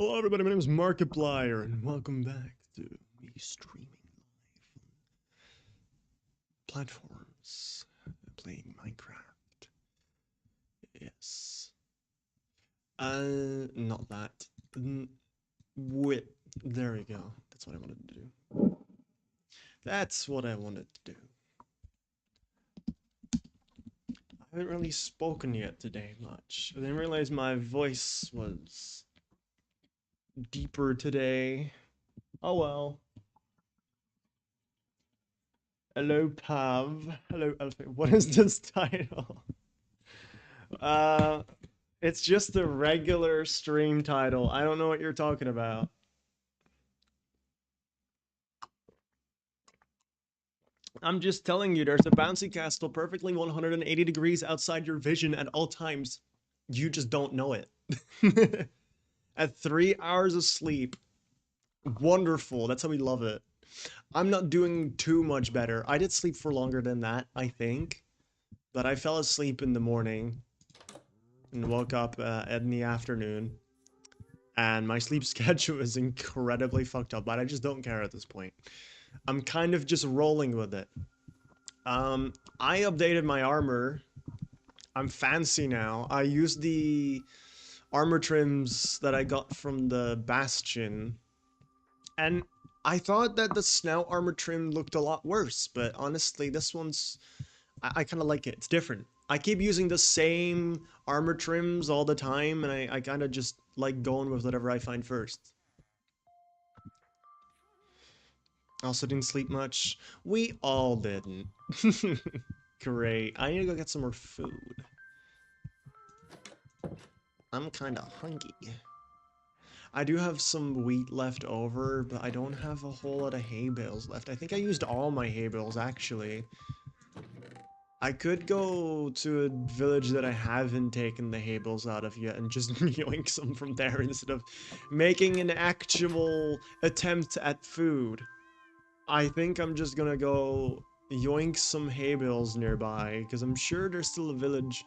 Hello everybody, my name is Markiplier, and welcome back to me streaming live on platforms, playing Minecraft. Yes. Not that. Wait, there we go. That's what I wanted to do. That's what I wanted to do. I haven't really spoken yet today much. I didn't realize my voice was deeper today. Oh well. Hello, Pav. Hello, Alfie. What is this title? Uh, it's just a regular stream title. I don't know what you're talking about. I'm just telling you, there's a bouncy castle perfectly 180 degrees outside your vision at all times. You just don't know it. At 3 hours of sleep. Wonderful. That's how we love it. I'm not doing too much better. I did sleep for longer than that, I think. But I fell asleep in the morning and woke up in the afternoon. And my sleep schedule is incredibly fucked up, but I just don't care at this point. I'm kind of just rolling with it. I updated my armor. I'm fancy now. I used the armor trims that I got from the Bastion, and I thought that the snout armor trim looked a lot worse, but honestly, this one's... I kind of like it. It's different. I keep using the same armor trims all the time, and I kind of just like going with whatever I find first. Also didn't sleep much. We all didn't. Great. I need to go get some more food. I'm kind of hungry. I do have some wheat left over, but I don't have a whole lot of hay bales left. I think I used all my hay bales, actually. I could go to a village that I haven't taken the hay bales out of yet and just yoink some from there instead of making an actual attempt at food. I think I'm just gonna go yoink some hay bales nearby, because I'm sure there's still a village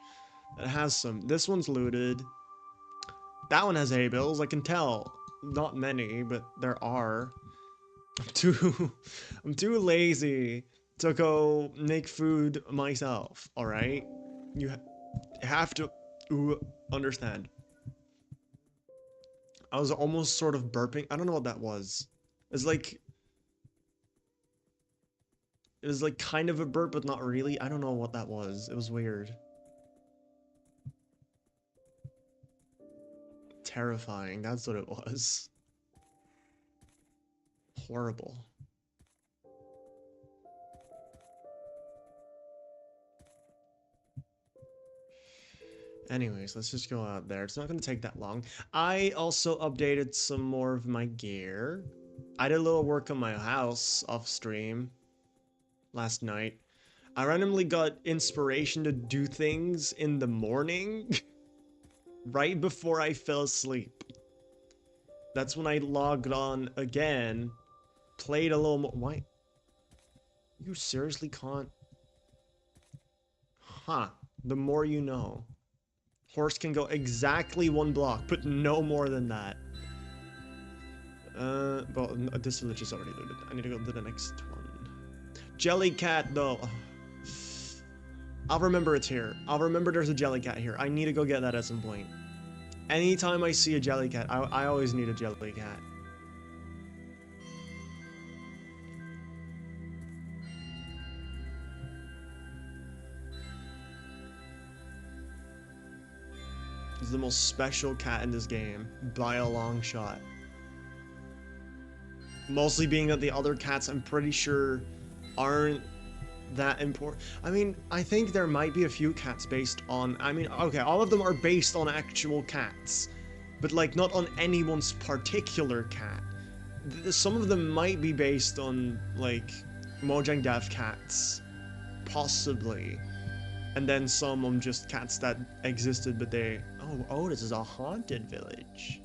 that has some. This one's looted. That one has hay bales, I can tell. Not many, but there are. I'm too, I'm too lazy to go make food myself, alright? You have to understand. I was almost sort of burping. I don't know what that was. It's like... It was like kind of a burp, but not really. I don't know what that was. It was weird. Terrifying. That's what it was. Horrible. Anyways, let's just go out there. It's not going to take that long. I also updated some more of my gear. I did a little work on my house off stream last night. I randomly got inspiration to do things in the morning right before I fell asleep. That's when I logged on again, played a little more. Why? You seriously can't? Huh. The more you know. Horse can go exactly 1 block, but no more than that. Well, this village is already looted. I need to go to the next one. Jellycat, though. I'll remember it's here. I'll remember there's a Jellycat here. I need to go get that at some point. Anytime I see a Jellycat, I always need a Jellycat. He's the most special cat in this game, by a long shot. Mostly being that the other cats, I'm pretty sure, aren't that important. I mean, I think there might be a few cats based on... I mean, okay, all of them are based on actual cats. But, like, not on anyone's particular cat. Some of them might be based on, like, Mojang Dev cats. Possibly. And then some on just cats that existed, but they... Oh, this is a haunted village.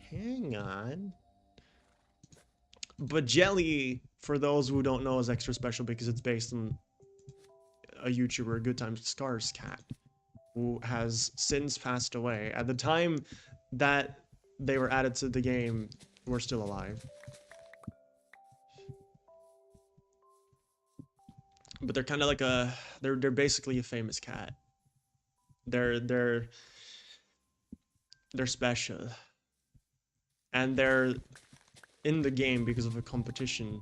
Hang on. But Jelly, for those who don't know, is extra special because it's based on a YouTuber, Good Times Scars cat, who has since passed away. At the time that they were added to the game were still alive. But they're kind of like they're basically a famous cat. They're they're they're special, and they're in the game because of a competition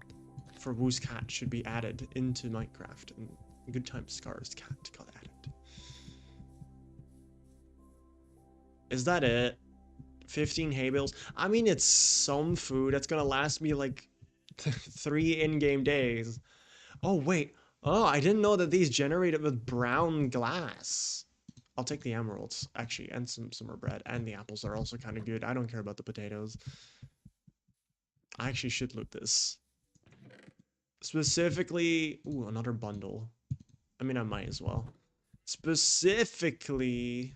for whose cat should be added into Minecraft. And Good Times Scar's cat got added. Is that it? 15 hay bales? I mean, it's some food. That's gonna last me like 3 in-game days. Oh, wait. Oh, I didn't know that these generated with brown glass. I'll take the emeralds, actually, and some more bread. And the apples are also kind of good. I don't care about the potatoes. I actually should loot this. Specifically... Ooh, another bundle. I mean, I might as well. Specifically...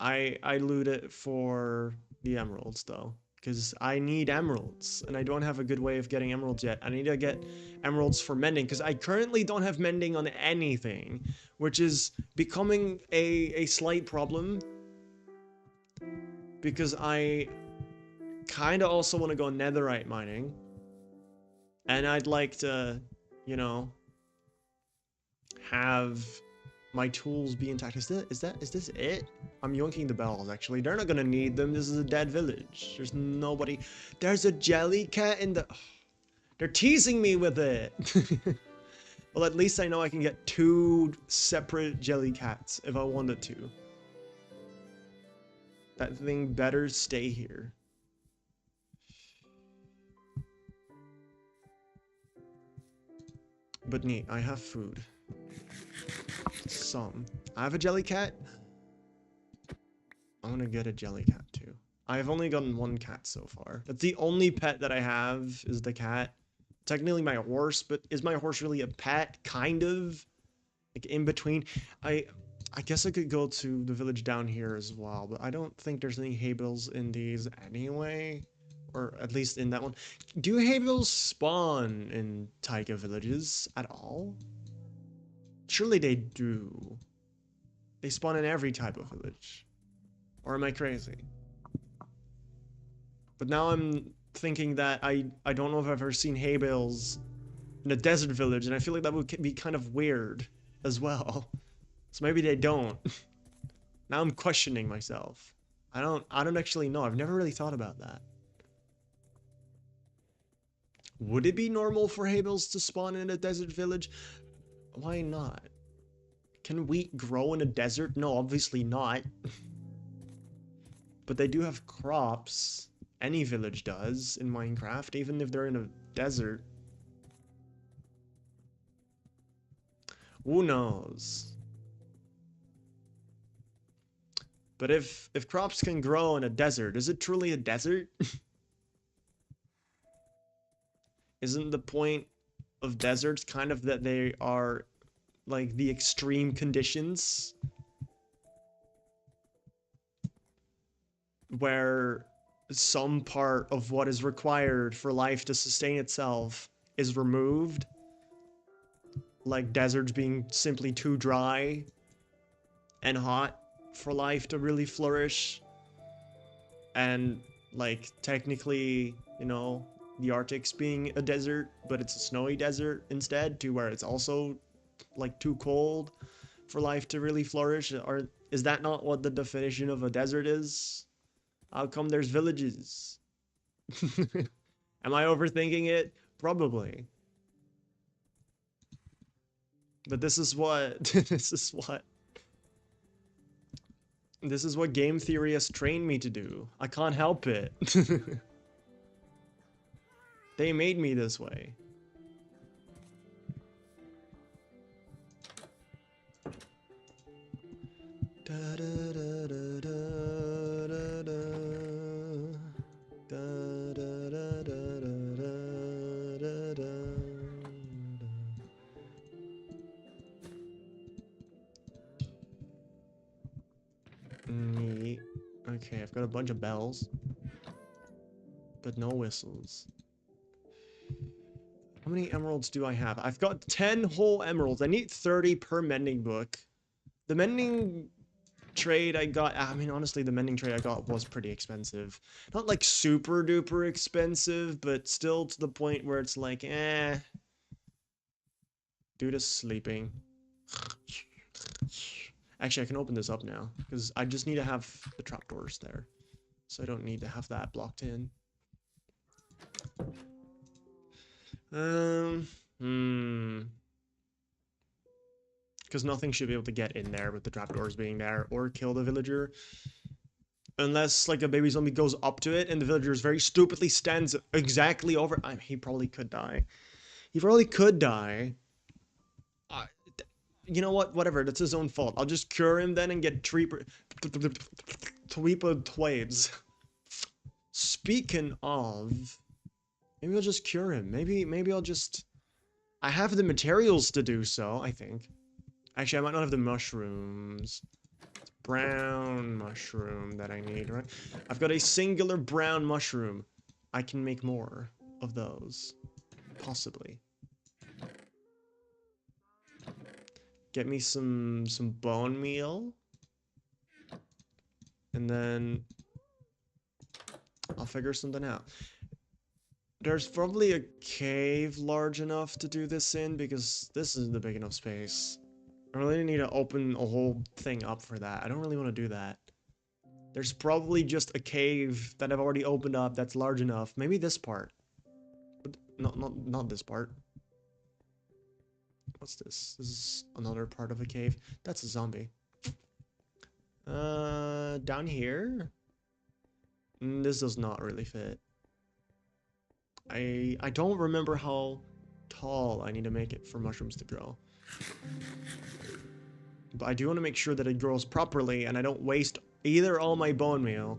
I loot it for the emeralds, though. Because I need emeralds, and I don't have a good way of getting emeralds yet. I need to get emeralds for mending, because I currently don't have mending on anything, which is becoming a slight problem. Because I kind of also want to go netherite mining. And I'd like to, you know, have my tools be intact. Is this it? I'm yoinking the bells, actually. They're not gonna need them. This is a dead village. There's nobody. There's a jelly cat in the... They're teasing me with it. Well, at least I know I can get 2 separate jelly cats if I wanted to. That thing better stay here. But neat, I have food. Some. I have a jelly cat. I'm gonna get a jelly cat too. I've only gotten 1 cat so far. That's the only pet that I have, is the cat. Technically my horse, but is my horse really a pet? Kind of. Like in between. I guess I could go to the village down here as well, but I don't think there's any hay bales in these anyway. Or at least in that one. Do hay bales spawn in taiga villages at all? Surely they do. They spawn in every type of village. Or am I crazy? But now I'm thinking that I don't know if I've ever seen hay bales in a desert village, and I feel like that would be kind of weird as well. So maybe they don't. Now I'm questioning myself. I don't actually know. I've never really thought about that. Would it be normal for hay bales to spawn in a desert village? Why not? Can wheat grow in a desert? No, obviously not. But they do have crops. Any village does in Minecraft, even if they're in a desert. Who knows? But if crops can grow in a desert, is it truly a desert? Isn't the point of deserts kind of that they are like the extreme conditions where some part of what is required for life to sustain itself is removed? Like deserts being simply too dry and hot for life to really flourish. And like technically, you know, the Arctic's being a desert, but it's a snowy desert instead, to where it's also like too cold for life to really flourish. Or is that not what the definition of a desert is? How come there's villages? Am I overthinking it? Probably. But this is what this is what game theory has trained me to do. I can't help it. They made me this way. Da, da, da, da, da, da, da. Da, da, da, da, da, da, da. Neat. Okay, I've got a bunch of bells, but no whistles. How many emeralds do I have? I've got 10 whole emeralds. I need 30 per mending book. The mending trade I got, I mean, honestly, the mending trade I got was pretty expensive. Not like super duper expensive, but still to the point where it's like, dude is sleeping. Actually, I can open this up now, because I just need to have the trapdoors there. So I don't need to have that blocked in. Hmm. Because nothing should be able to get in there with the trapdoors being there, or kill the villager. Unless, like, a baby zombie goes up to it, and the villager very stupidly stands exactly over... I mean, he probably could die. He probably could die. Uh, you know what? Whatever, that's his own fault. I'll just cure him then and get Tweepa Twaves. Speaking of... Maybe I'll just cure him. Maybe I'll just... I have the materials to do so, I think. Actually, I might not have the mushrooms. Brown mushroom that I need, right? I've got a singular brown mushroom. I can make more of those. Possibly. Get me some bone meal. And then I'll figure something out. There's probably a cave large enough to do this in, because this isn't a big enough space. I really need to open a whole thing up for that. I don't really want to do that. There's probably just a cave that I've already opened up that's large enough. Maybe this part. But not this part. What's this? This is another part of a cave. That's a zombie. Down here? This does not really fit. I don't remember how tall I need to make it for mushrooms to grow. But I do want to make sure that it grows properly and I don't waste either all my bone meal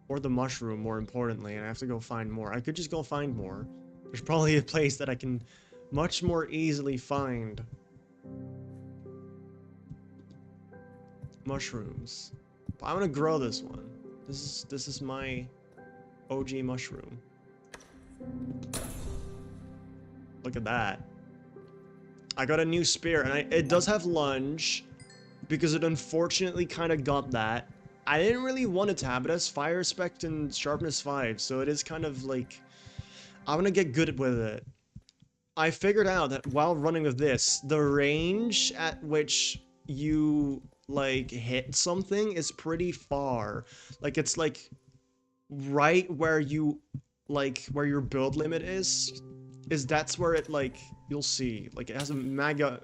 or the mushroom, more importantly, and I have to go find more. I could just go find more. There's probably a place that I can much more easily find mushrooms. But I want to grow this one. This is my OG mushroom. Look at that. I got a new spear, and it does have lunge, because it unfortunately kind of got that. I didn't really want it to have it as fire aspect and sharpness 5, so it is kind of like, I'm gonna get good with it. I figured out that while running with this, the range at which you, like, hit something is pretty far. Like, it's like right where you, like, where your build limit is that's where it, like, you'll see, like, it has a mega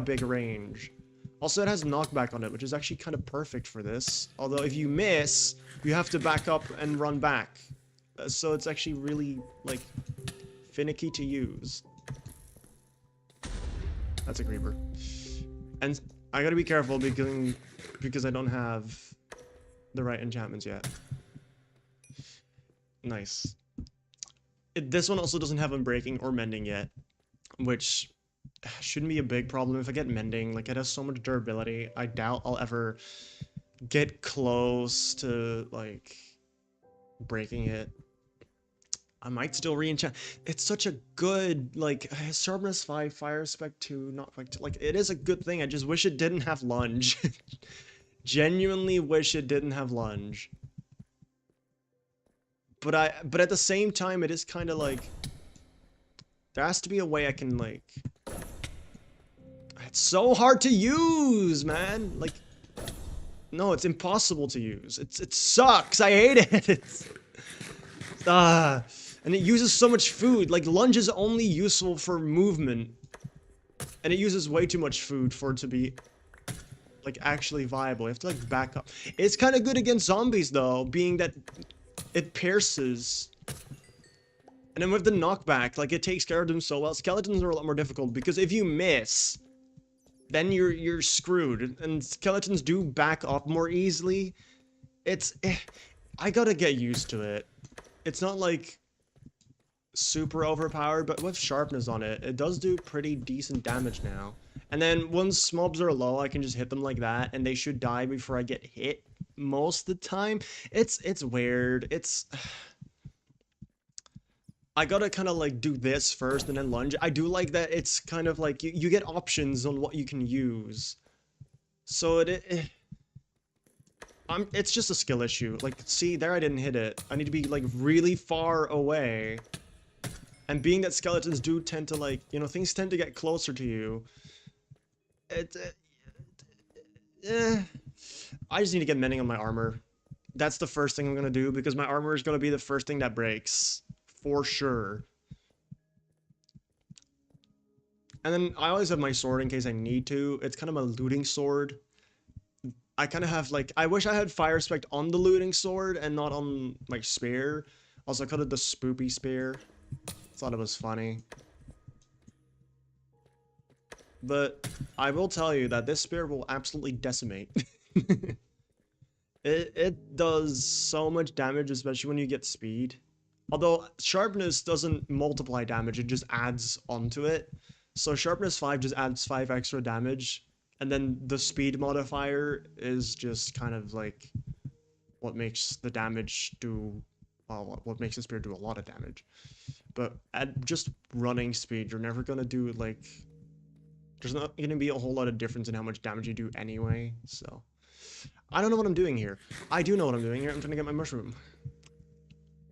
big range. Also, it has knockback on it, which is actually kind of perfect for this. Although, if you miss, you have to back up and run back. So it's actually really, like, finicky to use. That's a creeper. And I gotta be careful because I don't have the right enchantments yet. Nice. This one also doesn't have unbreaking or mending yet, which shouldn't be a big problem. If I get mending, like, it has so much durability, I doubt I'll ever get close to, like, breaking it. I might still re-enchant. It's such a good, like, sharpness 5, fire spec 2, not spec 2. Like, it is a good thing. I just wish it didn't have lunge. Genuinely wish it didn't have lunge. But at the same time, it is kind of like, there has to be a way I can, like, it's so hard to use, man. Like, no, it's impossible to use. It sucks. I hate it. It's, and it uses so much food. Like, lunge is only useful for movement, and it uses way too much food for it to be, like, actually viable. You have to, like, back up. It's kind of good against zombies, though, being that it pierces. And then with the knockback, like, it takes care of them so well. Skeletons are a lot more difficult, because if you miss, then you're screwed. And skeletons do back up more easily. I gotta get used to it. It's not, like, super overpowered, but with sharpness on it, it does do pretty decent damage now. And then once mobs are low, I can just hit them like that, and they should die before I get hit most of the time. It's weird. I gotta kind of, like, do this first and then lunge. I do like that it's kind of like you get options on what you can use. So It's just a skill issue. Like, see, there I didn't hit it. I need to be, like, really far away. And being that skeletons do tend to, like, you know, things tend to get closer to you. It, eh. I just need to get mending on my armor. That's the first thing I'm gonna do, because my armor is gonna be the first thing that breaks. For sure. And then I always have my sword in case I need to. It's kind of a looting sword. I kind of have, like, I wish I had fire respect on the looting sword and not on my spear. Also, I called it the spoopy spear. Thought it was funny. But I will tell you that this spear will absolutely decimate. It does so much damage, especially when you get speed. Although sharpness doesn't multiply damage, it just adds onto it. So sharpness 5 just adds 5 extra damage. And then the speed modifier is just kind of like what makes the damage do, well, what makes the spear do a lot of damage. But at just running speed, you're never gonna do, like, there's not gonna be a whole lot of difference in how much damage you do anyway, so. I don't know what I'm doing here. I do know what I'm doing here. I'm trying to get my mushroom.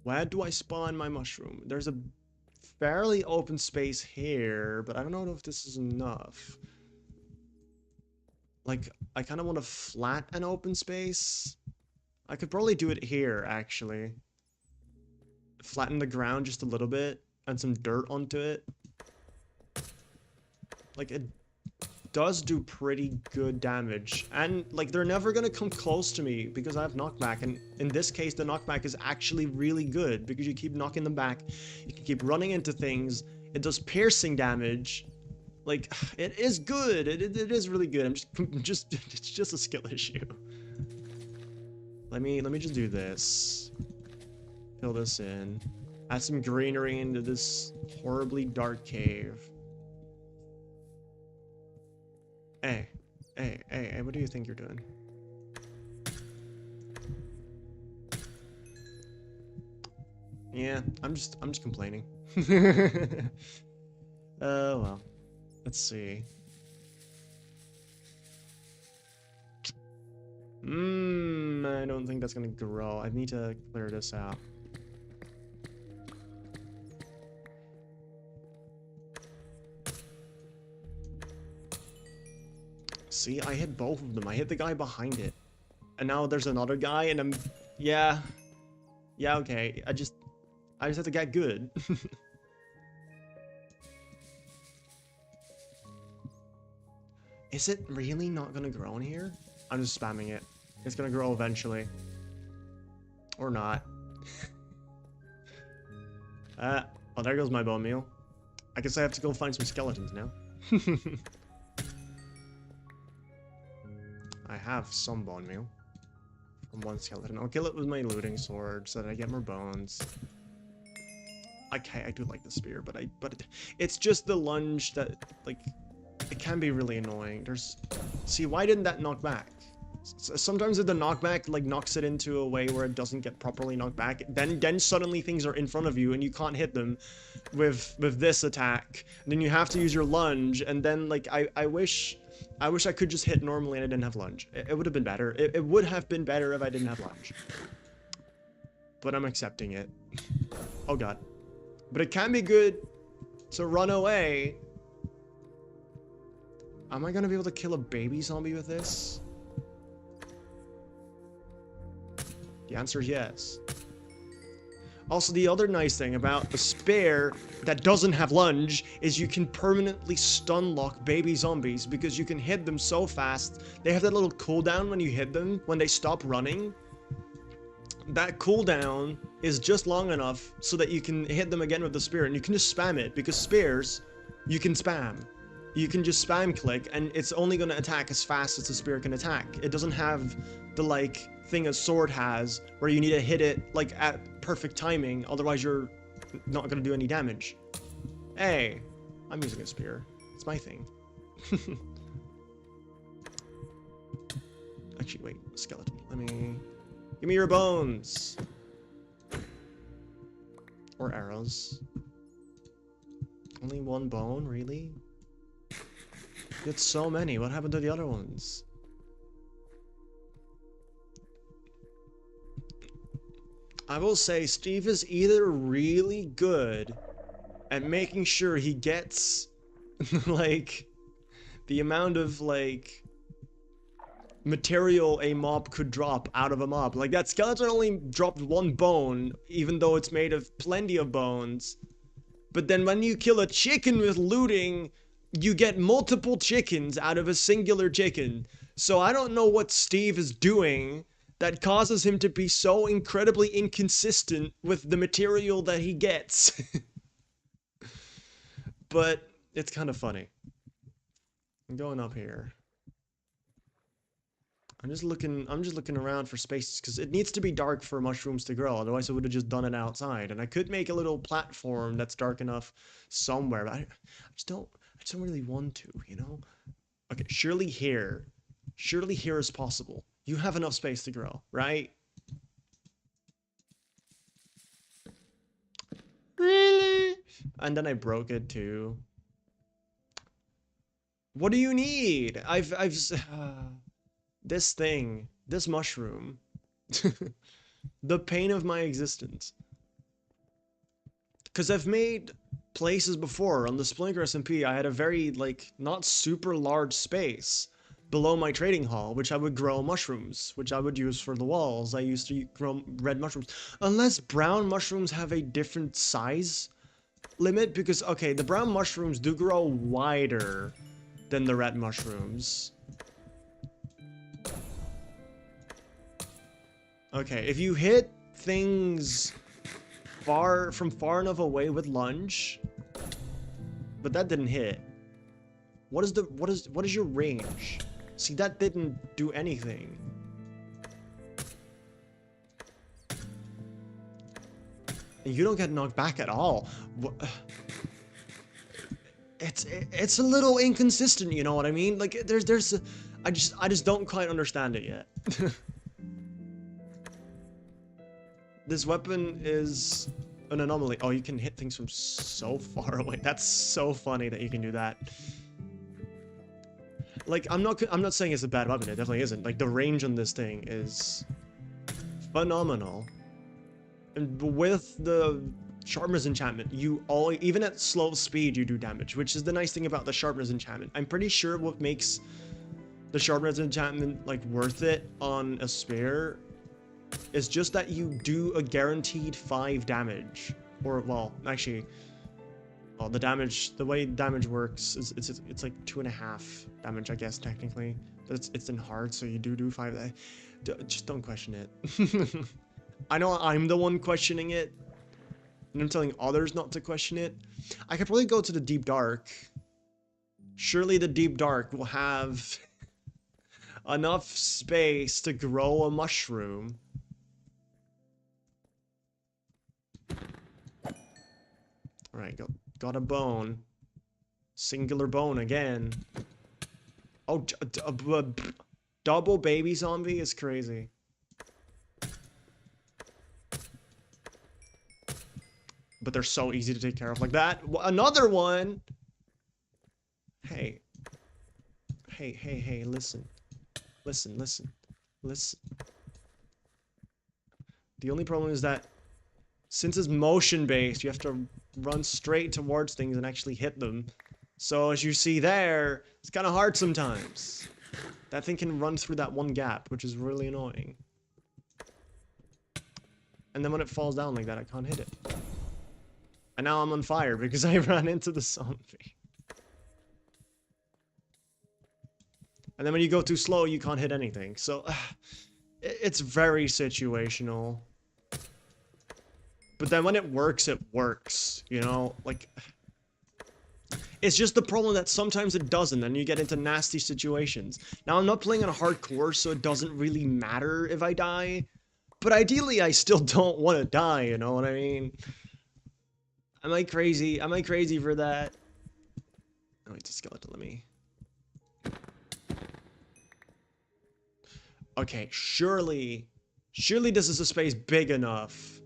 Where do I spawn my mushroom? There's a fairly open space here, but I don't know if this is enough. Like, I kind of want to flat an open space. I could probably do it here, actually. Flatten the ground just a little bit, and some dirt onto it. Like, it does do pretty good damage. And, like, they're never gonna come close to me because I have knockback. And in this case, the knockback is actually really good because you keep knocking them back. You can keep running into things. It does piercing damage. Like, it is good. It is really good. It's just a skill issue. Let me just do this. Fill this in. Add some greenery into this horribly dark cave. Hey, what do you think you're doing? Yeah, I'm just complaining. Oh, well. Let's see. I don't think that's gonna grow. I need to clear this out. See, I hit both of them. I hit the guy behind it. And now there's another guy and yeah. Yeah, okay. I just have to get good. Is it really not gonna grow in here? I'm just spamming it. It's gonna grow eventually. Or not. Oh, there goes my bone meal. I guess I have to go find some skeletons now. I have some bone meal. From one skeleton. I'll kill it with my looting sword so that I get more bones. Okay, I do like the spear, but it's just the lunge that, like, it can be really annoying. See, why didn't that knock back? Sometimes if the knockback, like, knocks it into a way where it doesn't get properly knocked back, then suddenly things are in front of you and you can't hit them with this attack. And then you have to use your lunge, and then, like, I wish I could just hit normally and I didn't have lunge. It would have been better. It would have been better if I didn't have lunge. But I'm accepting it. Oh god. But it can be good to run away. Am I gonna be able to kill a baby zombie with this? The answer is yes. Also, the other nice thing about the spear that doesn't have lunge is you can permanently stun lock baby zombies because you can hit them so fast. They have that little cooldown when you hit them, when they stop running. That cooldown is just long enough so that you can hit them again with the spear, and you can just spam it, because spears, you can spam. You can just spam click, and it's only going to attack as fast as the spear can attack. It doesn't have the, like, thing a sword has, where you need to hit it, like, at perfect timing, otherwise you're not going to do any damage. Hey, I'm using a spear. It's my thing. Actually, wait, skeleton. Give me your bones! Or arrows. Only one bone, really? You had so many, what happened to the other ones? I will say Steve is either really good at making sure he gets like the amount of like material a mob could drop out of a mob. Like that skeleton only dropped one bone, even though it's made of plenty of bones. But then when you kill a chicken with looting, you get multiple chickens out of a singular chicken. So I don't know what Steve is doing that causes him to be so incredibly inconsistent with the material that he gets. But it's kind of funny. I'm going up here. I'm just looking around for spaces because it needs to be dark for mushrooms to grow. Otherwise, I would have just done it outside. And I could make a little platform that's dark enough somewhere, but I just don't really want to, you know? Okay, surely here is possible. You have enough space to grow, right? Really? And then I broke it too. What do you need? This mushroom, the pain of my existence. Because I've made places before on the Splinker SMP. I had a very like not super large space below my trading hall, which I would grow mushrooms, which I would use for the walls. I used to grow red mushrooms, unless brown mushrooms have a different size limit. Because okay, the brown mushrooms do grow wider than the red mushrooms. Okay, if you hit things far enough away with lunge, but that didn't hit. What is your range? See, that didn't do anything. And you don't get knocked back at all. It's a little inconsistent, you know what I mean? Like I just don't quite understand it yet. This weapon is an anomaly. Oh, you can hit things from so far away. That's so funny that you can do that. Like, I'm not saying it's a bad weapon. It definitely isn't. Like, the range on this thing is phenomenal. And with the sharpness enchantment, even at slow speed, you do damage, which is the nice thing about the sharpness enchantment. I'm pretty sure what makes the sharpness enchantment, like, worth it on a spear is just that you do a guaranteed 5 damage. Or, well, actually, well, the way damage works is it's like 2.5 damage, I guess, technically. But it's in hard, so you do 5. Just don't question it. I know I'm the one questioning it, and I'm telling others not to question it. I could probably go to the deep dark. Surely the deep dark will have enough space to grow a mushroom. Alright, got a bone. Singular bone again. Oh, double baby zombie is crazy. But they're so easy to take care of like that. Another one! Hey. Hey, listen. Listen. The only problem is that since it's motion-based, you have to run straight towards things and actually hit them. So as you see there, it's kind of hard sometimes. That thing can run through that one gap, which is really annoying. And then when it falls down like that, I can't hit it. And now I'm on fire because I ran into the zombie. And then when you go too slow, you can't hit anything. So, it's very situational. But then when it works, you know? Like, it's just the problem that sometimes it doesn't, and you get into nasty situations. Now, I'm not playing on hardcore, so it doesn't really matter if I die. But ideally, I still don't want to die, you know what I mean? Am I crazy? Am I crazy for that? Oh, it's a skeleton, let me... Okay, surely this is a space big enough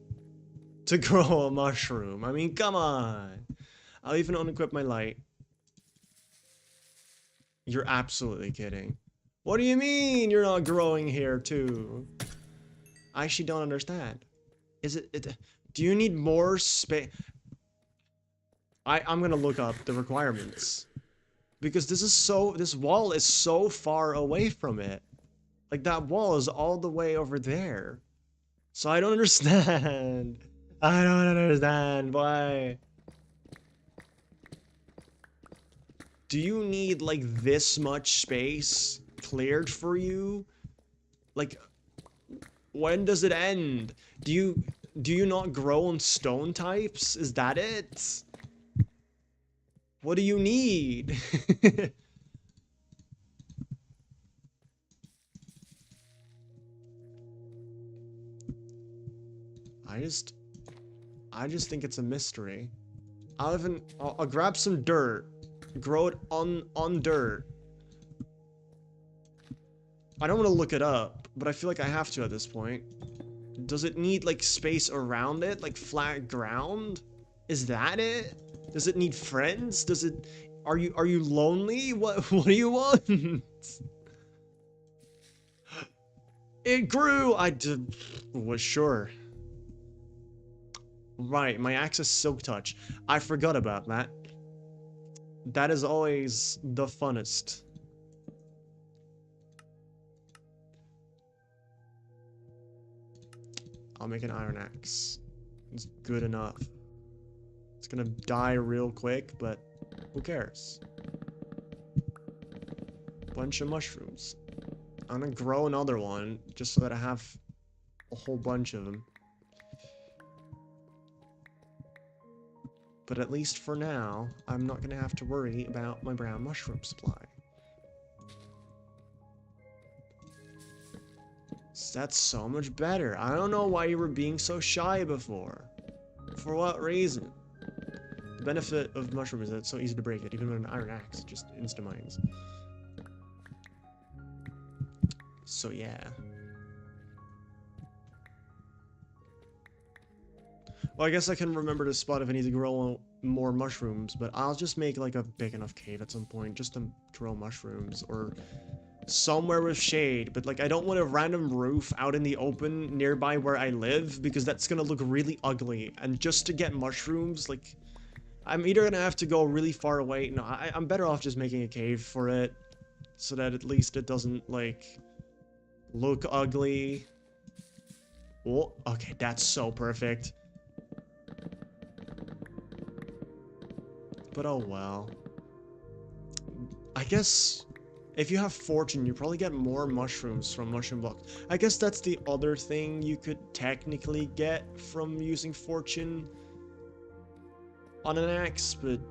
to grow a mushroom. I mean, come on. I'll even unequip my light. You're absolutely kidding. What do you mean you're not growing here too? I actually don't understand. Is it do you need more space? I'm gonna look up the requirements. Because this wall is so far away from it. Like that wall is all the way over there. So I don't understand. I don't understand why. Do you need like this much space cleared for you? Like when does it end? Do you not grow on stone types? Is that it? What do you need? I just I just think it's a mystery. I'll grab some dirt, grow it on dirt. I don't want to look it up, but I feel like I have to at this point. Does it need like space around it, like flat ground? Is that it? Does it need friends? Does it? Are you lonely? What do you want? It grew. I did. Was sure. Right, my axe is silk touch. I forgot about that. That is always the funnest. I'll make an iron axe. It's good enough. It's gonna die real quick, but who cares? Bunch of mushrooms. I'm gonna grow another one just so that I have a whole bunch of them. But at least for now, I'm not gonna have to worry about my brown mushroom supply. That's so much better. I don't know why you were being so shy before. For what reason? The benefit of mushroom is that it's so easy to break it, even with an iron axe, it just insta-mines. So yeah. Well, I guess I can remember to spot if I need to grow more mushrooms, but I'll just make like a big enough cave at some point just to grow mushrooms, or somewhere with shade. But like I don't want a random roof out in the open nearby where I live, because that's gonna look really ugly. And just to get mushrooms, like I'm either gonna have to go really far away. No, I'm better off just making a cave for it, so that at least it doesn't like look ugly. Oh, okay, that's so perfect. But oh well. I guess if you have fortune, you probably get more mushrooms from mushroom blocks. I guess that's the other thing you could technically get from using fortune on an axe, but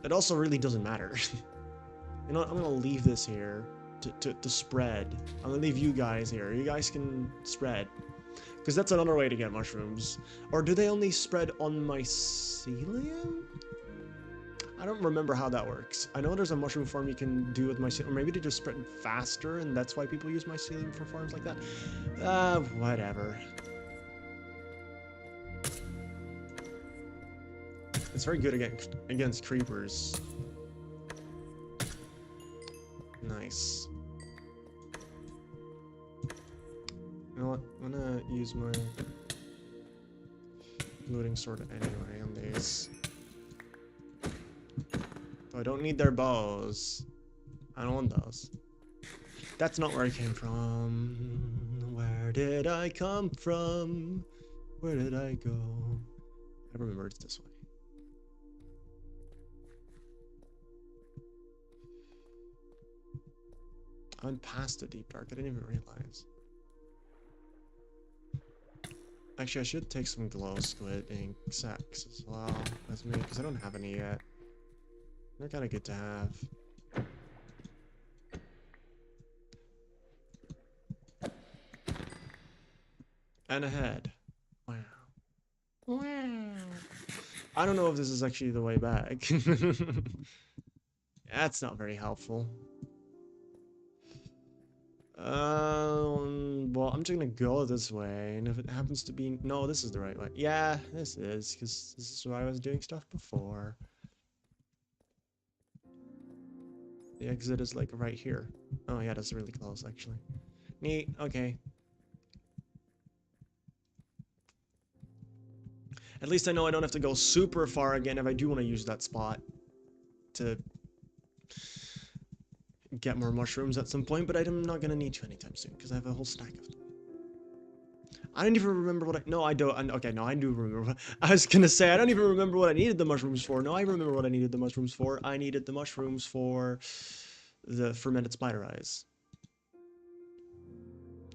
it also really doesn't matter. You know what? I'm gonna leave this here to spread. I'm gonna leave you guys here. You guys can spread. Because that's another way to get mushrooms. Or do they only spread on mycelium? I don't remember how that works. I know there's a mushroom farm you can do with mycelium. Or maybe they just spread faster and that's why people use mycelium for farms like that. Whatever. It's very good against creepers. Nice. You know what? I'm gonna use my looting sword anyway on these. Oh, I don't need their bows. I don't want those. That's not where I came from. Where did I come from? Where did I go? I remember it's this way. I went past the deep dark. I didn't even realize. Actually, I should take some glow squid ink sacks as well with me, because I don't have any yet. They're kind of good to have. And ahead. Wow. Wow. I don't know if this is actually the way back. That's not very helpful. Well, I'm just gonna go this way, and if it happens to be... No, this is the right way. Yeah, this is, because this is where I was doing stuff before. The exit is, like, right here. Oh, yeah, that's really close, actually. Neat, okay. At least I know I don't have to go super far again if I do want to use that spot to get more mushrooms at some point, but I'm not gonna need to anytime soon because I have a whole stack of them. I don't even remember what I... No, I don't. Okay, no, I do remember. I was gonna say, I don't even remember what I needed the mushrooms for. No, I remember what I needed the mushrooms for. I needed the mushrooms for the fermented spider eyes.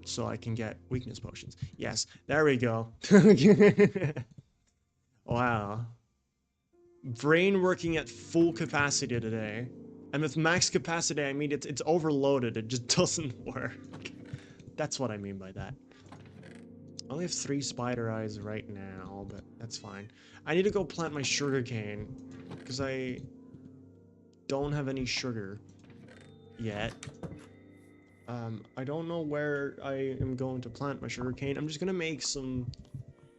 So I can get weakness potions. Yes, there we go. Wow. Brain working at full capacity today. And with max capacity, I mean it's overloaded. It just doesn't work. That's what I mean by that. I only have 3 spider eyes right now, but that's fine. I need to go plant my sugarcane because I don't have any sugar yet. I don't know where I am going to plant my sugarcane. I'm just gonna make some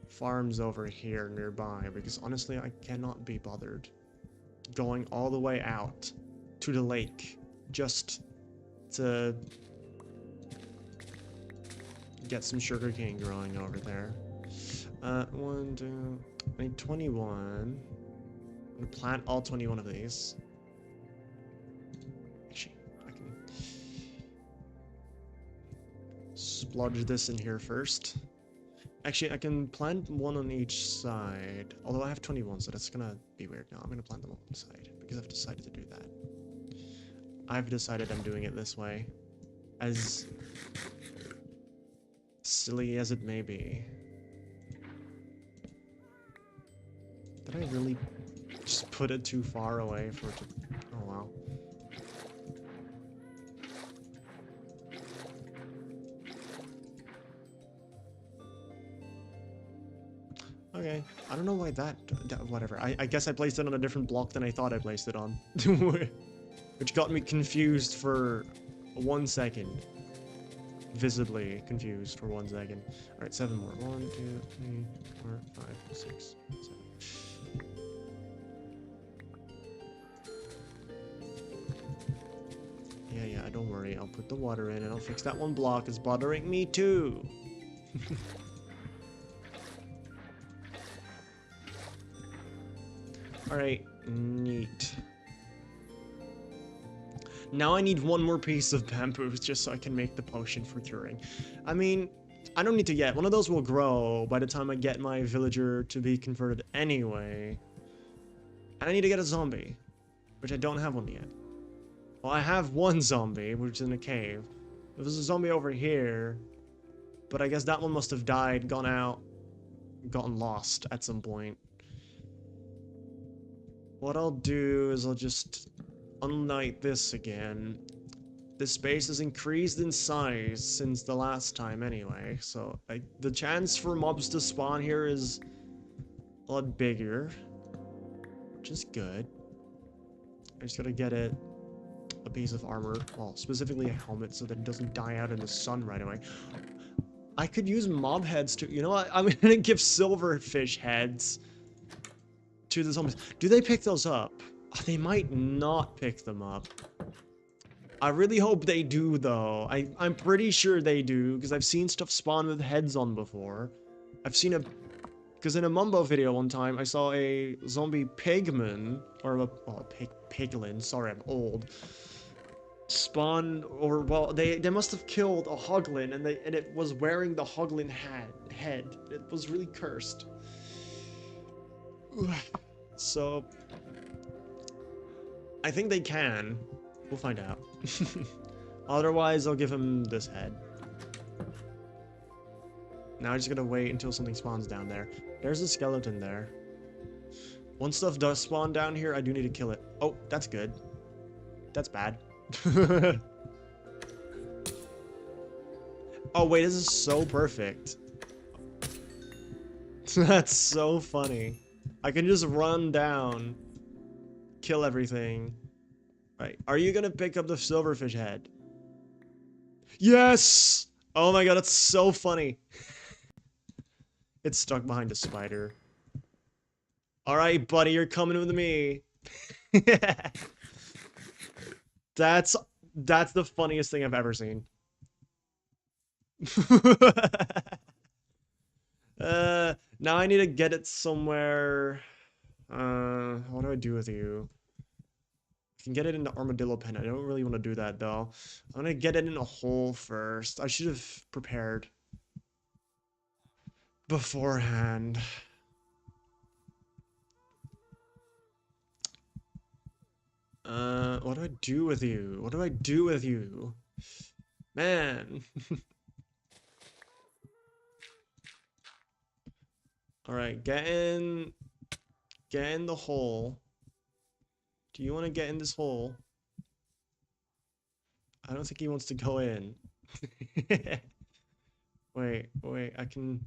farms over here nearby because honestly, I cannot be bothered going all the way out to the lake just to get some sugarcane growing over there. 1, 2, I need 21. I'm gonna plant all 21 of these. Actually, I can splodge this in here first. Actually, I can plant one on each side. Although I have 21, so that's gonna be weird. No, I'm gonna plant them on one side because I've decided to do that. I've decided I'm doing it this way. As silly as it may be. Did I really just put it too far away for it to... Oh, wow. Okay, I don't know why that whatever. I guess I placed it on a different block than I thought I placed it on. Which got me confused for 1 second. Visibly confused for 1 second. Alright, 7 more. 1, 2, 3, 4, 5, 6, 7. Yeah, don't worry. I'll put the water in and I'll fix that 1 block. It's bothering me too. Alright, neat. Now I need 1 more piece of bamboo just so I can make the potion for curing. I mean, I don't need to yet. One of those will grow by the time I get my villager to be converted anyway. And I need to get a zombie, which I don't have one yet. Well, I have 1 zombie, which is in a cave. There's a zombie over here, but I guess that one must have died, gone out, gotten lost at some point. What I'll do is I'll just unlight this again. This space has increased in size since the last time anyway, so the chance for mobs to spawn here is a lot bigger, which is good. I just gotta get it a piece of armor, well, specifically a helmet so that it doesn't die out in the sun right away. I could use mob heads too. You know what? I'm gonna give silverfish heads to the zombies. Do they pick those up? They might not pick them up. I really hope they do, though. I'm pretty sure they do, because I've seen stuff spawn with heads on before. I've seen a... Because in a Mumbo video one time, I saw a zombie pigman, or a... Well, piglin, sorry, I'm old. Spawn, or, well, they must have killed a hoglin, and it was wearing the hoglin head. It was really cursed. So... I think they can. We'll find out. Otherwise, I'll give him this head. Now I just gotta wait until something spawns down there. There's a skeleton there. Once stuff does spawn down here, I do need to kill it. Oh, that's good. That's bad. Oh, wait, this is so perfect. That's so funny. I can just run down, kill everything. Right. Are you gonna pick up the silverfish head? Yes! Oh my god, that's so funny. It's stuck behind a spider. Alright, buddy, you're coming with me. That's the funniest thing I've ever seen. Now I need to get it somewhere. What do I do with you? I can get it into armadillo pen. I don't really want to do that though. I'm gonna get it in a hole first. I should have prepared beforehand. What do I do with you? What do I do with you? Man. Alright, get in the hole. Do you want to get in this hole? I don't think he wants to go in. Wait, I can...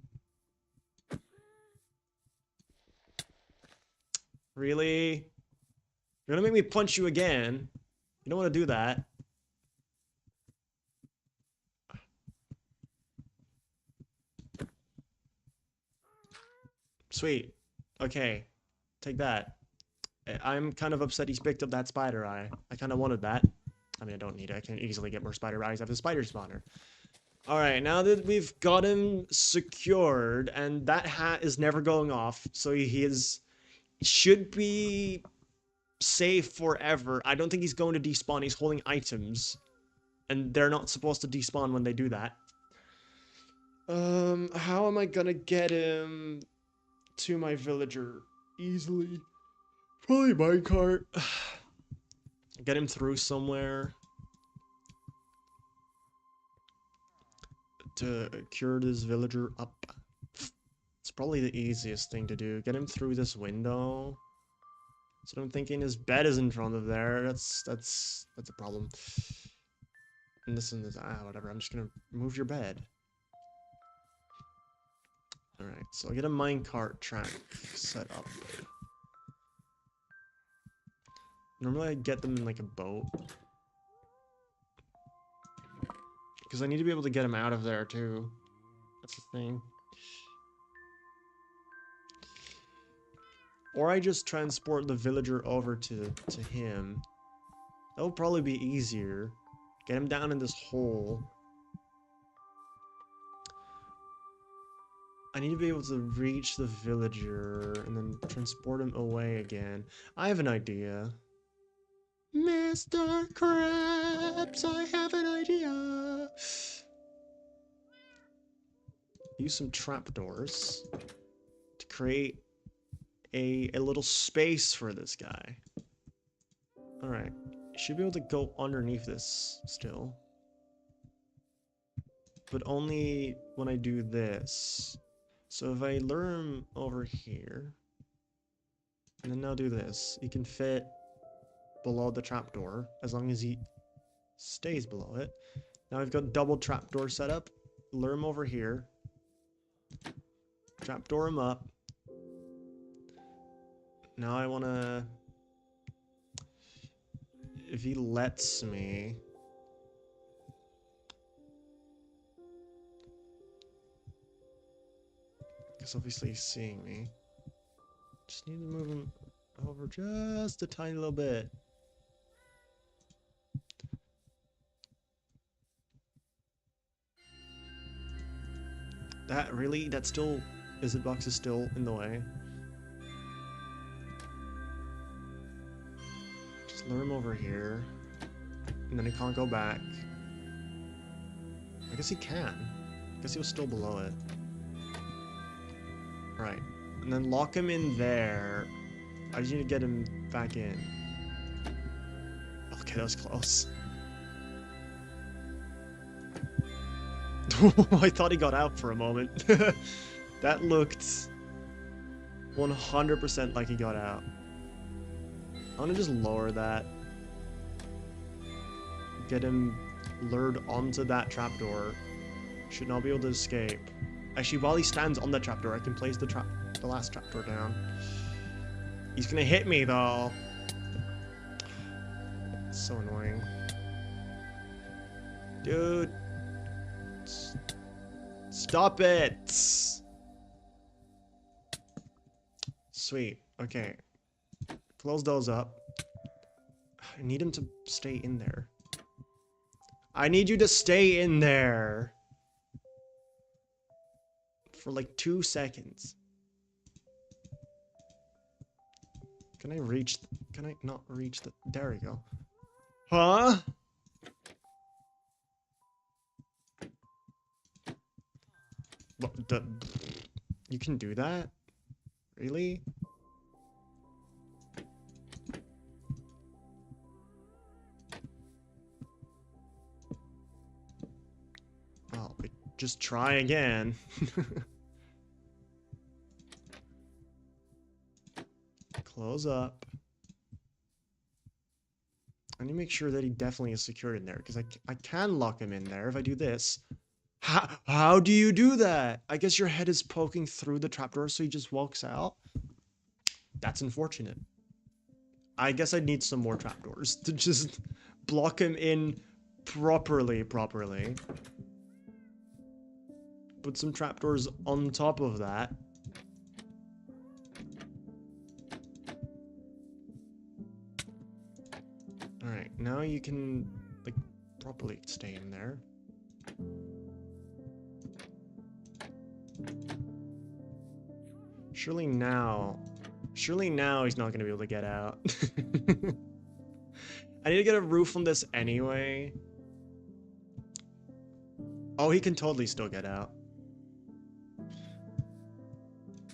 Really? You're gonna make me punch you again? You don't want to do that. Sweet. Okay. Take that. I'm kind of upset he's picked up that spider eye. I kind of wanted that. I mean, I don't need it. I can easily get more spider eyes. I have a spider spawner. Alright, now that we've got him secured, and that hat is never going off, so should be safe forever. I don't think he's going to despawn. He's holding items, and they're not supposed to despawn when they do that. How am I gonna get him to my villager easily? Probably minecart. Get him through somewhere to cure this villager up. It's probably the easiest thing to do. Get him through this window. So I'm thinking his bed is in front of there. That's a problem. And this, whatever. I'm just gonna move your bed. Alright, so I'll get a minecart track set up. Normally I get them in like a boat. Because I need to be able to get him out of there too. That's the thing. Or I just transport the villager over to him. That would probably be easier. Get him down in this hole. I need to be able to reach the villager and then transport him away again. I have an idea. Mr. Krabs, I have an idea. Use some trapdoors to create a little space for this guy. Alright. Should be able to go underneath this still. But only when I do this. So if I lure him over here, and then now do this, he can fit below the trapdoor, as long as he stays below it. Now I've got double trapdoor set up. Lure him over here. Trapdoor him up. Now I want to... If he lets me... Because obviously he's seeing me. Just need to move him over just a tiny little bit. That still... Izzet box is still in the way. Just lure him over here. And then he can't go back. I guess he can. I guess he was still below it. Right. And then lock him in there. I just need to get him back in. Okay, that was close. I thought he got out for a moment. That looked 100% like he got out. I'm gonna just lower that. Get him lured onto that trapdoor. Should not be able to escape. Actually, while he stands on the trapdoor, I can place the last trapdoor down. He's gonna hit me though. It's so annoying. Dude. Stop it! Sweet. Okay. Close those up. I need him to stay in there. I need you to stay in there. For like 2 seconds. Can I reach... Can I not reach the... There we go. Huh? What the... You can do that? Really? Oh, just try again. Close up. I need to make sure that he definitely is secured in there, because I can lock him in there if I do this. How do you do that? I guess your head is poking through the trapdoor so he just walks out? That's unfortunate. I guess I need some more trapdoors to just block him in properly. Put some trapdoors on top of that. Alright, now you can, like, properly stay in there. Surely now he's not gonna be able to get out. I need to get a roof on this anyway. Oh, he can totally still get out.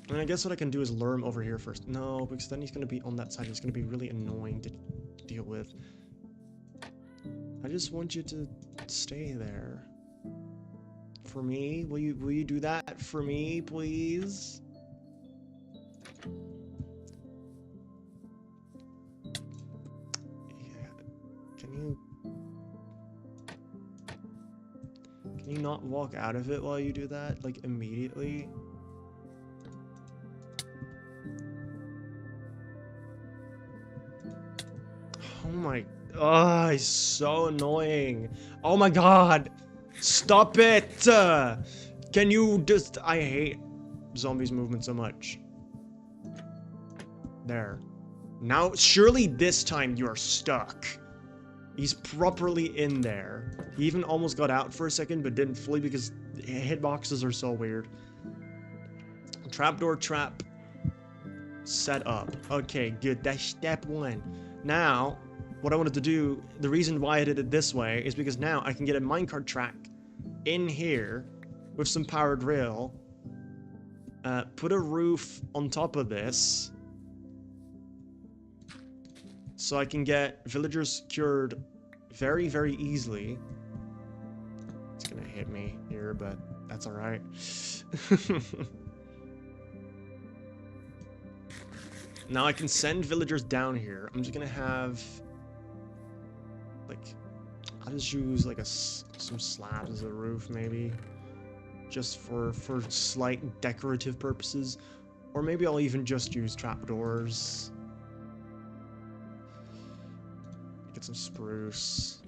And I guess what I can do is lure him over here first. No, because then he's gonna be on that side. It's gonna be really annoying to deal with. I just want you to stay there. For me? Will you do that for me, please? Yeah. Can you not walk out of it while you do that? Like, immediately? Oh my... Oh, he's so annoying. Oh my god! Stop it! Can you just... I hate zombies' movement so much. There. Now, surely this time you're stuck. He's properly in there. He even almost got out for a second, but didn't fully because hitboxes are so weird. Trapdoor trap. Set up. Okay, good. That's step one. Now, what I wanted to do, the reason why I did it this way is because now I can get a minecart track in here with some powered rail, put a roof on top of this, so I can get villagers cured very, very easily. It's gonna hit me here, but that's alright. Now I can send villagers down here. I'm just gonna have... like... I'll just use like some slabs as a roof, maybe. Just for slight decorative purposes. Or maybe I'll even just use trapdoors. Get some spruce.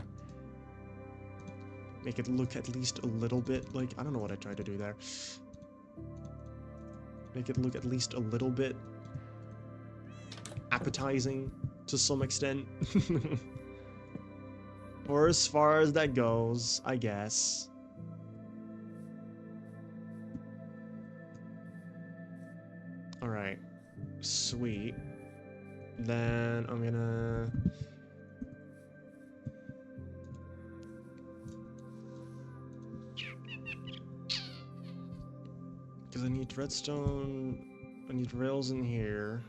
Make it look at least a little bit like... I don't know what I tried to do there. Make it look at least a little bit appetizing to some extent. Or as far as that goes, I guess. Alright. Sweet. Then I'm gonna... because I need redstone, I need rails in here.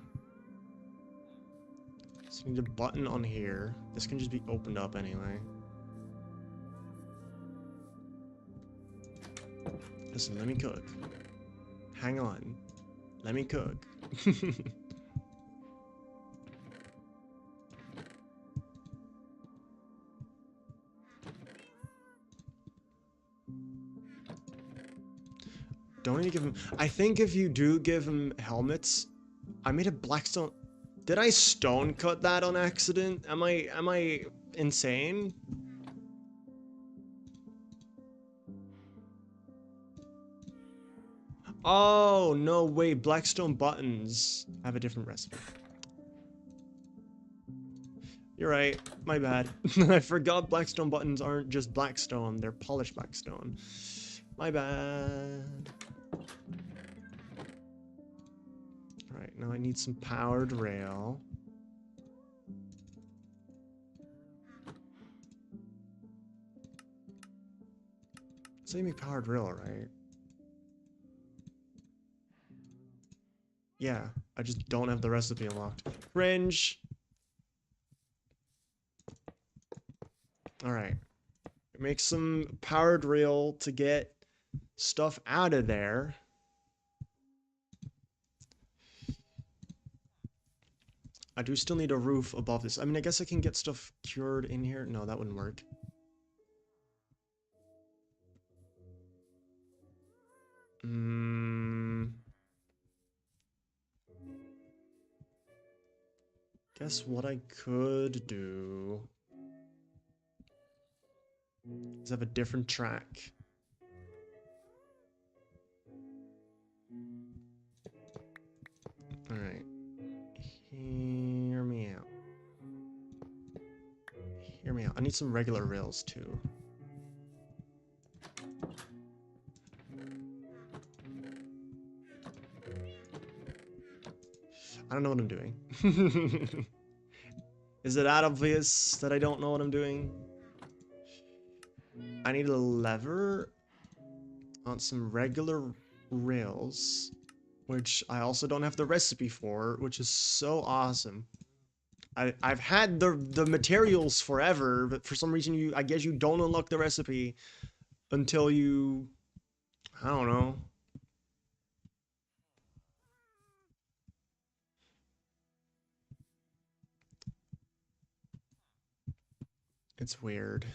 So I need a button on here. This can just be opened up anyway. Listen, let me cook. Hang on. Let me cook. Don't need to give him... I think if you do give him helmets... I made a blackstone... Did I stone cut that on accident? Am I insane? Oh, no, wait. Blackstone buttons have a different recipe. You're right. My bad. I forgot blackstone buttons aren't just blackstone. They're polished blackstone. My bad. Alright, now I need some powered rail. So you make powered rail, right? Yeah, I just don't have the recipe unlocked. Cringe. Alright. Make some powered rail to get stuff out of there. I do still need a roof above this. I mean, I guess I can get stuff cured in here. No, that wouldn't work. Guess what I could do is have a different track. Alright. Hear me out. Hear me out. I need some regular rails too. I don't know what I'm doing. Is it obvious that I don't know what I'm doing? I need a lever on some regular rails, which I also don't have the recipe for, which is so awesome. I've had the materials forever, but for some reason I guess you don't unlock the recipe until you, I don't know. It's weird.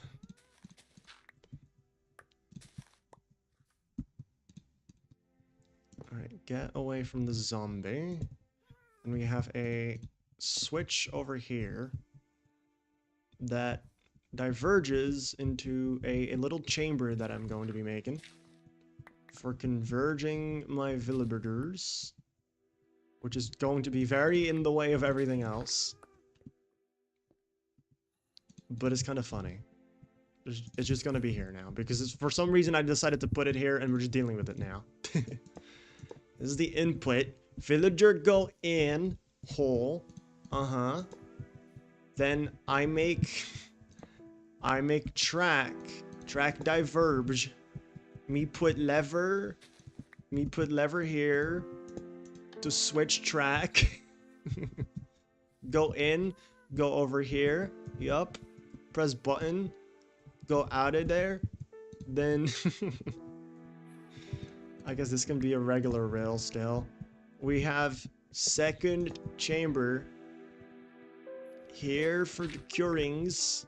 Alright, get away from the zombie. And we have a switch over here that diverges into a little chamber that I'm going to be making for converging my villagers, which is going to be very in the way of everything else. But it's kind of funny. It's just going to be here now, because for some reason I decided to put it here, and we're just dealing with it now. This is the input. Villager go in, hole, then I make track diverge, me put lever here to switch track. Go in, go over here, yup, press button, go out of there, then I guess this can be a regular rail still. We have second chamber here for the curings.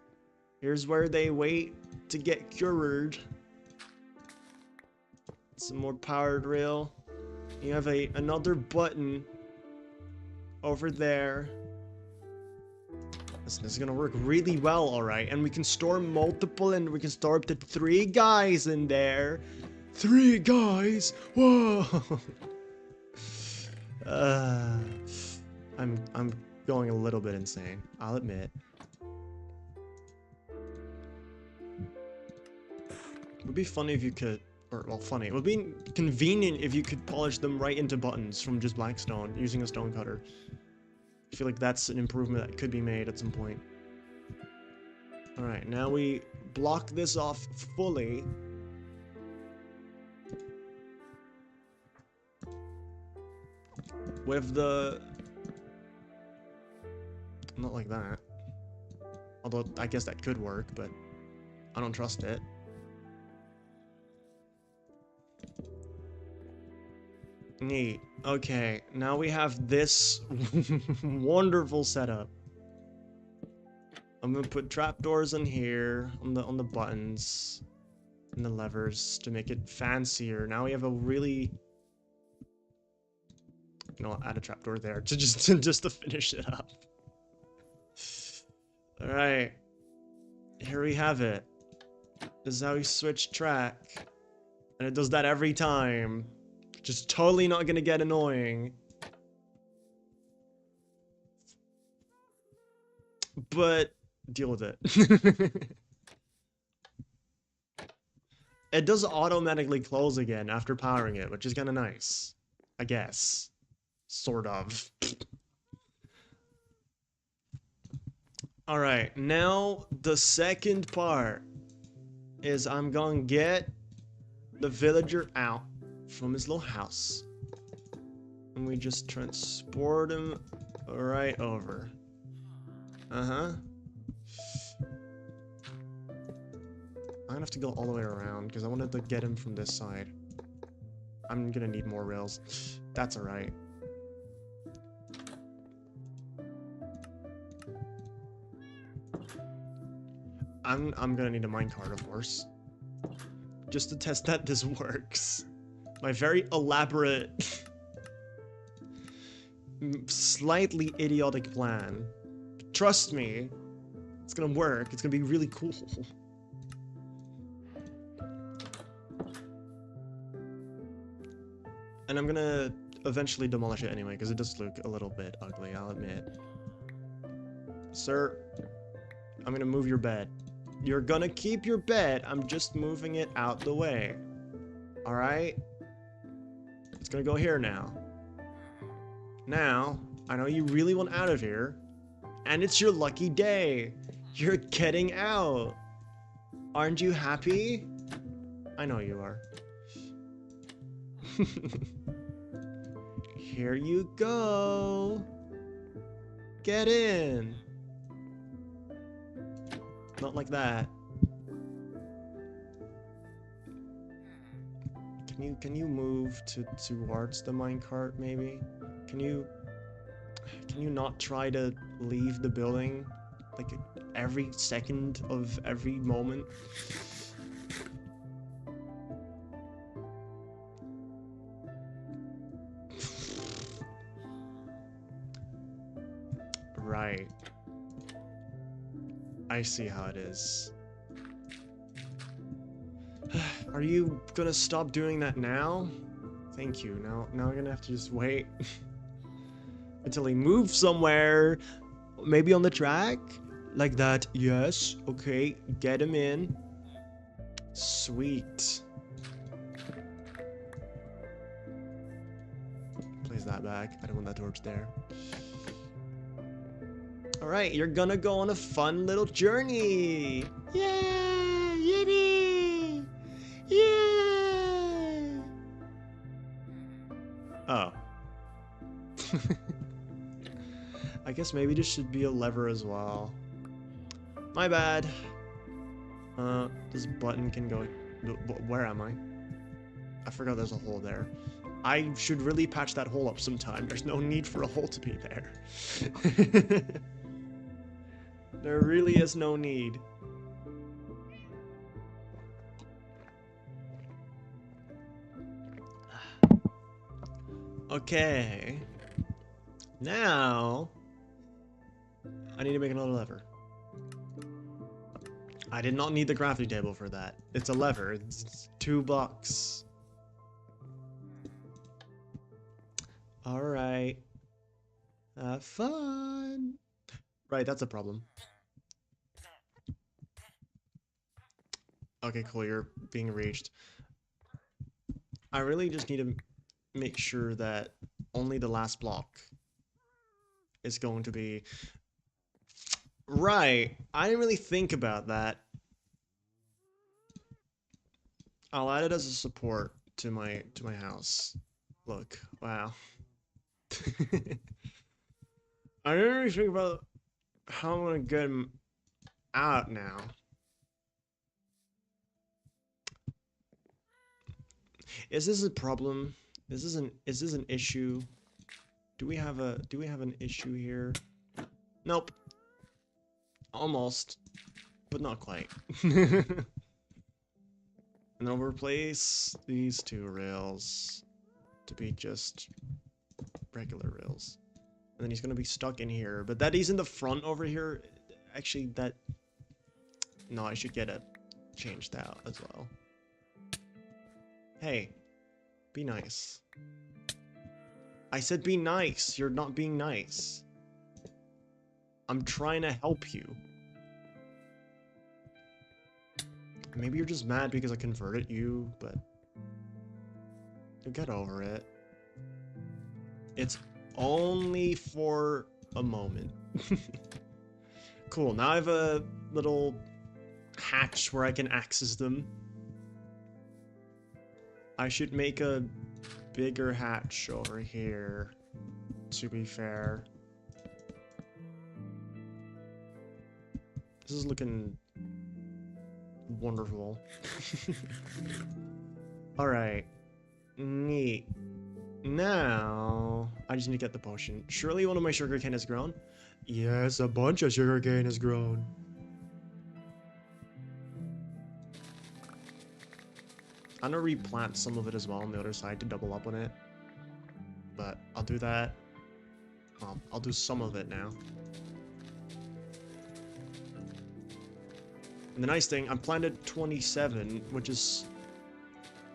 Here's where they wait to get cured. Some more powered rail. You have another button over there. This is gonna work really well, alright. And we can store multiple, and we can store up to 3 guys in there. 3 guys! Whoa! I'm going a little bit insane, I'll admit. It would be funny if you could, or well, funny. It would be convenient if you could polish them right into buttons from just black stone using a stone cutter. I feel like that's an improvement that could be made at some point. Alright, now we block this off fully. With the... Not like that. Although, I guess that could work, but I don't trust it. Neat. Okay, now we have this wonderful setup. I'm gonna put trapdoors in here on the buttons and the levers to make it fancier. Now we have a really, you know, I'll add a trapdoor there to just to finish it up. All right, here we have it. This is how we switch track, and it does that every time. Just totally not gonna get annoying. But deal with it. It does automatically close again after powering it, which is kind of nice. I guess. Sort of. Alright, now the second part is I'm gonna get the villager out from his little house. And we just transport him right over. Uh-huh. I'm gonna have to go all the way around because I wanted to get him from this side. I'm gonna need more rails. That's alright. I'm gonna need a minecart, of course. Just to test that this works. My very elaborate, slightly idiotic plan. Trust me, it's gonna work. It's gonna be really cool. And I'm gonna eventually demolish it anyway, because it does look a little bit ugly, I'll admit. Sir, I'm gonna move your bed. You're gonna keep your bed, I'm just moving it out the way. Alright? It's gonna go here now. Now, I know you really want out of here, and it's your lucky day. You're getting out. Aren't you happy? I know you are. Here you go. Get in. Not like that. Can you move towards the minecart maybe? Can you not try to leave the building like every second of every moment? Right. I see how it is. Are you gonna stop doing that now? Thank you. Now I'm gonna have to just wait until he moves somewhere. Maybe on the track? Like that. Yes. Okay. Get him in. Sweet. Place that back. I don't want that torch there. Alright, you're gonna go on a fun little journey! Yeah! Yippee! Yeah! Oh. I guess maybe this should be a lever as well. My bad. This button can go... Where am I? I forgot there's a hole there. I should really patch that hole up sometime. There's no need for a hole to be there. There really is no need. Okay. Now, I need to make another lever. I did not need the crafting table for that. It's a lever. It's $2. Alright. Have fun. Right, that's a problem. Okay, cool, you're being reached. I really just need to make sure that only the last block is going to be... Right, I didn't really think about that. I'll add it as a support to my house. Look, wow. I didn't really think about how I'm gonna get him out now. Is this a problem? Is this an issue? Do we have an issue here? Nope. Almost, but not quite. And then we'll replace these two rails to be just regular rails. And then he's gonna be stuck in here. But that he's in the front over here, actually that... No, I should get it changed out as well. Hey, be nice. I said be nice. You're not being nice. I'm trying to help you. Maybe you're just mad because I converted you, but you'll get over it. It's only for a moment. Cool, now I have a little hatch where I can access them. I should make a bigger hatch over here, to be fair. This is looking wonderful. Alright. Neat. Now, I just need to get the potion. Surely one of my sugarcane has grown? Yes, a bunch of sugarcane has grown. I'm gonna replant some of it as well on the other side to double up on it. But I'll do that. I'll do some of it now. And the nice thing, I'm planted 27, which is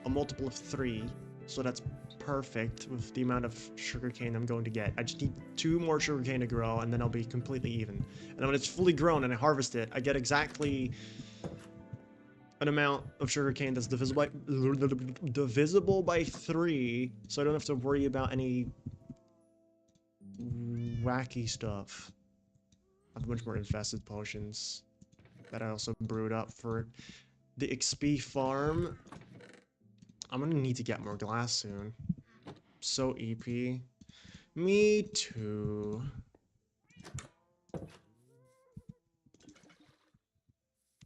a multiple of 3. So that's perfect with the amount of sugarcane I'm going to get. I just need 2 more sugarcane to grow, and then I'll be completely even. And when it's fully grown and I harvest it, I get exactly an amount of sugarcane that's divisible by 3, so I don't have to worry about any wacky stuff. I have a bunch more infested potions that I also brewed up for the XP farm. I'm gonna need to get more glass soon. So EP. Me too.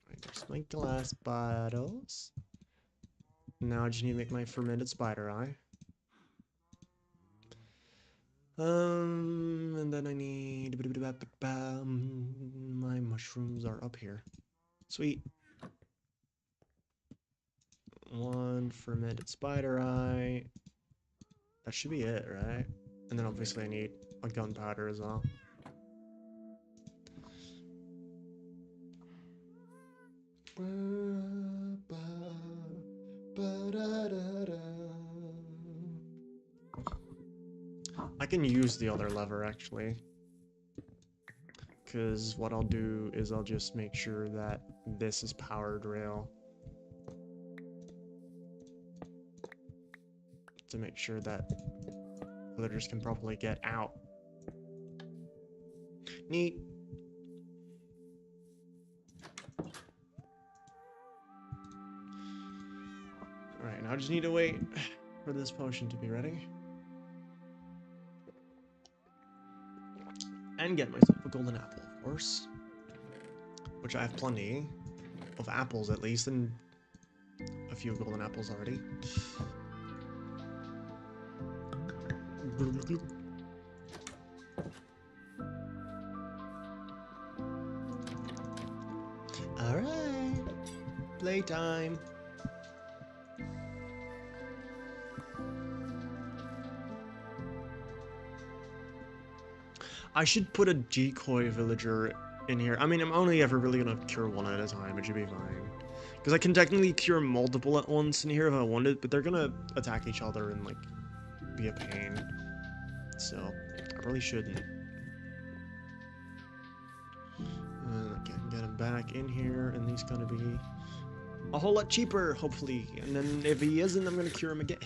Right, there's my glass bottles. Now I just need to make my fermented spider eye. And then I need my mushrooms are up here. Sweet. 1 fermented spider eye. That should be it, right? And then obviously I need a gunpowder as well. I can use the other lever actually, because what I'll do is I'll just make sure that this is powered rail to make sure that villagers can properly get out. Neat. Alright, now I just need to wait for this potion to be ready. And get myself a golden apple, of course. Which I have plenty of apples at least, and a few golden apples already. Alright. Playtime. I should put a decoy villager in here. I mean, I'm only ever really gonna cure one at a time. It should be fine. Because I can technically cure multiple at once in here if I wanted, but they're gonna attack each other and, like, be a pain. So, I really shouldn't. And I can get him back in here, and he's gonna be a whole lot cheaper, hopefully. And then if he isn't, I'm gonna cure him again.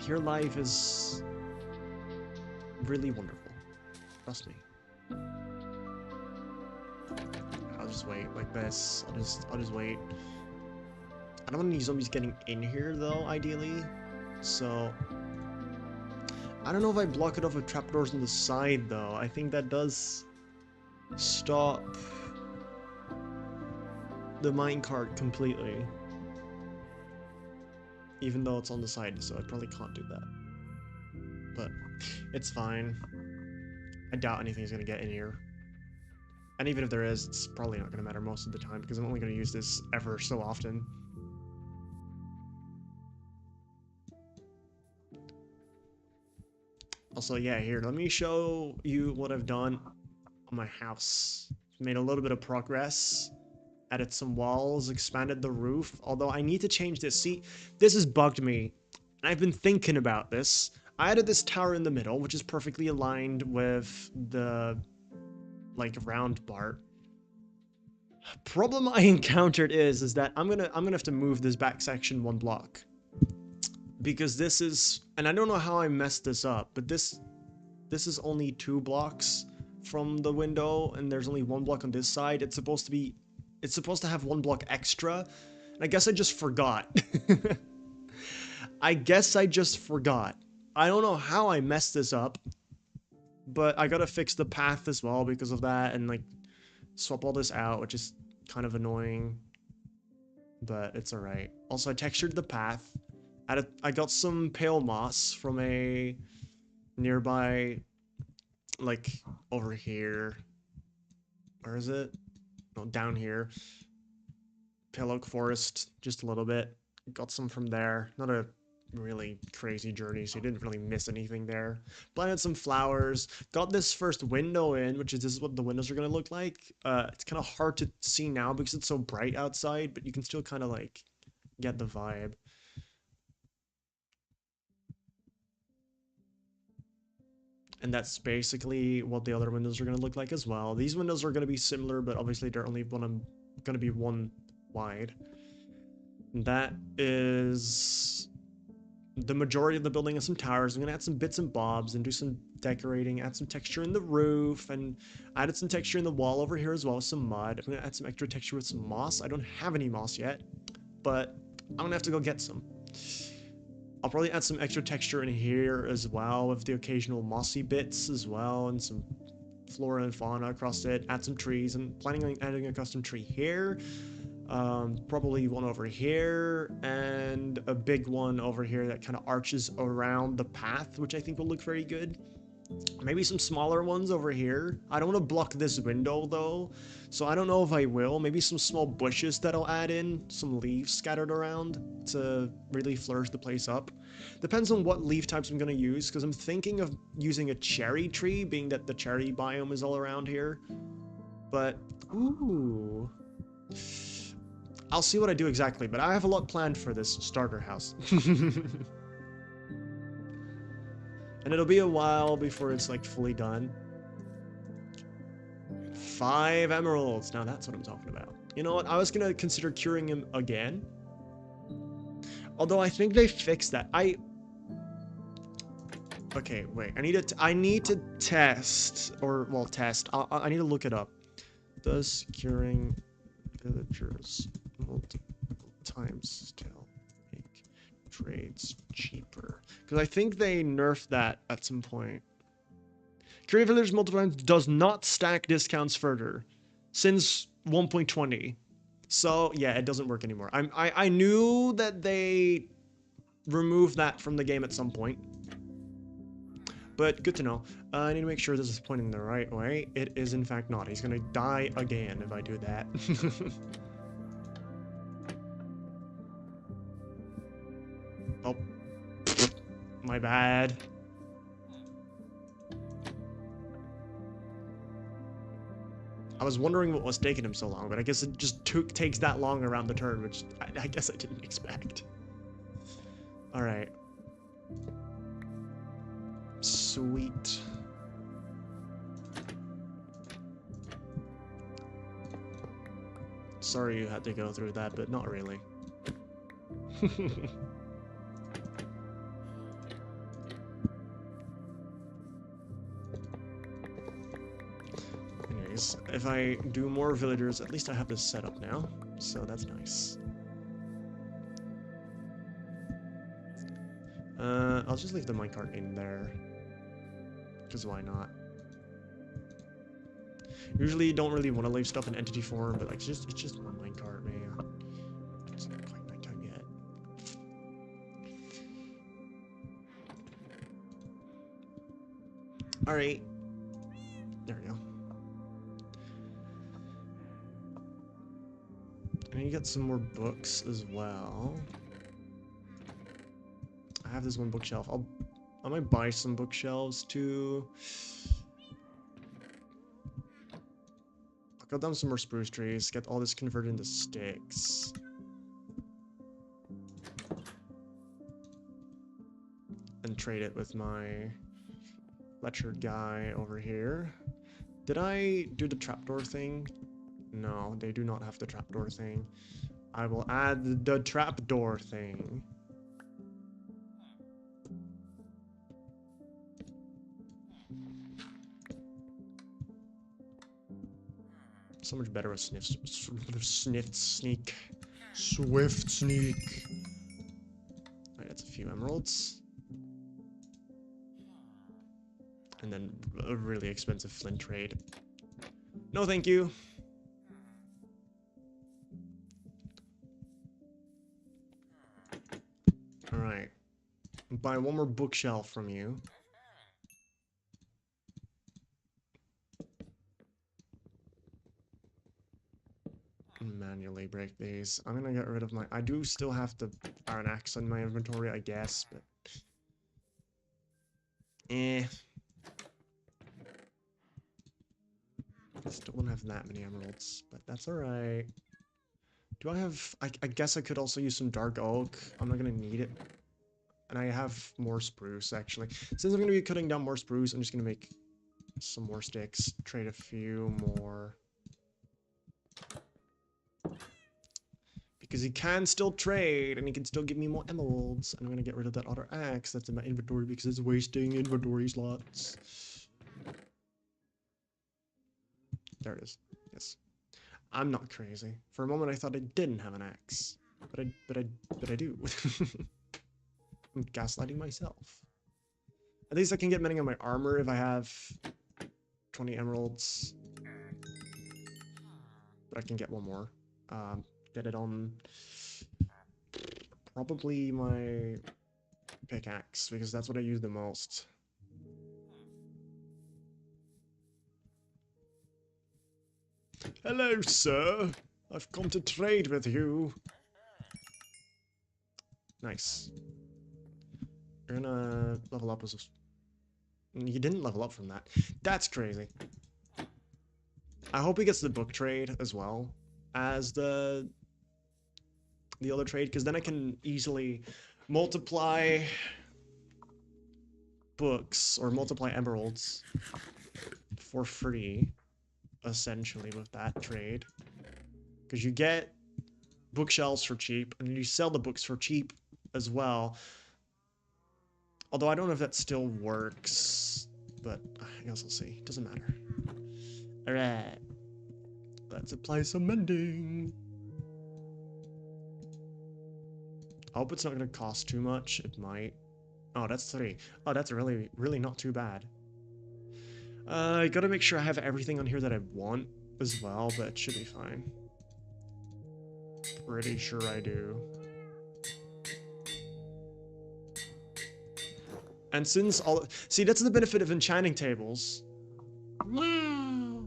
Your life is really wonderful. Trust me. I'll just wait like this. I'll just wait. I don't want any zombies getting in here though, ideally. So I don't know if I block it off with trapdoors on the side though. I think that does stop the minecart completely. Even though it's on the side, so I probably can't do that. But it's fine. I doubt anything's gonna get in here. And even if there is, it's probably not gonna matter most of the time because I'm only gonna use this ever so often. Also, yeah, here, let me show you what I've done on my house. Made a little bit of progress. Added some walls, expanded the roof. Although I need to change this. See, this has bugged me. I've been thinking about this. I added this tower in the middle, which is perfectly aligned with the, like, round part. Problem I encountered is that I'm gonna have to move this back section 1 block. Because this is, and I don't know how I messed this up, but this is only 2 blocks from the window, and there's only 1 block on this side. It's supposed to have 1 block extra, I guess I just forgot. I guess I just forgot. I don't know how I messed this up, but I gotta fix the path as well because of that, and like swap all this out, which is kind of annoying, but it's alright. Also, I textured the path. I got some pale moss from a nearby, like over here. Where is it? No, down here. Pale oak forest, just a little bit. Got some from there. Not a really crazy journey, so you didn't really miss anything there. Planted some flowers. Got this first window in, which is this is what the windows are gonna look like. It's kind of hard to see now because it's so bright outside, but you can still kind of like get the vibe. And that's basically what the other windows are going to look like as well. These windows are going to be similar, but obviously they're only going to be one wide. And that is the majority of the building and some towers. I'm going to add some bits and bobs and do some decorating, add some texture in the roof, and added some texture in the wall over here as well with some mud. I'm going to add some extra texture with some moss. I don't have any moss yet, but I'm going to have to go get some. I'll probably add some extra texture in here as well with the occasional mossy bits as well and some flora and fauna across it. Add some trees. I'm planning on adding a custom tree here. Probably one over here and a big one over here that kind of arches around the path, which I think will look very good. Maybe some smaller ones over here. I don't want to block this window though, so I don't know if I will. Maybe some small bushes that I'll add in, some leaves scattered around to really flourish the place up. Depends on what leaf types I'm going to use, because I'm thinking of using a cherry tree, being that the cherry biome is all around here. But, ooh. I'll see what I do exactly, but I have a lot planned for this starter house. And it'll be a while before it's like fully done. 5 emeralds. Now that's what I'm talking about. You know what? I was gonna consider curing him again. Although I think they fixed that. Okay, wait. I need to test, or well, test. I need to look it up. Does curing villagers multiple times still make trades cheaper? Because I think they nerfed that at some point. Curing villagers multiple times does not stack discounts further since 1.20. So yeah, it doesn't work anymore. I knew that they removed that from the game at some point, but good to know. I need to make sure this is pointing the right way. It is in fact not. He's gonna die again if I do that. Oh, my bad. I was wondering what was taking him so long, but I guess it just takes that long around the turn, which I guess I didn't expect. Alright. Sweet. Sorry you had to go through that, but not really. Anyways, if I do more villagers, at least I have this set up now, so that's nice. I'll just leave the minecart in there, because why not? Usually you don't really want to leave stuff in entity form, but like it's just one minecart, man. It's not quite nighttime yet. Alright. There we go. And you get some more books as well. I have this one bookshelf. I might buy some bookshelves too. I'll cut down some more spruce trees, get all this converted into sticks. And trade it with my Fletcher guy over here. Did I do the trapdoor thing? No, they do not have the trapdoor thing. I will add the trapdoor thing. So much better with sniff, sneak. Swift sneak. Alright, that's a few emeralds. And then a really expensive flint trade. No, thank you. Alright. Buy one more bookshelf from you. Manually break these. I'm gonna get rid of my... I do still have the iron axe in my inventory, I guess, but... Eh. Still don't have that many emeralds, but that's alright. Do I have... I guess I could also use some dark oak. I'm not gonna need it. And I have more spruce, actually. Since I'm gonna be cutting down more spruce, I'm just gonna make some more sticks. Trade a few more. Because he can still trade, and he can still give me more emeralds. And I'm gonna get rid of that other axe that's in my inventory because it's wasting inventory slots. There it is. Yes. I'm not crazy. For a moment I thought I didn't have an axe. But I do. I'm gaslighting myself. At least I can get mending on my armor if I have 20 emeralds. But I can get one more. Get it on probably my pickaxe, because that's what I use the most. Hello, sir. I've come to trade with you. Nice. You're gonna level up as a... You didn't level up from that. That's crazy. I hope he gets the book trade as well as the other trade, because then I can easily multiply books or multiply emeralds for free, essentially, with that trade. Because you get bookshelves for cheap, and you sell the books for cheap as well. Although I don't know if that still works, but I guess we'll see. Doesn't matter. Alright. Let's apply some mending. I hope it's not going to cost too much. It might. Oh, that's 3. Oh, that's really, really not too bad. I gotta make sure I have everything on here that I want as well, but it should be fine. Pretty sure I do. And since all... See, that's the benefit of enchanting tables. Wow!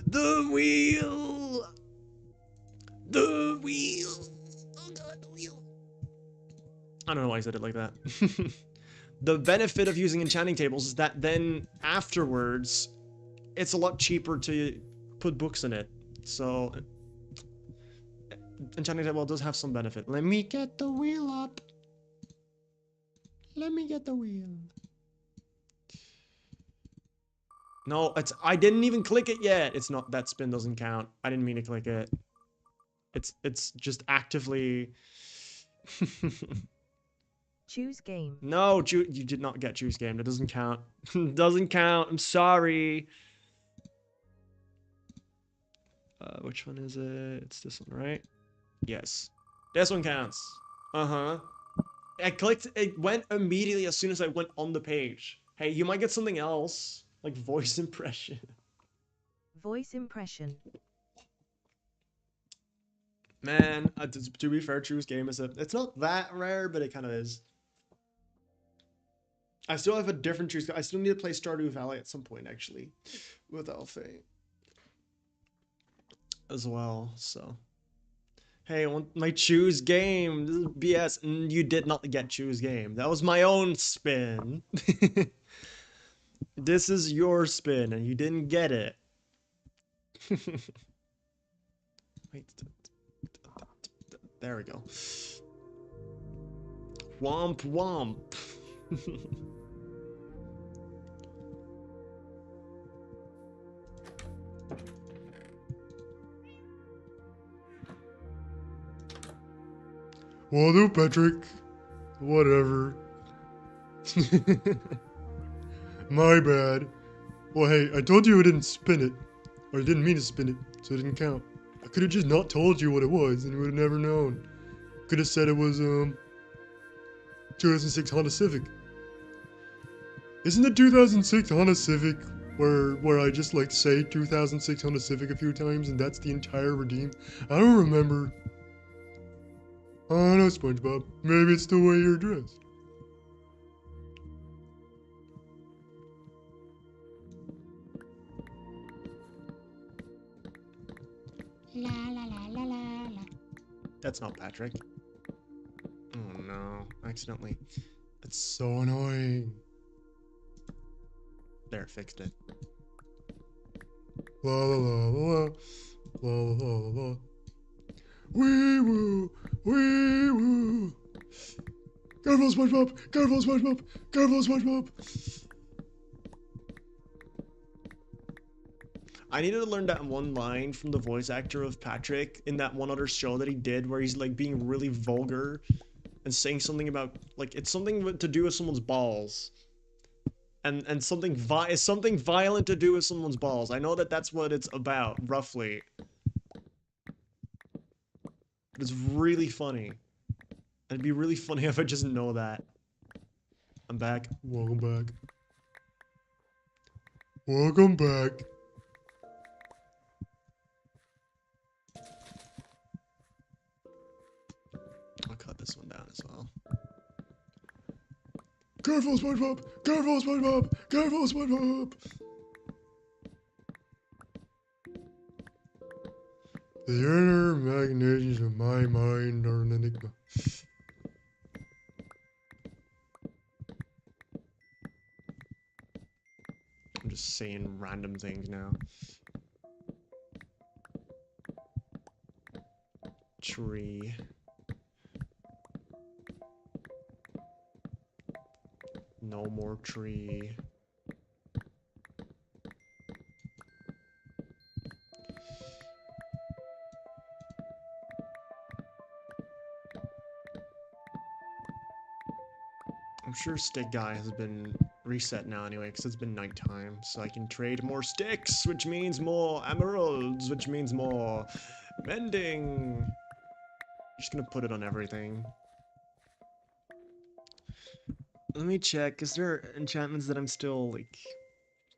The wheel! The wheel! Oh god, the wheel. I don't know why I said it like that. The benefit of using enchanting tables is that then afterwards, it's a lot cheaper to put books in it. So, enchanting table does have some benefit. Let me get the wheel up. Let me get the wheel. No, I didn't even click it yet. It's not, that spin doesn't count. I didn't mean to click it. It's just actively... Choose game. No, you did not get choose game. That doesn't count. Doesn't count. I'm sorry. Which one is it? It's this one, right? Yes. This one counts. Uh-huh. I clicked, it went immediately as soon as I went on the page. Hey, you might get something else, like voice impression. Voice impression. Man, to be fair, choose game is it's not that rare, but it kind of is. I still have a different choose. I still need to play Stardew Valley at some point, actually, with Alfie as well. So, hey, I want my choose game. This is BS. You did not get choose game. That was my own spin. This is your spin, and you didn't get it. Wait. There we go. Womp womp. Well, do, Patrick. Whatever. My bad. Well, hey, I told you I didn't spin it. Or I didn't mean to spin it, so it didn't count. I could have just not told you what it was, and you would have never known. Could have said it was 2006 Honda Civic. Isn't the 2006 Honda Civic where I just like say 2006 Honda Civic a few times and that's the entire redeem? I don't remember. I don't know, SpongeBob. Maybe it's the way you're dressed. La la la la la la. That's not Patrick. Oh no, accidentally. That's so annoying. There, fixed it. La la la la la la la la la. Wee woo, wee woo. Careful, SpongeBob! Careful, SpongeBob! Careful, SpongeBob! I needed to learn that one line from the voice actor of Patrick in that one other show that he did where he's like being really vulgar and saying something about like it's something to do with someone's balls. And something something violent to do with someone's balls. I know that that's what it's about, roughly. But it's really funny. It'd be really funny if I just know that. I'm back. Welcome back. Welcome back. I'll cut this one down as well. Careful, SpongeBob! Careful, SpongeBob! Careful, SpongeBob! The inner machinations of my mind are an enigma. I'm just saying random things now. Tree. No more tree. I'm sure stick guy has been reset now anyway, because it's been nighttime, so I can trade more sticks, which means more emeralds, which means more mending. I'm just gonna put it on everything. Let me check, is there enchantments that I'm still, like,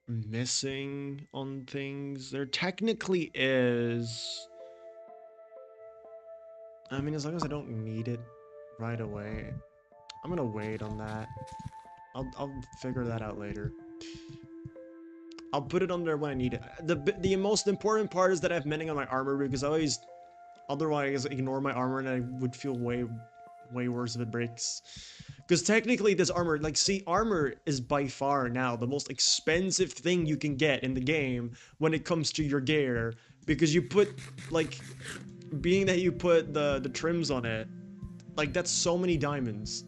missing on things? There technically is. I mean, as long as I don't need it right away. I'm gonna wait on that. I'll figure that out later. I'll put it on there when I need it. The most important part is that I have mending on my armor because I always otherwise ignore my armor and I would feel way worse if it breaks. Because technically this armor, like, see, armor is by far now the most expensive thing you can get in the game when it comes to your gear. Because you put, like, being that you put the trims on it, like, that's so many diamonds.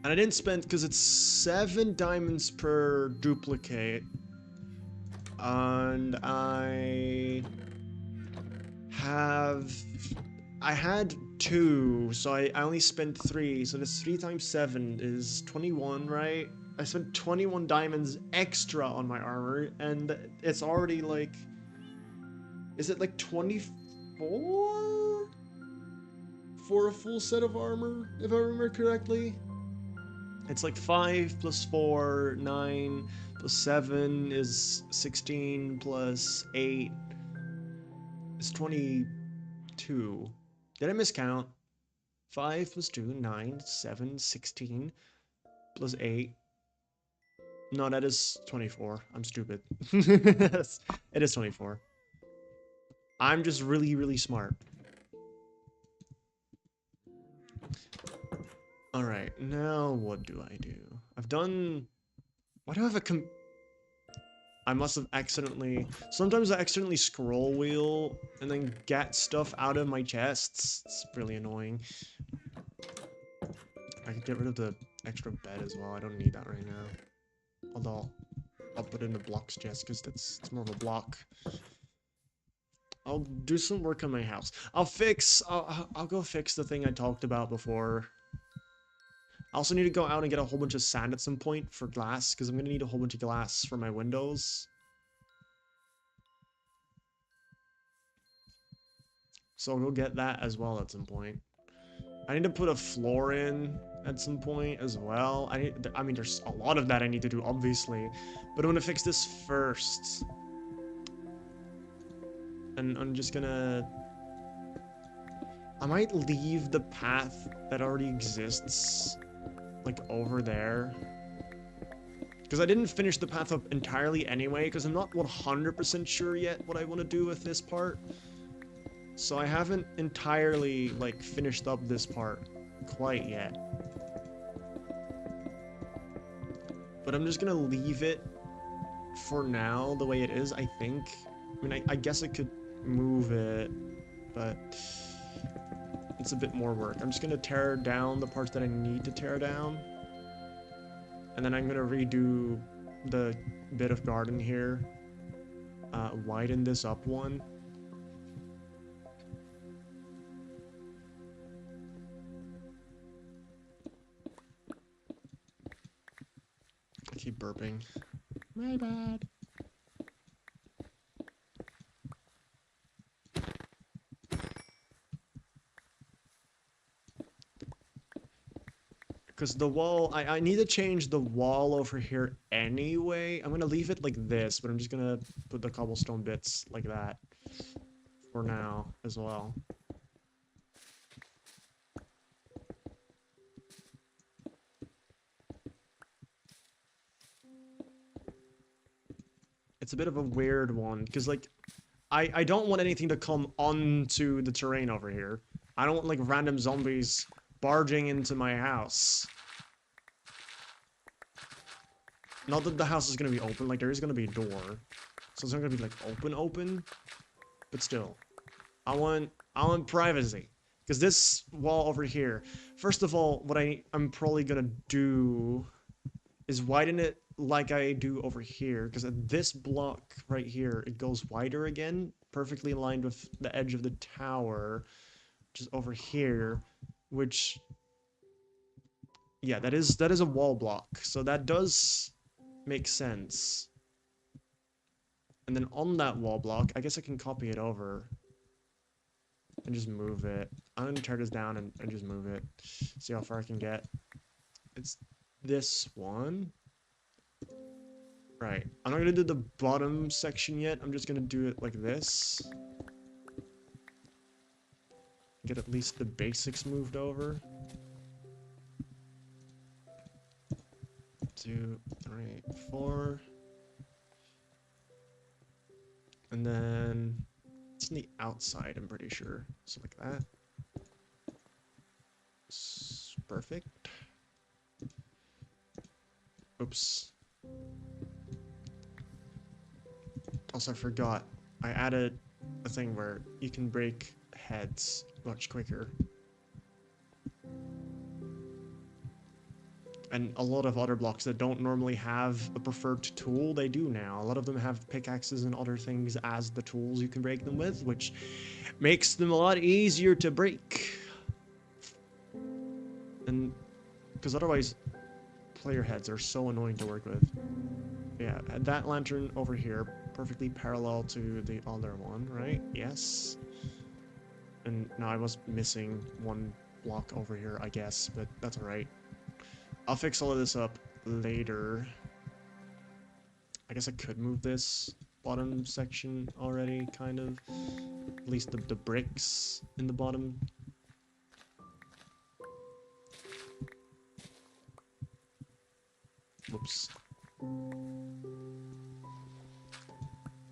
And I didn't spend, because it's 7 diamonds per duplicate. And I had 2, so I only spent 3, so that's 3 times 7 is 21, right? I spent 21 diamonds extra on my armor, and it's already like, is it like 24? For a full set of armor, if I remember correctly? It's like 5 plus 4, 9 plus 7 is 16 plus 8 is 22. Did I miscount? 5 plus 2, 9, 7, 16 plus 8. No, that is 24. I'm stupid. It is 24. I'm just really smart. Alright, now what do I do? I've done... Why do I have a I must have accidentally... Sometimes I accidentally scroll wheel and then get stuff out of my chests. It's really annoying. I could get rid of the extra bed as well. I don't need that right now. Although, I'll put it in the blocks chest because it's more of a block. I'll do some work on my house. I'll go fix the thing I talked about before. I also need to go out and get a whole bunch of sand at some point for glass, because I'm going to need a whole bunch of glass for my windows. So I'll go get that as well at some point. I need to put a floor in at some point as well. I mean, there's a lot of that I need to do, obviously. But I'm gonna fix this first. And I'm just gonna... I might leave the path that already exists, like, over there. Because I didn't finish the path up entirely anyway, because I'm not 100% sure yet what I want to do with this part. So I haven't entirely, like, finished up this part quite yet. But I'm just gonna leave it for now the way it is, I think. I mean, I guess I could move it, but it's a bit more work. I'm just gonna tear down the parts that I need to tear down. And then I'm gonna redo the bit of garden here. Widen this up one. I keep burping. My bad. Because the wall, I need to change the wall over here anyway. I'm going to leave it like this, but I'm just going to put the cobblestone bits like that for now as well. It's a bit of a weird one, because, like, I don't want anything to come onto the terrain over here. I don't want, like, random zombies barging into my house. Not that the house is going to be open, like, there is going to be a door. So it's not going to be, like, open, but still. I want privacy. Because this wall over here, first of all, what I'm probably going to do is widen it like I do over here, because at this block right here, it goes wider again, perfectly aligned with the edge of the tower, which is over here, which, yeah, that is a wall block, so that does make sense. And then on that wall block, I guess I can copy it over and just move it. I'm gonna tear this down and just move it, see how far I can get. It's this one. Right. I'm not gonna do the bottom section yet. I'm just gonna do it like this. Get at least the basics moved over. 2, 3, 4. And then it's on the outside, I'm pretty sure. So like that. Perfect. Oops. Also, I forgot. I added a thing where you can break heads much quicker. And a lot of other blocks that don't normally have a preferred tool, they do now. A lot of them have pickaxes and other things as the tools you can break them with, which makes them a lot easier to break. And because otherwise, player heads are so annoying to work with. Yeah, that lantern over here, perfectly parallel to the other one, right? Yes. And now I was missing one block over here, I guess, but that's alright. I'll fix all of this up later. I guess I could move this bottom section already, kind of. At least the bricks in the bottom. Whoops.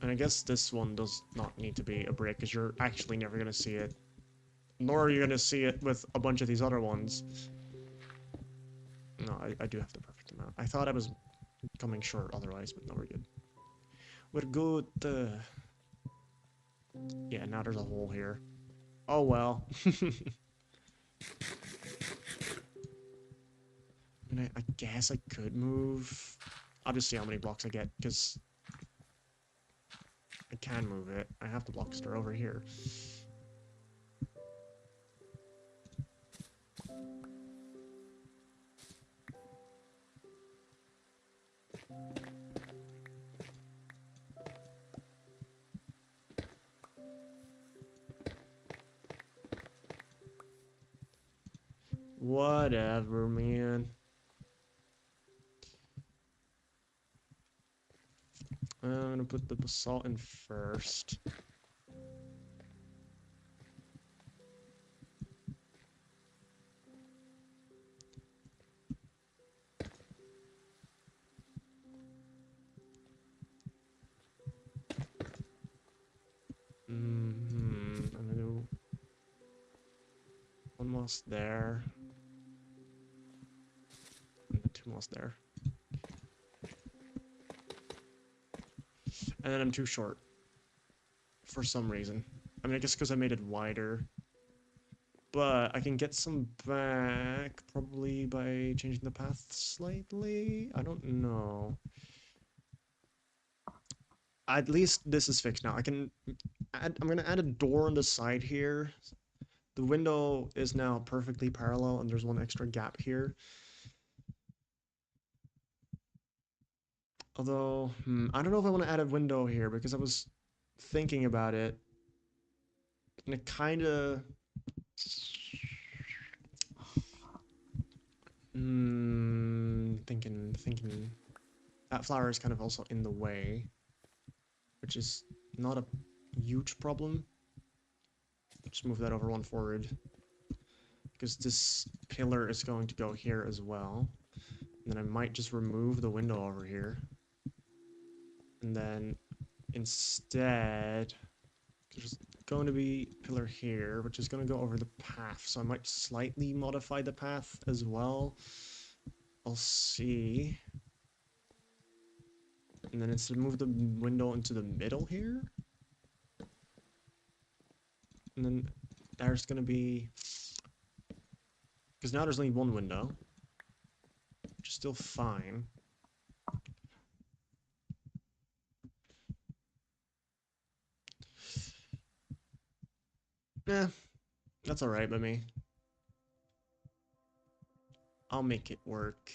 And I guess this one does not need to be a brick, because you're actually never going to see it. Nor are you going to see it with a bunch of these other ones. No, I do have the perfect amount. I thought I was coming short otherwise, but no, we're good. We're good. Yeah, now there's a hole here. Oh well. And I guess I could move. I'll just see how many blocks I get, because I can move it. I have the blocks that are over here. Whatever, man. I'm gonna put the basalt in first. I'm gonna do one moss there, and then two moss there. And then I'm too short for some reason. I mean, I guess because I made it wider. But I can get some back probably by changing the path slightly. I don't know. At least this is fixed now. I can add, I'm gonna add a door on the side here. The window is now perfectly parallel and there's one extra gap here. Although, I don't know if I want to add a window here because I was thinking about it and it kind of... thinking. That flower is kind of also in the way, which is not a huge problem. Just move that over one forward. Because this pillar is going to go here as well. And then I might just remove the window over here. And then instead, there's going to be a pillar here, which is going to go over the path. So I might slightly modify the path as well. I'll see. And then instead move the window into the middle here. And then there's going to be... Because now there's only one window, which is still fine. Yeah, that's alright by me. I'll make it work.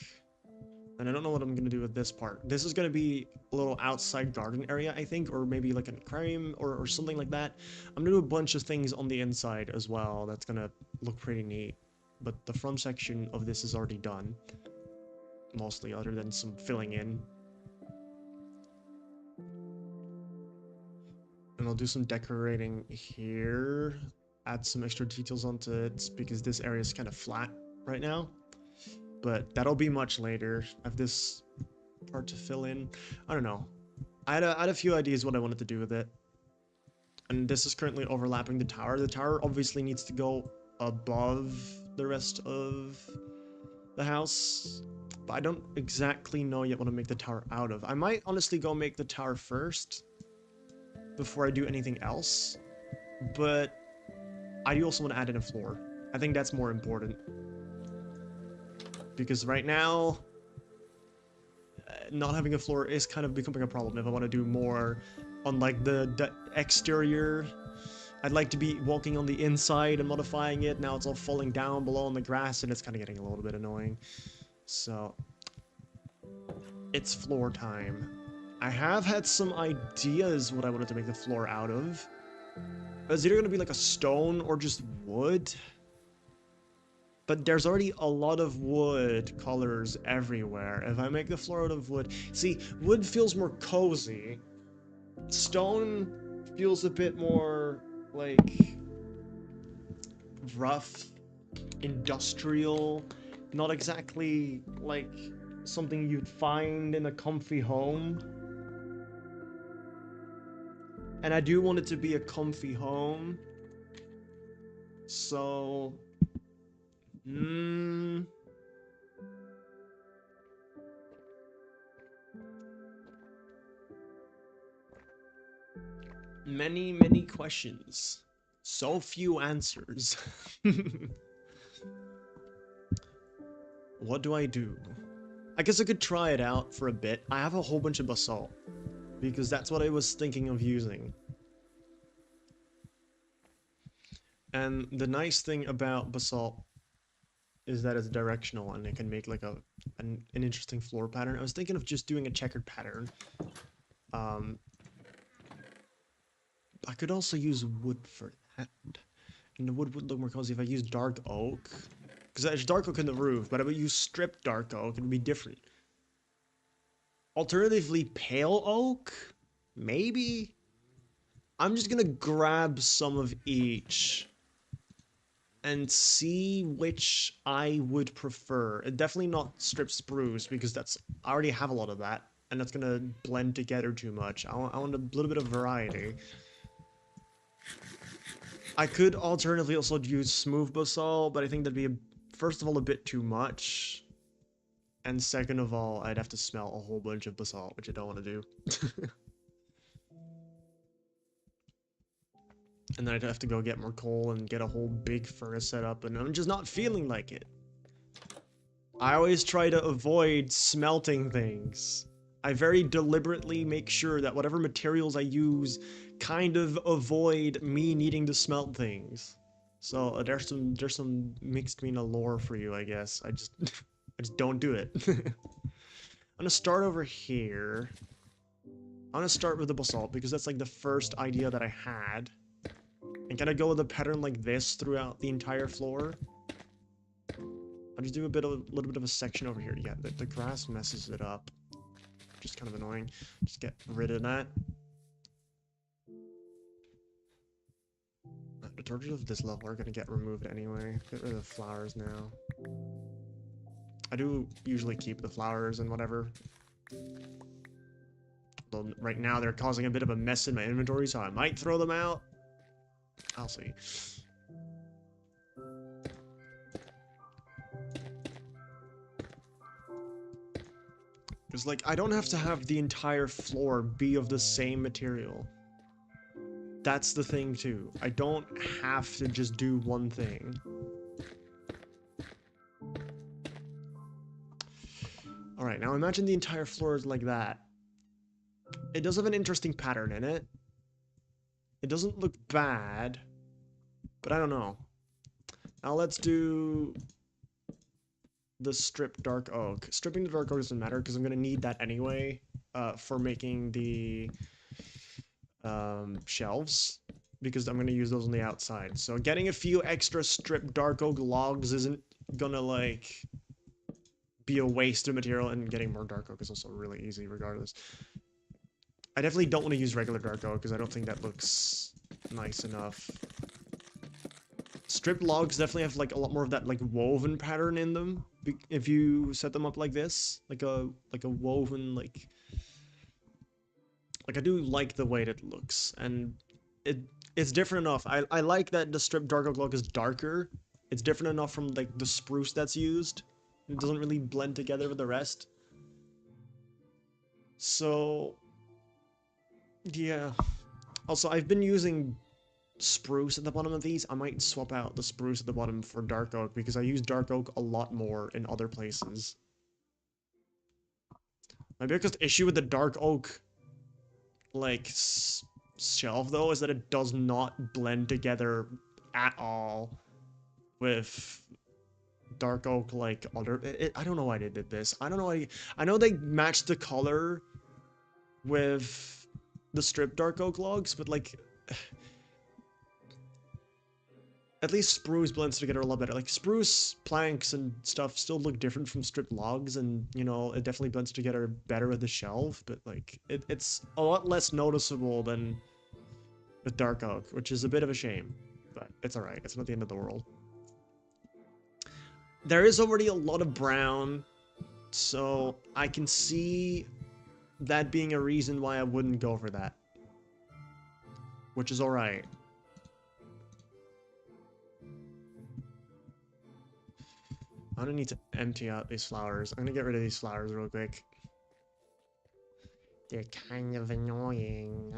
And I don't know what I'm going to do with this part. This is going to be a little outside garden area, I think, or maybe like an aquarium or something like that. I'm going to do a bunch of things on the inside as well. That's going to look pretty neat. But the front section of this is already done. Mostly, other than some filling in. And I'll do some decorating here. Add some extra details onto it because this area is kind of flat right now. But that'll be much later. I have this part to fill in. I don't know. I had a few ideas what I wanted to do with it. And this is currently overlapping the tower. The tower obviously needs to go above the rest of the house. But I don't exactly know yet what to make the tower out of. I might honestly go make the tower first before I do anything else. But I also want to add in a floor. I think that's more important. Because right now, not having a floor is kind of becoming a problem if I want to do more on like the exterior. I'd like to be walking on the inside and modifying it. Now it's all falling down below on the grass and it's kind of getting a little bit annoying. So it's floor time. I have had some ideas what I wanted to make the floor out of. It's either going to be like a stone or just wood. But there's already a lot of wood colors everywhere. If I make the floor out of wood... See, wood feels more cozy. Stone feels a bit more, like, rough, industrial. Not exactly, like, something you'd find in a comfy home. And I do want it to be a comfy home. So... Many, many questions. So few answers. What do I do? I guess I could try it out for a bit. I have a whole bunch of basalt. Because that's what I was thinking of using. And the nice thing about basalt is that it's directional and it can make like an interesting floor pattern. I was thinking of just doing a checkered pattern. I could also use wood for that. And the wood would look more cozy if I use dark oak. Because there's dark oak in the roof, but if you strip dark oak, it'd be different. Alternatively, pale oak? Maybe? I'm just gonna grab some of each and see which I would prefer. Definitely not strip spruce because that's I already have a lot of that, and that's gonna blend together too much. I want a little bit of variety. I could alternatively also use smooth basalt, but I think that'd be first of all a bit too much, and second of all I'd have to smelt a whole bunch of basalt, which I don't want to do. And then I'd have to go get more coal and get a whole big furnace set up, and I'm just not feeling like it. I always try to avoid smelting things. I very deliberately make sure that whatever materials I use kind of avoid me needing to smelt things. So there's some mixed mean lore for you, I guess. I just I just don't do it. I'm gonna start over here. I'm gonna start with the basalt because that's like the first idea that I had. And can I go with a pattern like this throughout the entire floor? I'll just do a little bit of a section over here. Yeah, the grass messes it up. Just kind of annoying. Just get rid of that. The torches of this level are gonna get removed anyway. Get rid of the flowers now. I do usually keep the flowers and whatever. Though right now they're causing a bit of a mess in my inventory, so I might throw them out. I'll see. Because, like, I don't have to have the entire floor be of the same material. That's the thing, too. I don't have to just do one thing. Alright, now imagine the entire floor is like that. It does have an interesting pattern in it. It doesn't look bad, but I don't know. Now let's do the strip dark oak. Stripping the dark oak doesn't matter because I'm going to need that anyway for making the shelves, because I'm going to use those on the outside. So getting a few extra strip dark oak logs isn't gonna like be a waste of material, and getting more dark oak is also really easy regardless. I definitely don't want to use regular dark oak because I don't think that looks nice enough. Strip logs definitely have like a lot more of that like woven pattern in them if you set them up like this, like a woven like I do like the way it looks, and it's different enough. I like that the strip dark oak log is darker. It's different enough from like the spruce that's used. It doesn't really blend together with the rest. So yeah. Also, I've been using spruce at the bottom of these. I might swap out the spruce at the bottom for dark oak because I use dark oak a lot more in other places. My biggest issue with the dark oak like shelf though is that it does not blend together at all with dark oak like other I don't know why they did this. I don't know why. I know they matched the color with the strip dark oak logs, but like at least spruce blends together a lot better. Like spruce planks and stuff still look different from strip logs, and you know it definitely blends together better with the shelf, but like it's a lot less noticeable than with dark oak, which is a bit of a shame, but it's alright. It's not the end of the world. There is already a lot of brown, so I can see that being a reason why I wouldn't go for that, which is alright. I'm gonna need to empty out these flowers. I'm gonna get rid of these flowers real quick. They're kind of annoying.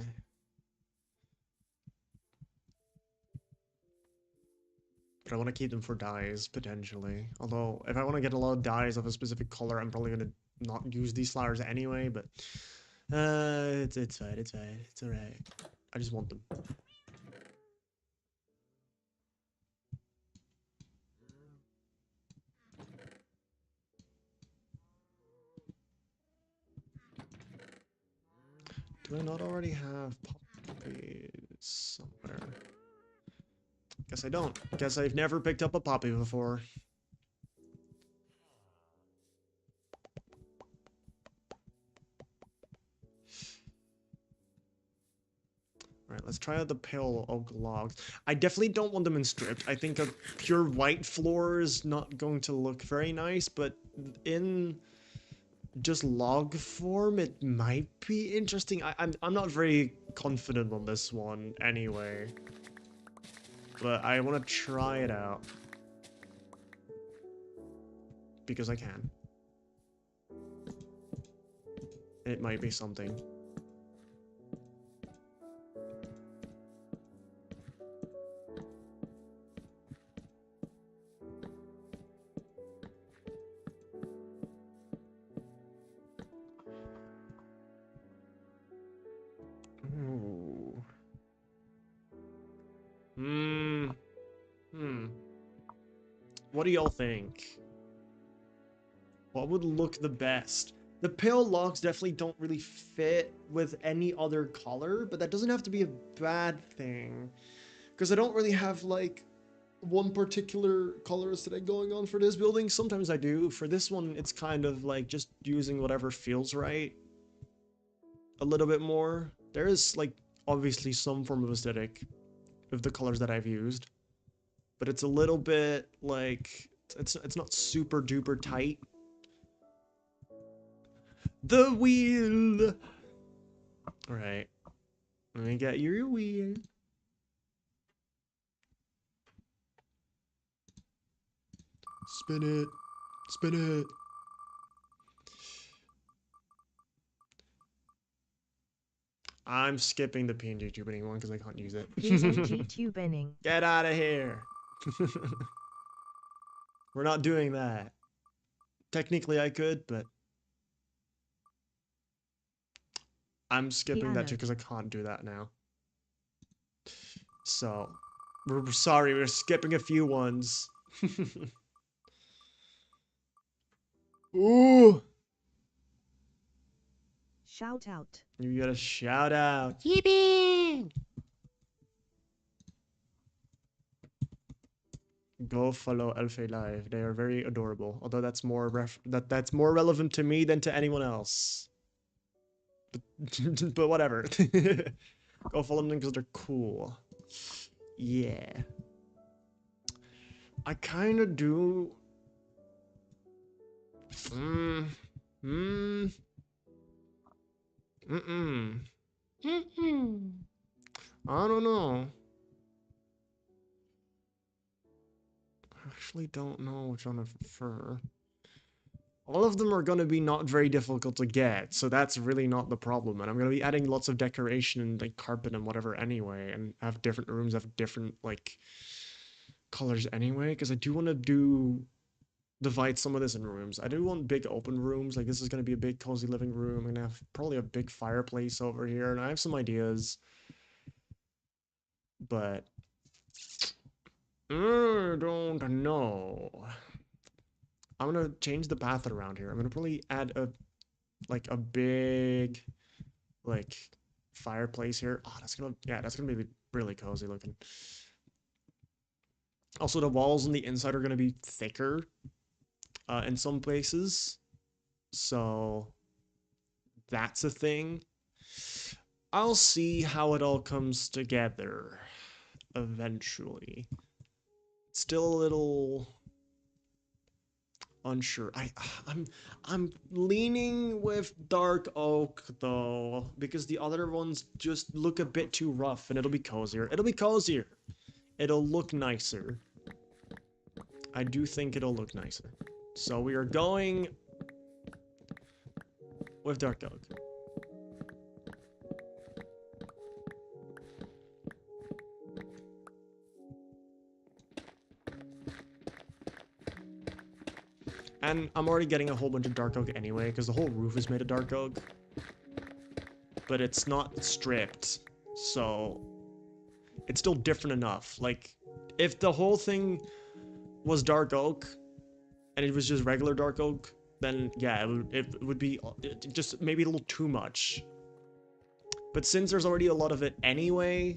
But I want to keep them for dyes, potentially. Although, if I want to get a lot of dyes of a specific color, I'm probably gonna not use these flowers anyway, but... it's fine, it's fine, it's alright. I just want them. Do I not already have poppies somewhere? Guess I don't. Guess I've never picked up a poppy before. Alright, let's try out the pale oak logs. I definitely don't want them in stripped. I think a pure white floor is not going to look very nice, but in just log form, it might be interesting. I'm not very confident on this one anyway. But I want to try it out. Because I can. It might be something. Ooh. What do y'all think? What would look the best? The pale logs definitely don't really fit with any other color, but that doesn't have to be a bad thing. Because I don't really have, like, one particular color aesthetic going on for this building. Sometimes I do. For this one, it's kind of like just using whatever feels right a little bit more. There is, like, obviously some form of aesthetic with the colors that I've used, but it's a little bit, like, it's not super duper tight. The wheel! Alright. Let me get your wheel. Spin it. Spin it. I'm skipping the PNG tubening one because I can't use it. PNG tubening. Get out of here. We're not doing that. Technically I could, but I'm skipping that too Piano. because I can't do that now. So, we're sorry, we're skipping a few ones. Ooh! Shout out. You gotta shout out. Yippee! Go follow Elfe Live. They are very adorable. Although that's more that's more relevant to me than to anyone else. But whatever. Go follow them because they're cool. Yeah. I kind of do. Mm. Mm. Mm-mm. Mm-mm. I don't know. I actually don't know which one I prefer. All of them are going to be not very difficult to get, so that's really not the problem. And I'm going to be adding lots of decoration and like carpet and whatever anyway, and have different rooms have different like colors anyway, because I do want to divide some of this in rooms. I do want big open rooms. Like this is going to be a big cozy living room. I'm going to have probably a big fireplace over here, and I have some ideas, but I don't know. I'm gonna change the path around here. I'm gonna probably add a big like fireplace here. Oh, that's gonna be really cozy looking. Also, the walls on the inside are gonna be thicker in some places, so that's a thing. I'll see how it all comes together eventually. Still a little unsure. I'm leaning with dark oak though because the other ones just look a bit too rough, and it'll be cozier. It'll be cozier. It'll look nicer. I do think it'll look nicer. So we are going with dark oak. And I'm already getting a whole bunch of dark oak anyway because the whole roof is made of dark oak. But it's not stripped, so it's still different enough. Like, if the whole thing was dark oak and it was just regular dark oak, then yeah, it would be just maybe a little too much. But since there's already a lot of it anyway,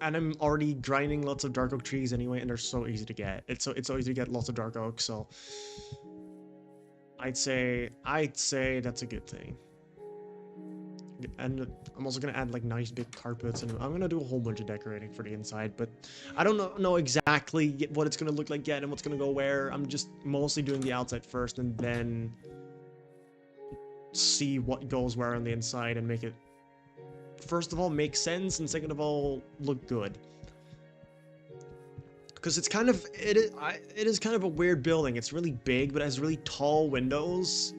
and I'm already grinding lots of dark oak trees anyway, and they're so easy to get. It's so easy to get lots of dark oak, so I'd say that's a good thing. And I'm also gonna add like nice big carpets, and I'm gonna do a whole bunch of decorating for the inside, but I don't know exactly what it's gonna look like yet and what's gonna go where. I'm just mostly doing the outside first and then see what goes where on the inside and make it, first of all, make sense, and second of all, look good. Because it's kind of, it is kind of a weird building. It's really big, but it has really tall windows.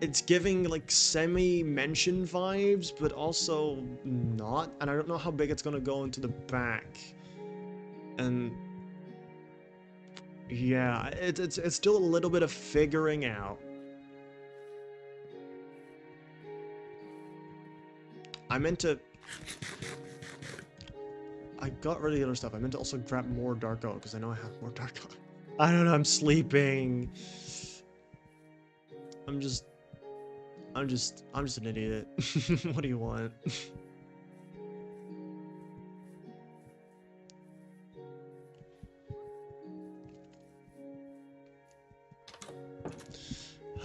It's giving like semi-mansion vibes, but also not. And I don't know how big it's gonna go into the back. And yeah, it's still a little bit of figuring out. I meant to. I got rid of the other stuff. I meant to also grab more dark oak because I know I have more dark oak. I don't know. I'm sleeping. I'm just an idiot. What do you want?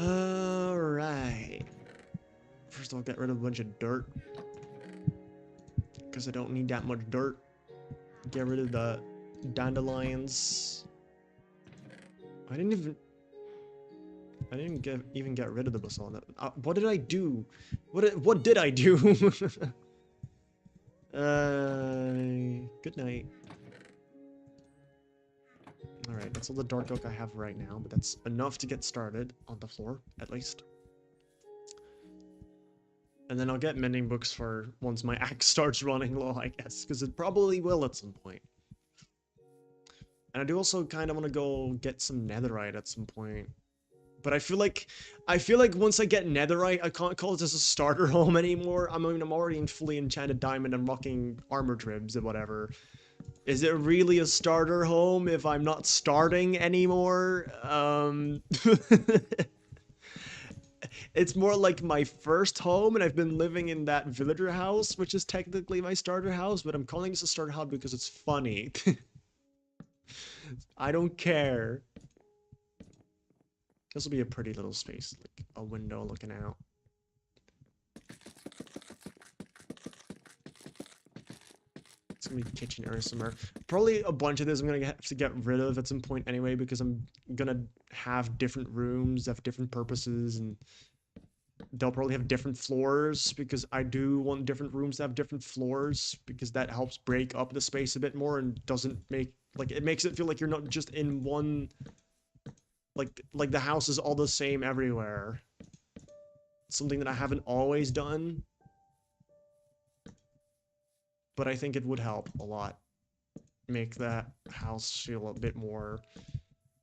Alright. First of all, get rid of a bunch of dirt. Because I don't need that much dirt. Get rid of the dandelions. I didn't even get rid of the basalt. What did I do? What did I do? Good night. Alright, that's all the dark oak I have right now, but that's enough to get started on the floor, at least. And then I'll get mending books for once my axe starts running low, I guess, because it probably will at some point. And I do also kind of want to go get some netherite at some point. But I feel like once I get netherite, I can't call this a starter home anymore. I mean, I'm already in fully enchanted diamond and rocking armor tribs and whatever. Is it really a starter home if I'm not starting anymore? It's more like my first home, and I've been living in that villager house, which is technically my starter house, but I'm calling this a starter house because it's funny. I don't care. This will be a pretty little space, like a window looking out. It's gonna be kitchen area somewhere. Probably a bunch of this I'm gonna have to get rid of at some point anyway, because I'm gonna have different rooms, have different purposes, and they'll probably have different floors, because I do want different rooms to have different floors, because that helps break up the space a bit more and doesn't make, like, it makes it feel like you're not just in one, like the house is all the same everywhere. Something that I haven't always done, but I think it would help a lot. Make that house feel a bit more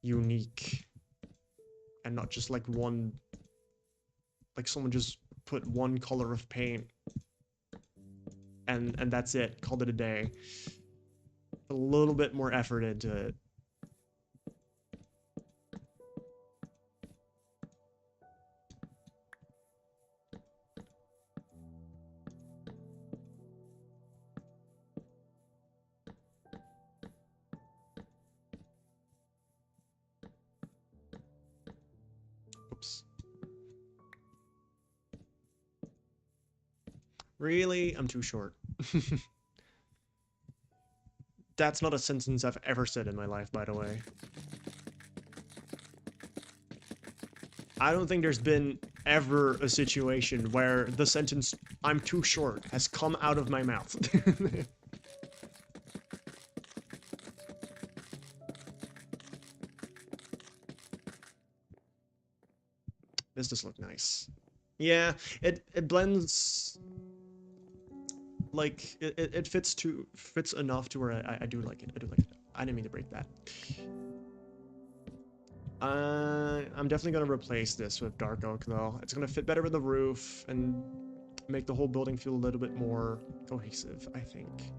unique and not just like one, like someone just put one color of paint and that's it, called it a day. A little bit more effort into it. Oops. Really? I'm too short. That's not a sentence I've ever said in my life, by the way. I don't think there's been ever a situation where the sentence, "I'm too short," has come out of my mouth. This does look nice. Yeah, it blends, like, it fits enough to where I do like it. I do like it. I didn't mean to break that. I'm definitely gonna replace this with dark oak though. It's gonna fit better with the roof and make the whole building feel a little bit more cohesive, I think.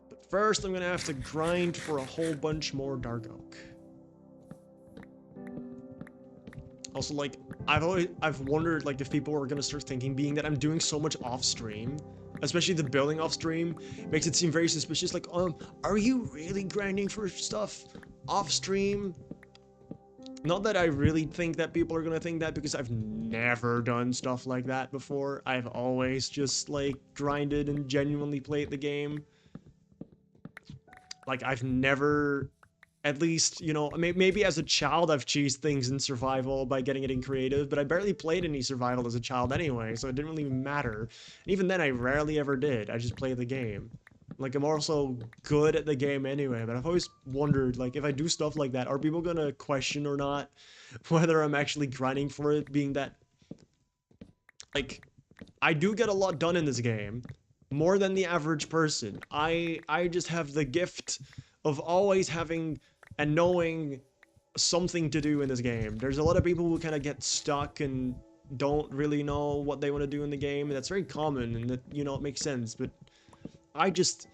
But first, I'm gonna have to grind for a whole bunch more dark oak. Also, like, I've wondered, like, if people are gonna start thinking, being that I'm doing so much off stream, especially the building off stream, makes it seem very suspicious. Like, are you really grinding for stuff off stream? Not that I really think that people are gonna think that because I've never done stuff like that before. I've always just like grinded and genuinely played the game. Like I've never, at least, you know, maybe as a child I've cheesed things in survival by getting it in creative, but I barely played any survival as a child anyway, so it didn't really matter. And even then I rarely ever did. I just played the game. Like I'm also good at the game anyway, but I've always wondered, like, if I do stuff like that, are people gonna question or not whether I'm actually grinding for it, being that, like, I do get a lot done in this game, more than the average person. I just have the gift of always having and knowing something to do in this game. There's a lot of people who kind of get stuck and don't really know what they want to do in the game, and that's very common, and that, you know, it makes sense. But I just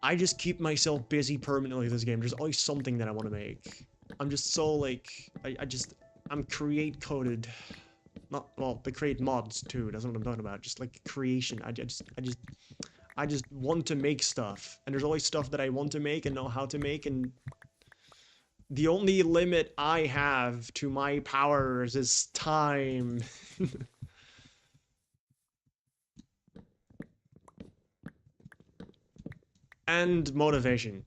I just keep myself busy permanently in this game. There's always something that I want to make. I'm just so like I'm create coded. Not well, they create mods too. That's what I'm talking about. Just like creation. I just want to make stuff, and there's always stuff that I want to make and know how to make, and the only limit I have to my powers is time. And motivation.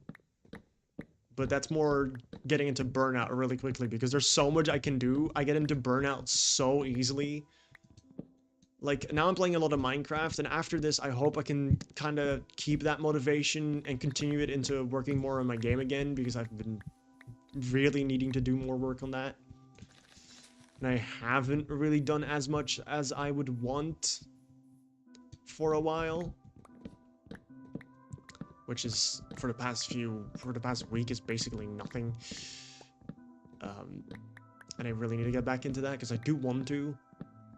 But that's more getting into burnout really quickly because there's so much I can do. I get into burnout so easily. Like now I'm playing a lot of Minecraft, and after this I hope I can kind of keep that motivation and continue it into working more on my game again, because I've been really needing to do more work on that. And I haven't really done as much as I would want for a while. Which is, for the past week, is basically nothing. Um, and I really need to get back into that because I do want to.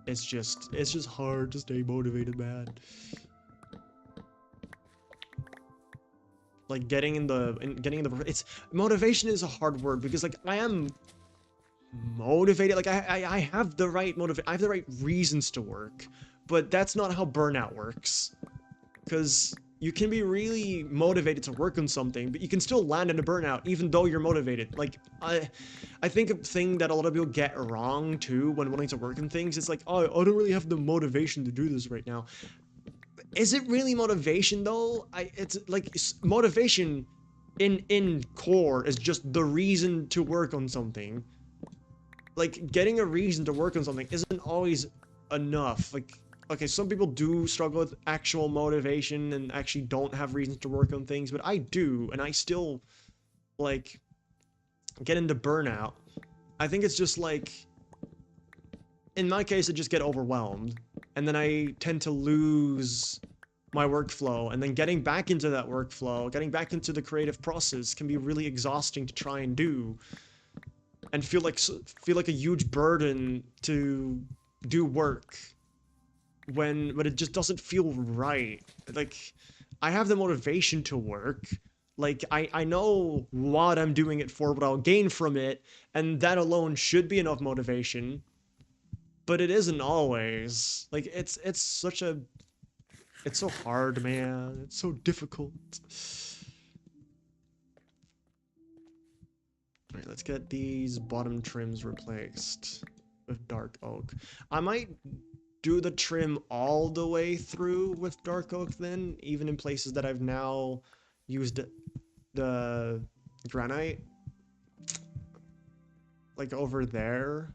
It's just hard to stay motivated, man. Like it's motivation is a hard word because like I am motivated. Like I have the right I have the right reasons to work, but that's not how burnout works. Because you can be really motivated to work on something, but you can still land in a burnout even though you're motivated. Like I think a thing that a lot of people get wrong too when wanting to work on things is like, oh, I don't really have the motivation to do this right now. Is it really motivation though? It's like motivation in core is just the reason to work on something. Like getting a reason to work on something isn't always enough. Like, okay, some people do struggle with actual motivation and actually don't have reasons to work on things, but I do, and I still like get into burnout. I think it's just like, in my case, I just get overwhelmed, and then I tend to lose my workflow, and then getting back into that workflow, getting back into the creative process can be really exhausting to try and do, and feel like a huge burden to do work when it just doesn't feel right. Like I have the motivation to work. Like I know what I'm doing it for, what I'll gain from it, and that alone should be enough motivation. But it isn't always. Like it's so hard, man. It's so difficult. All right, let's get these bottom trims replaced with dark oak. I might do the trim all the way through with dark oak then, even in places that I've now used the granite. Like over there.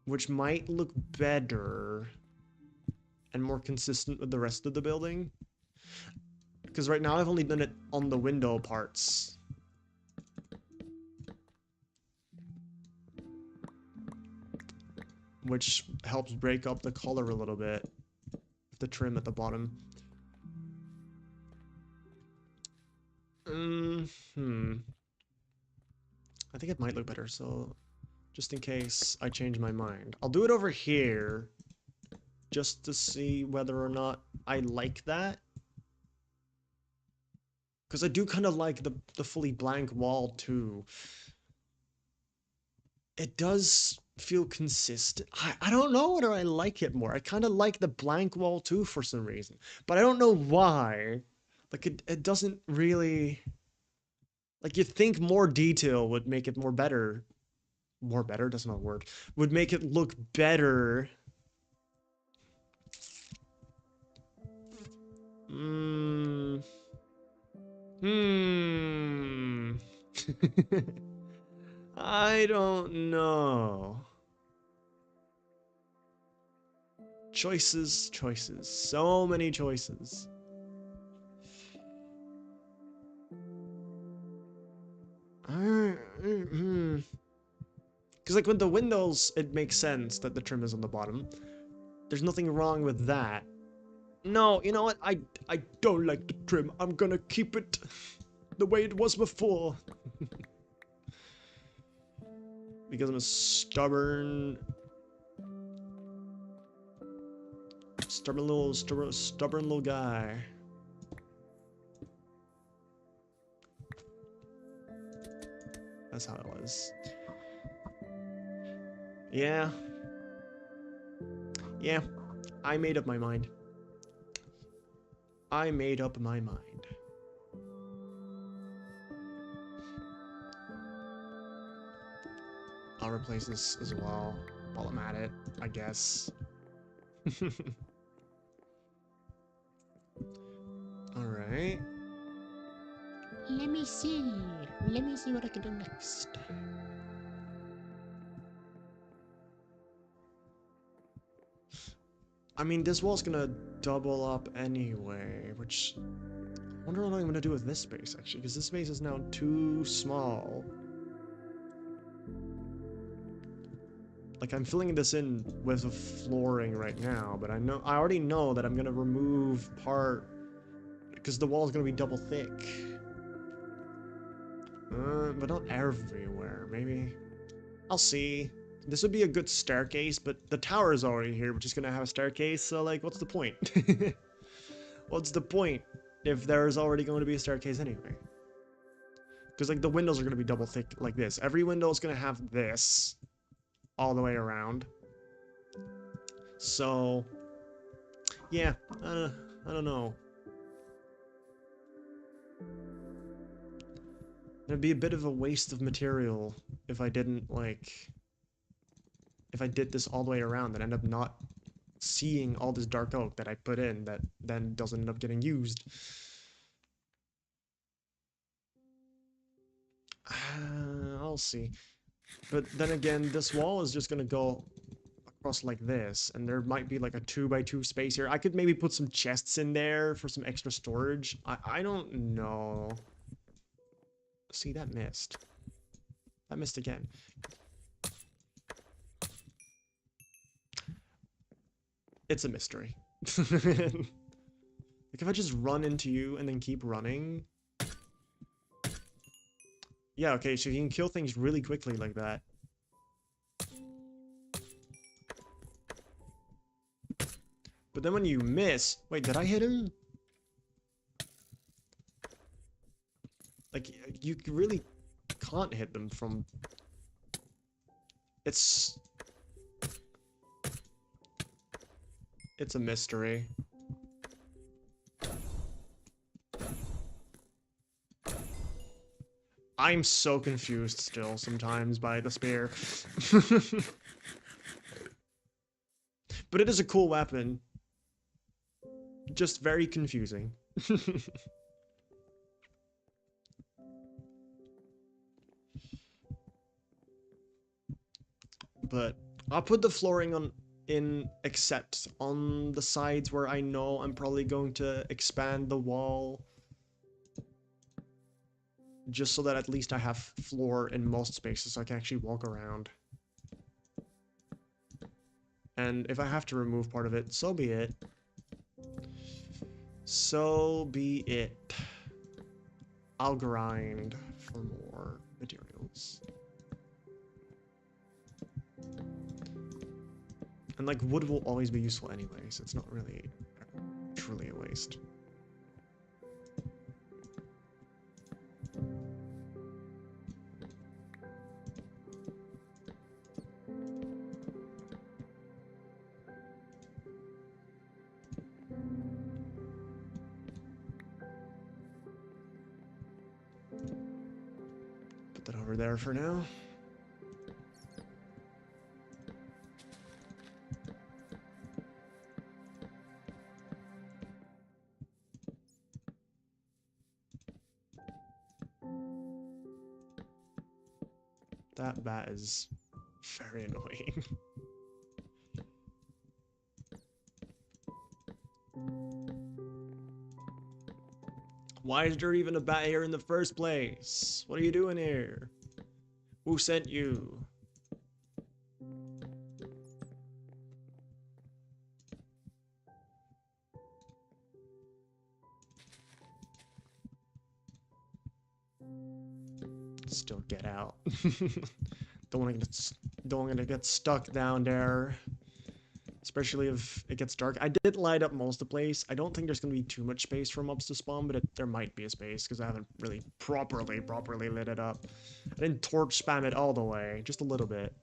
Which might look better and more consistent with the rest of the building. Because right now I've only done it on the window parts. Which helps break up the color a little bit with the trim at the bottom. I think it might look better, so just in case I change my mind. I'll do it over here just to see whether or not I like that. Because I do kind of like the fully blank wall too. It does feel consistent. I don't know whether I like it more. I kind of like the blank wall too for some reason. But I don't know why. Like it doesn't really... Like, you think more detail would make it more better. More better? That's not a word. Would make it look better. Hmm. Hmm. I don't know. Choices, choices. So many choices. Because, like, with the windows, it makes sense that the trim is on the bottom. There's nothing wrong with that. No, you know what? I don't like the trim. I'm gonna keep it the way it was before. Because I'm a stubborn little guy. That's how it was. Yeah, yeah. I made up my mind. I made up my mind. I'll replace this as well while I'm at it, I guess. Alright. Let me see. Let me see what I can do next. I mean, this wall's gonna double up anyway, which... I wonder what I'm gonna do with this space, actually, because this space is now too small. Like, I'm filling this in with the flooring right now, but I already know that I'm gonna remove part... because the wall's gonna be double thick. But not everywhere, maybe. I'll see. This would be a good staircase, but the tower is already here, which is gonna have a staircase, so, like, what's the point? What's the point if there's already going to be a staircase anyway? Because, like, the windows are gonna be double thick like this. Every window is gonna have this all the way around. So, yeah, I don't know. It'd be a bit of a waste of material if I didn't, like... if I did this all the way around and end up not seeing all this dark oak that I put in that then doesn't end up getting used. I'll see. But then again, this wall is just gonna go across like this, and there might be like a 2x2 space here. I could maybe put some chests in there for some extra storage. I don't know. See, that missed. That missed again. It's a mystery. Like, if I just run into you and then keep running... Yeah, okay, so you can kill things really quickly like that. But then when you miss... Wait, did I hit him? Like, you really can't hit them from... It's a mystery. I'm so confused still sometimes by the spear. But it is a cool weapon. Just very confusing. But I'll put the flooring on in except on the sides where I know I'm probably going to expand the wall. Just so that at least I have floor in most spaces so I can actually walk around. And if I have to remove part of it, so be it. So be it. I'll grind for more materials. And, like, wood will always be useful anyways. It's not really truly a waste. that over there for now. That bat is very annoying. Why is there even a bat here in the first place? What are you doing here? Who sent you? Still get out. Don't want to get stuck down there. Especially if it gets dark. I did light up most of the place. I don't think there's going to be too much space for mobs to spawn, but there might be a space because I haven't really properly lit it up. I didn't torch spam it all the way, just a little bit.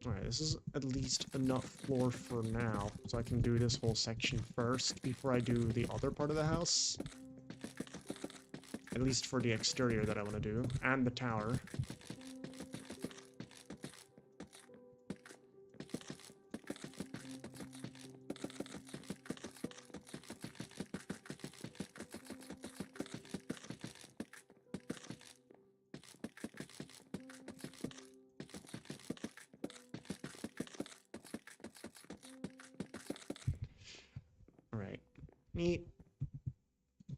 Alright, this is at least enough floor for now, so I can do this whole section first before I do the other part of the house. At least for the exterior that I want to do, and the tower. Alright, neat.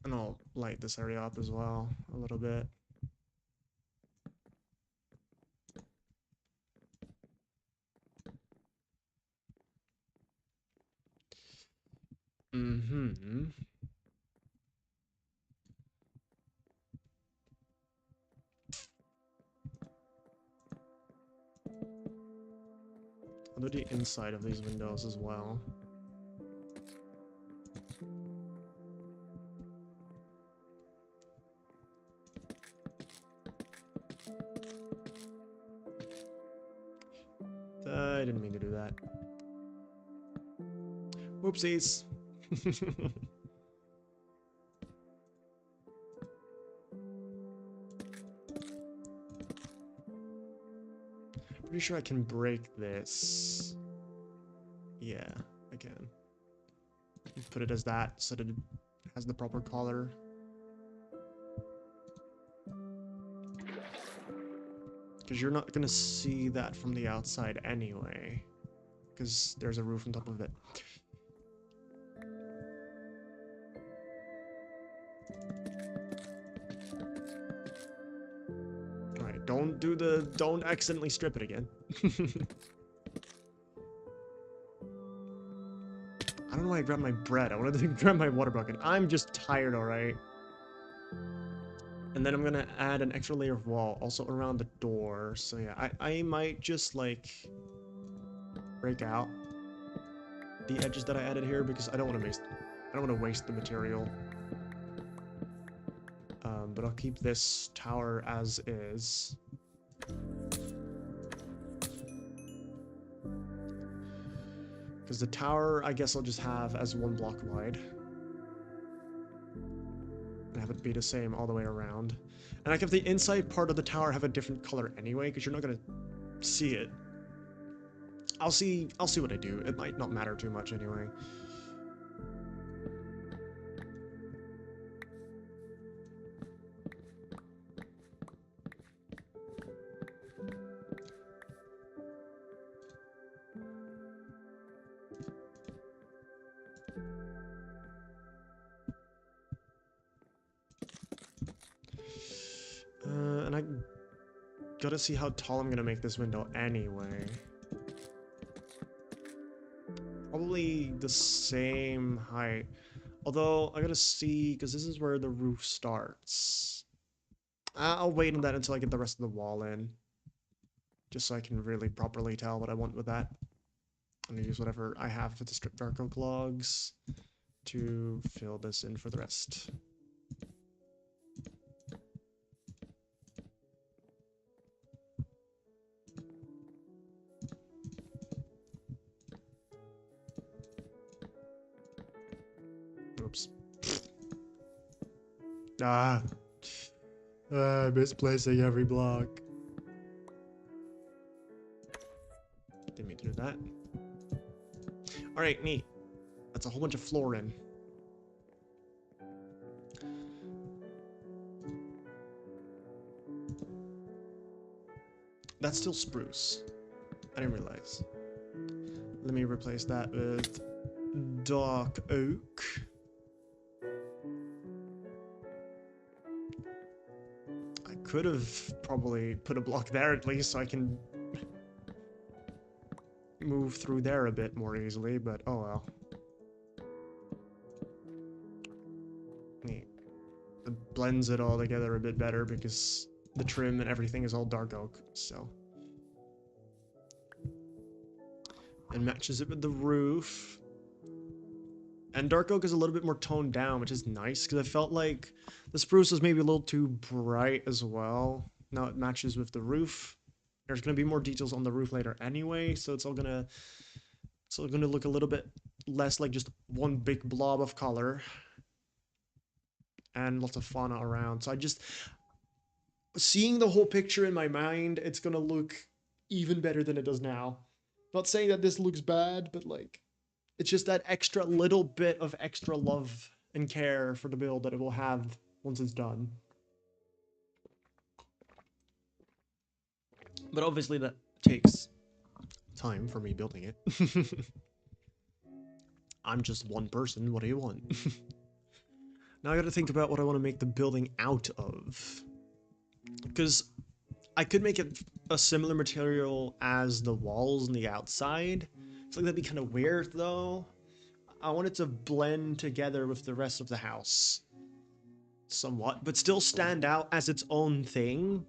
And I'll light this area up as well, a little bit. Mm-hmm. I'll do the inside of these windows as well. I didn't mean to do that. Whoopsies. Pretty sure I can break this. Yeah, I can. Put it as that so that it has the proper color. Because you're not gonna see that from the outside anyway. Because there's a roof on top of it. Alright, don't accidentally strip it again. I don't know why I grabbed my bread. I wanted to grab my water bucket. I'm just tired, alright? And then I'm gonna add an extra layer of wall, also around the door. So yeah, I might just, like, break out the edges that I added here because I don't want to waste the material. But I'll keep this tower as is. Because the tower, I guess I'll just have as 1 block wide. And have it be the same all the way around. And I can have the inside part of the tower have a different color anyway, because you're not going to see it. I'll see what I do. It might not matter too much anyway. And I gotta see how tall I'm gonna make this window anyway. Probably the same height. Although, I gotta see, because this is where the roof starts. I'll wait on that until I get the rest of the wall in. just so I can really properly tell what I want with that. I'm gonna use whatever I have for the strip dark oak logs to fill this in for the rest. Oops. Ah. Misplacing every block. Didn't mean to do that. Alright, neat. That's a whole bunch of flooring. That's still spruce. I didn't realize. Let me replace that with dark oak. I could have probably put a block there at least so I can move through there a bit more easily, but oh well. Neat. It blends it all together a bit better because the trim and everything is all dark oak, so. And matches it with the roof. And dark oak is a little bit more toned down, which is nice because I felt like the spruce was maybe a little too bright as well. Now it matches with the roof. There's going to be more details on the roof later anyway, so it's all going to look a little bit less like just one big blob of color and lots of fauna around. So I just seeing the whole picture in my mind, it's going to look even better than it does now. Not saying that this looks bad, but like it's just that extra little bit of extra love and care for the build that it will have once it's done. But obviously that takes time for me building it. I'm just one person, what do you want? Now I gotta think about what I want to make the building out of. Because I could make it a similar material as the walls and the outside. It's like that'd be kind of weird though. I want it to blend together with the rest of the house. Somewhat, but still stand out as its own thing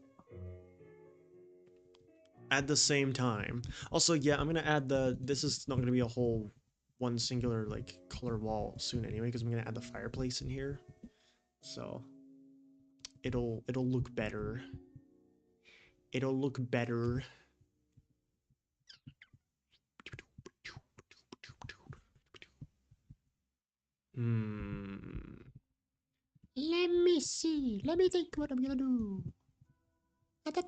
at the same time. Also, yeah, I'm gonna add this is not gonna be a whole one singular like color wall soon anyway, because I'm gonna add the fireplace in here. So it'll look better. It'll look better. Hmm. Let me see. Let me think what I'm gonna do. Bum, bum,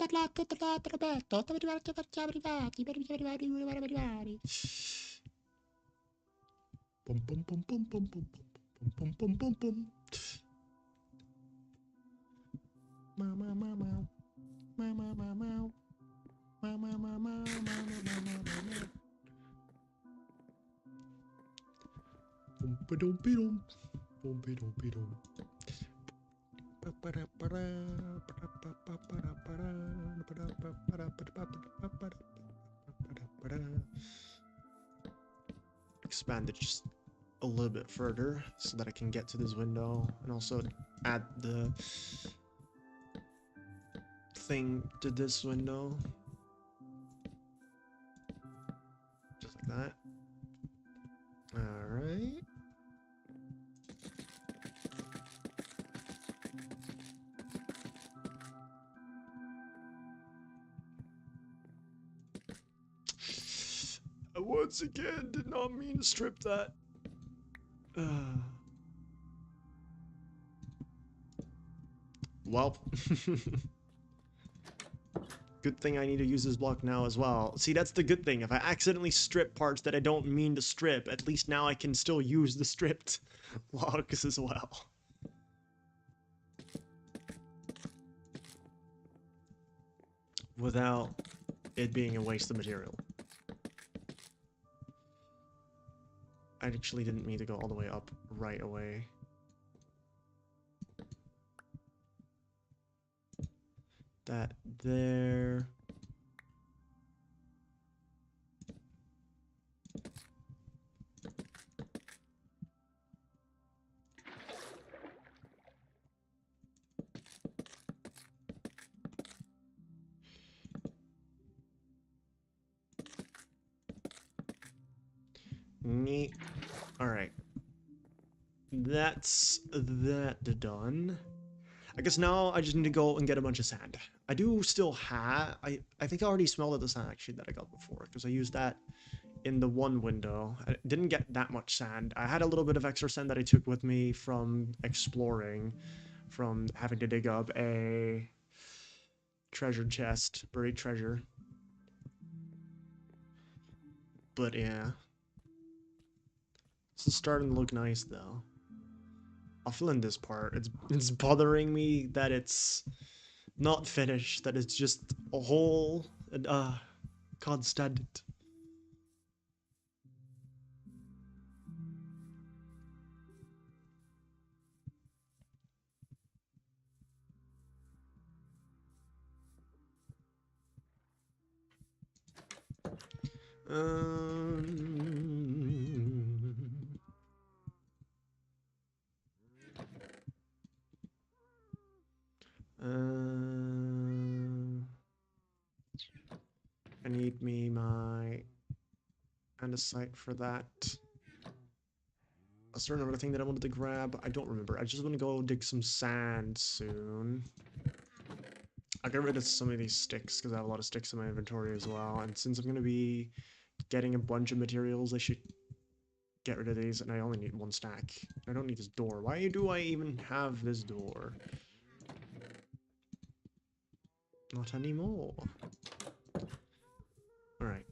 bum, bum, bum, bum, bum, bum, bum, bum. Meow, meow, meow, meow. Meow, meow, meow, meow. Meow, meow, meow, meow, meow, meow, meow, meow, meow. Bum-ba-dum-be-dum. Bum-be-dum-be-dum. Expand it just a little bit further so that I can get to this window and also add the thing to this window. Just like that. Alright. I once again did not mean to strip that. Well. Good thing I need to use this block now as well. See, that's the good thing. If I accidentally strip parts that I don't mean to strip, at least now I can still use the stripped logs as well. Without it being a waste of material. I actually didn't mean to go all the way up right away. That there. Neat. Alright. That's that done. I guess now I just need to go and get a bunch of sand. I do still have... I think I already smelled the sand actually that I got before, because I used that in the one window. I didn't get that much sand. I had a little bit of extra sand that I took with me from exploring, from having to dig up a treasure chest, buried treasure. But yeah. This is starting to look nice though. I'll fill in this part. It's bothering me that it's not finished, that it's just a hole and can't stand it. Um, uh, I need me my andesite for that. A certain other thing that I wanted to grab. I don't remember. I just want to go dig some sand soon. I'll get rid of some of these sticks because I have a lot of sticks in my inventory as well. And since I'm going to be getting a bunch of materials, I should get rid of these. And I only need one stack. I don't need this door. Why do I even have this door? Not anymore. Alright.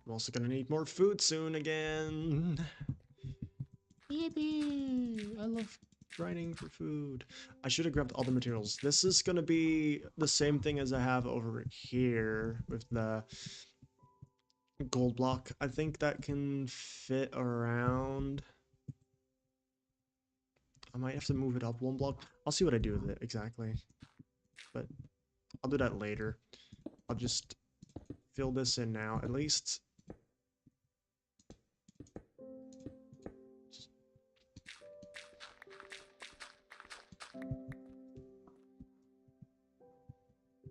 I'm also gonna need more food soon again. Yippee! I love grinding for food. I should have grabbed all the materials. This is gonna be the same thing as I have over here with the gold block. I think that can fit around. I might have to move it up one block. I'll see what I do with it exactly. But I'll do that later. I'll just fill this in now. At least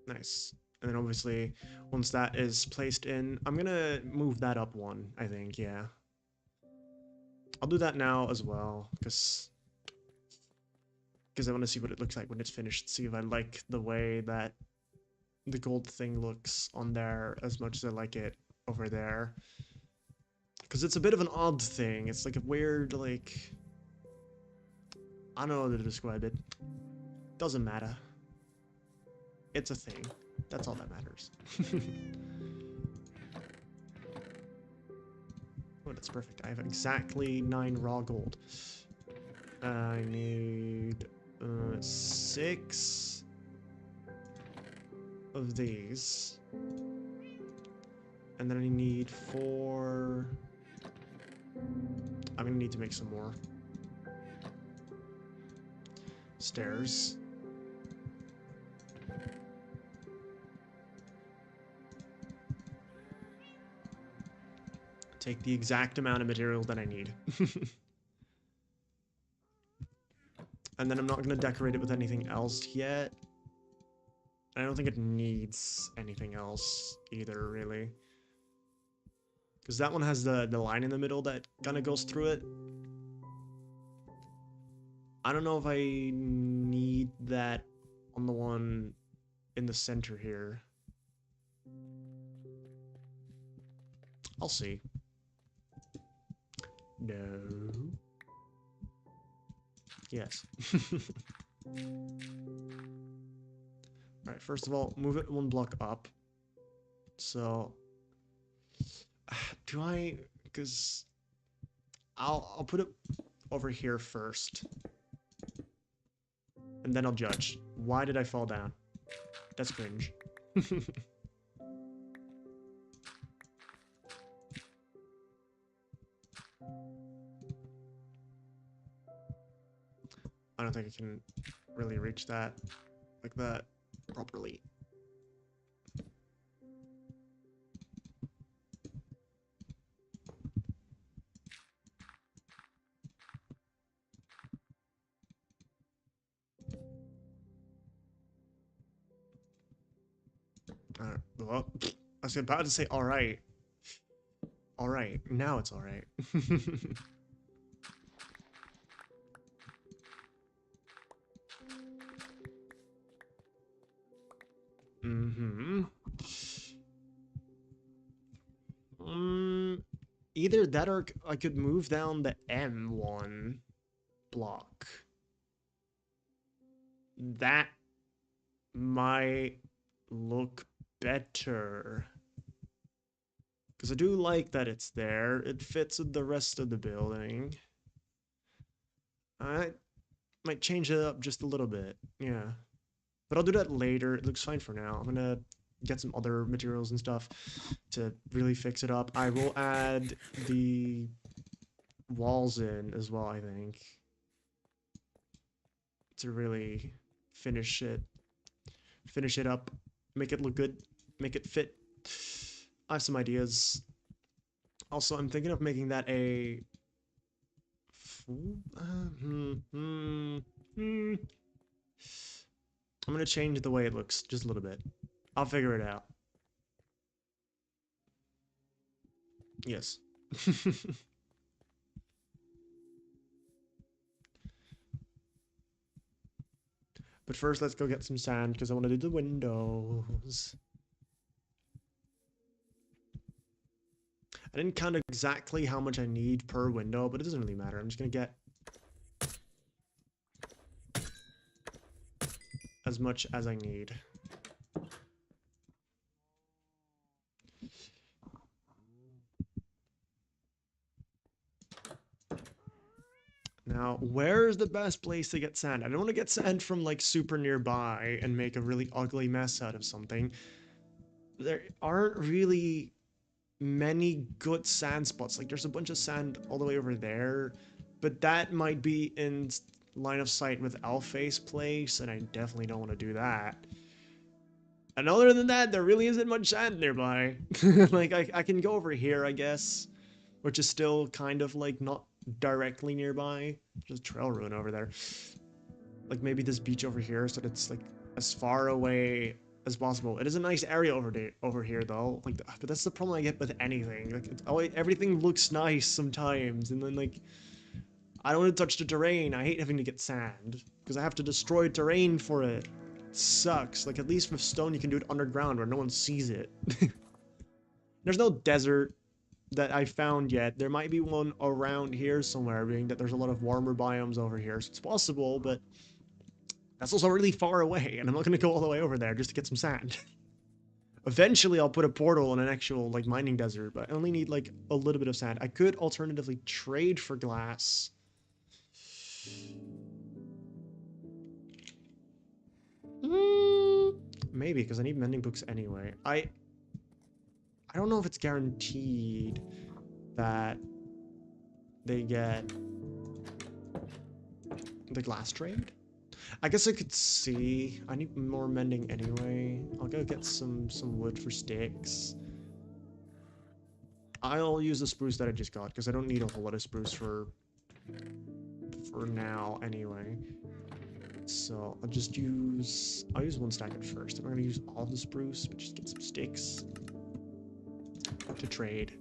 nice. And then obviously, once that is placed in, I'm gonna move that up one, I think, yeah. I'll do that now as well, because I want to see what it looks like when it's finished, see if I like the way that the gold thing looks on there as much as I like it over there. Because it's a bit of an odd thing. It's like a weird, like... I don't know how to describe it. Doesn't matter. It's a thing. That's all that matters. Oh, that's perfect. I have exactly 9 raw gold. I need 6 of these. And then I need 4... I'm gonna need to make some more stairs. Take the exact amount of material that I need. And then I'm not going to decorate it with anything else yet. I don't think it needs anything else either, really. Because that one has the line in the middle that kind of goes through it. I don't know if I need that on the one in the center here. I'll see. No. Yes. Alright, first of all, move it 1 block up. So... do I... because... I'll put it over here first. And then I'll judge. Why did I fall down? That's cringe. I don't think I can really reach that like that properly. Well, I was about to say alright. Alright, now it's alright. Mm-hmm. Um, Either that or I could move down the M1 block. That might look better. Because I do like that it's there. It fits with the rest of the building. I might change it up just a little bit. Yeah. But I'll do that later. It looks fine for now. I'm gonna get some other materials and stuff to really fix it up. I will add the walls in as well, I think, to really finish it up, make it look good, make it fit. I have some ideas. Also, I'm thinking of making that a I'm gonna change the way it looks just a little bit. I'll figure it out. Yes. But first, let's go get some sand because I want to do the windows. I didn't count exactly how much I need per window, but it doesn't really matter. I'm just gonna get as much as I need. Now, where's the best place to get sand? I don't want to get sand from like super nearby and make a really ugly mess out of something. There aren't really many good sand spots. Like there's a bunch of sand all the way over there, but that might be in line of sight with Alphay's place, and I definitely don't want to do that. And other than that, there really isn't much sand nearby. Like I can go over here, I guess, which is still kind of like not directly nearby. Just trail ruin over there. Like maybe this beach over here, so that it's like as far away as possible. It is a nice area over here though. Like, but that's the problem I get with anything. Like, everything looks nice sometimes, and then like I don't want to touch the terrain. I hate having to get sand because I have to destroy terrain for it. It sucks. Like at least with stone you can do it underground where no one sees it. There's no desert that I found yet. There might be one around here somewhere, being that there's a lot of warmer biomes over here, so it's possible, but that's also really far away, and I'm not going to go all the way over there just to get some sand. Eventually, I'll put a portal in an actual, like, mining desert, but I only need, like, a little bit of sand. I could alternatively trade for glass. Maybe, because I need mending books anyway. I don't know if it's guaranteed that they get the glass trade. I guess I could see. I need more mending anyway. I'll go get some wood for sticks. I'll use the spruce that I just got because I don't need a whole lot of spruce for now anyway. So I'll use one stack at first. I'm not gonna use all the spruce, but just get some sticks to trade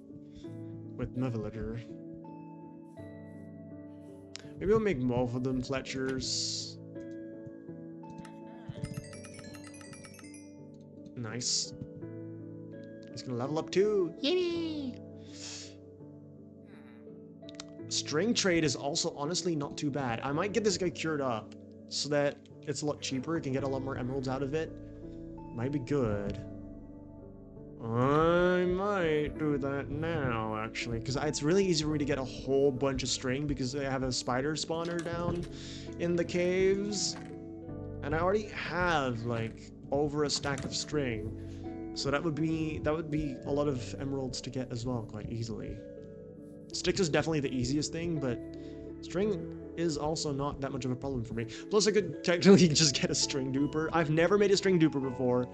with my villager. Maybe I'll make more of them Fletchers. Nice. He's gonna level up too. Yay! String trade is also honestly not too bad. I might get this guy cured up so that it's a lot cheaper. You can get a lot more emeralds out of it. Might be good. I might do that now, actually, because it's really easy for me to get a whole bunch of string because I have a spider spawner down in the caves. And I already have, like, over a stack of string. So that would be a lot of emeralds to get as well, quite easily. Sticks is definitely the easiest thing, but string is also not that much of a problem for me. Plus, I could technically just get a string duper. I've never made a string duper before,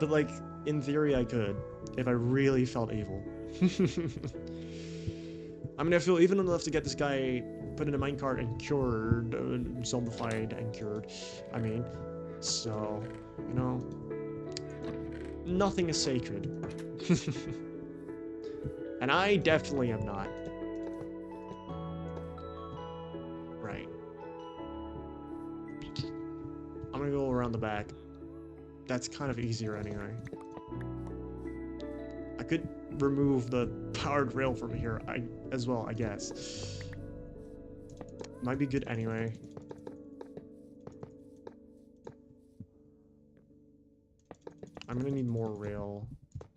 but, like, in theory, I could, if I really felt evil. I mean, I feel evil enough to get this guy put in a minecart and cured, zombified and cured, I mean. So, you know, Nothing is sacred. And I definitely am not. Right. I'm gonna go around the back. That's kind of easier anyway. I could remove the powered rail from here as well, I guess. Might be good anyway. I'm gonna need more rail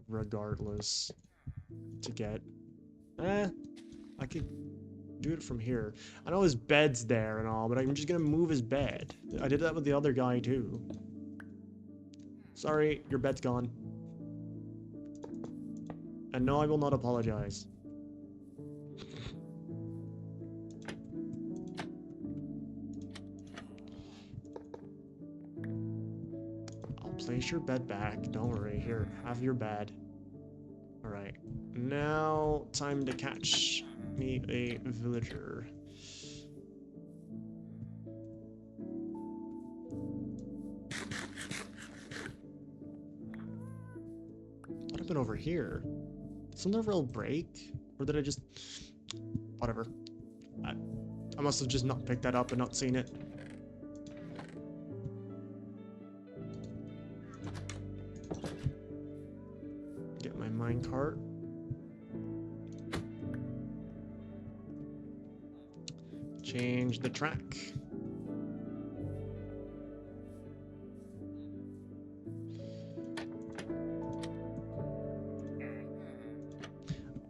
regardless to get. I could do it from here. I know his bed's there and all, but I'm just gonna move his bed. I did that with the other guy too. Sorry, your bed's gone. And no, I will not apologize. I'll place your bed back. Don't worry. Here, have your bed. Alright. Now, time to catch me a villager. What happened over here? Did some rail break? Or did I just... Whatever. I must have just not picked that up and not seen it. Get my minecart. Change the track.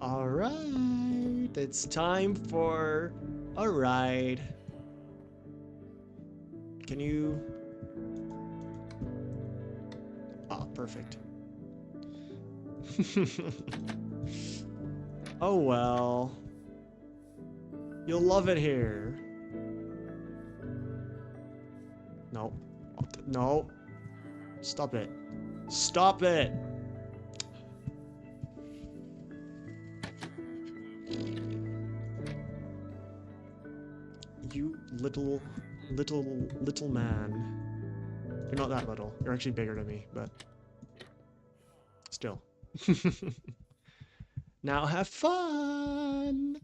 Alright, it's time for a ride. Can you... Ah, perfect. Oh well. You'll love it here. No. No. Stop it. Stop it! You little man. You're not that little. You're actually bigger than me, but... Still. Now have fun!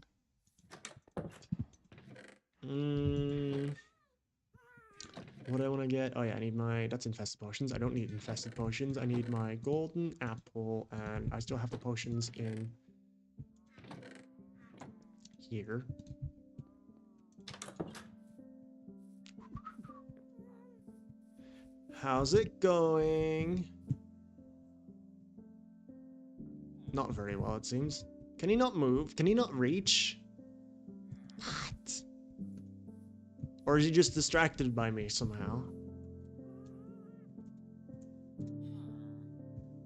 What do I want to get? Oh yeah, I need my... That's infested potions. I don't need infested potions. I need my golden apple, and I still have the potions in... here. How's it going? Not very well, it seems. Can he not move? Can he not reach? What? Or is he just distracted by me somehow?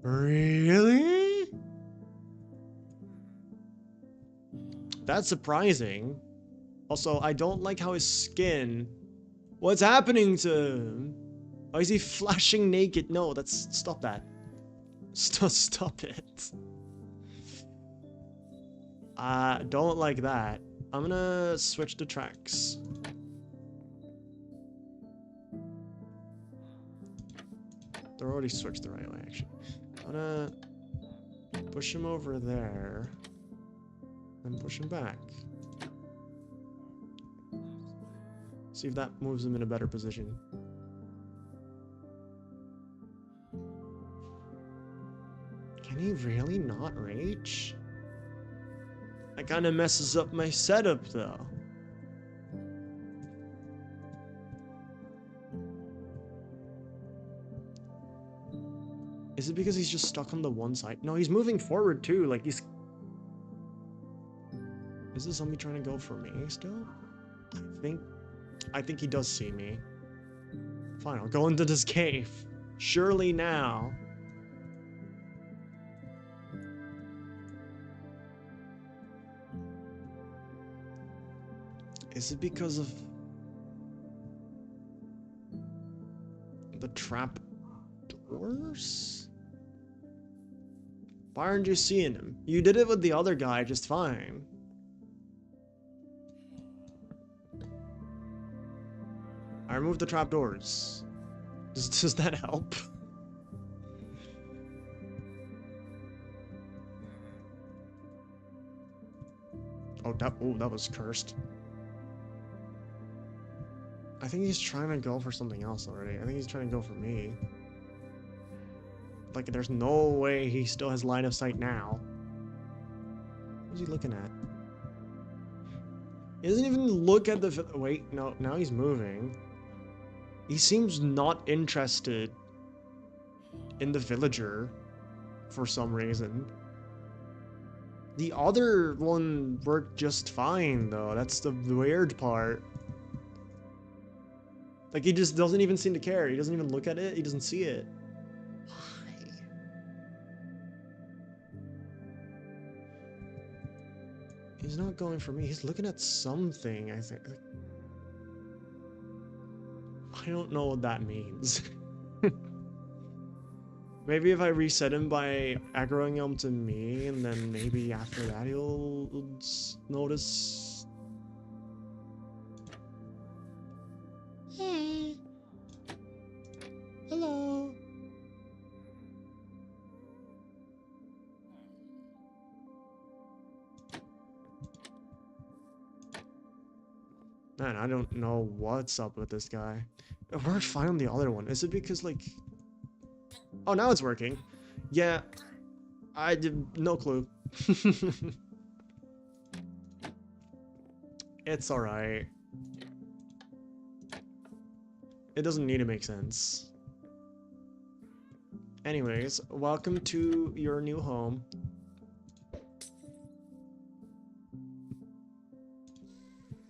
Really? That's surprising. Also, I don't like how his skin... What's happening to him? Why is he flashing naked? No, that's... Stop that. Stop it. Don't like that. I'm gonna switch the tracks. They're already switched the right way, actually. I'm gonna push him over there. And push him back. See if that moves him in a better position. Can he really not reach? That kind of messes up my setup, though. Is it because he's just stuck on the one side? No, he's moving forward, too. Like, he's... Is this zombie trying to go for me, still? I think he does see me. Fine, I'll go into this cave. Surely now. Is it because of the trap doors? Why aren't you seeing him? You did it with the other guy just fine. I removed the trapdoors. Does that help? Oh, that was cursed. I think he's trying to go for something else already. I think he's trying to go for me. Like, there's no way he still has line of sight now. What's he looking at? He doesn't even look at the... Wait, no, now he's moving. He seems not interested in the villager for some reason. The other one worked just fine, though. That's the weird part. Like, he just doesn't even seem to care. He doesn't even look at it. He doesn't see it. Why? He's not going for me. He's looking at something, I think. I don't know what that means. Maybe if I reset him by aggroing him to me, and then maybe after that he'll notice. Hey. Hello. Man, I don't know what's up with this guy. It worked fine on the other one. Is it because, like... Oh, now it's working. Yeah, I did no clue. It's alright. It doesn't need to make sense. Anyways, welcome to your new home.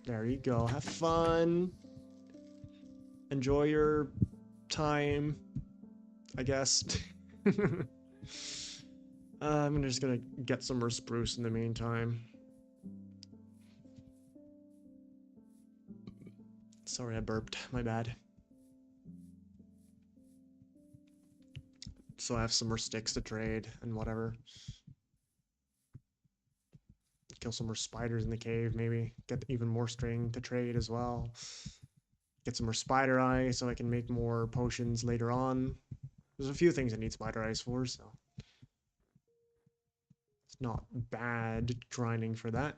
There you go. Have fun. Enjoy your time, I guess. I'm just gonna get some more spruce in the meantime. Sorry, I burped. My bad. So I have some more sticks to trade and whatever. Kill some more spiders in the cave, maybe. Get even more string to trade as well. Get some more spider eye so I can make more potions later on. There's a few things I need spider eyes for, so it's not bad grinding for that.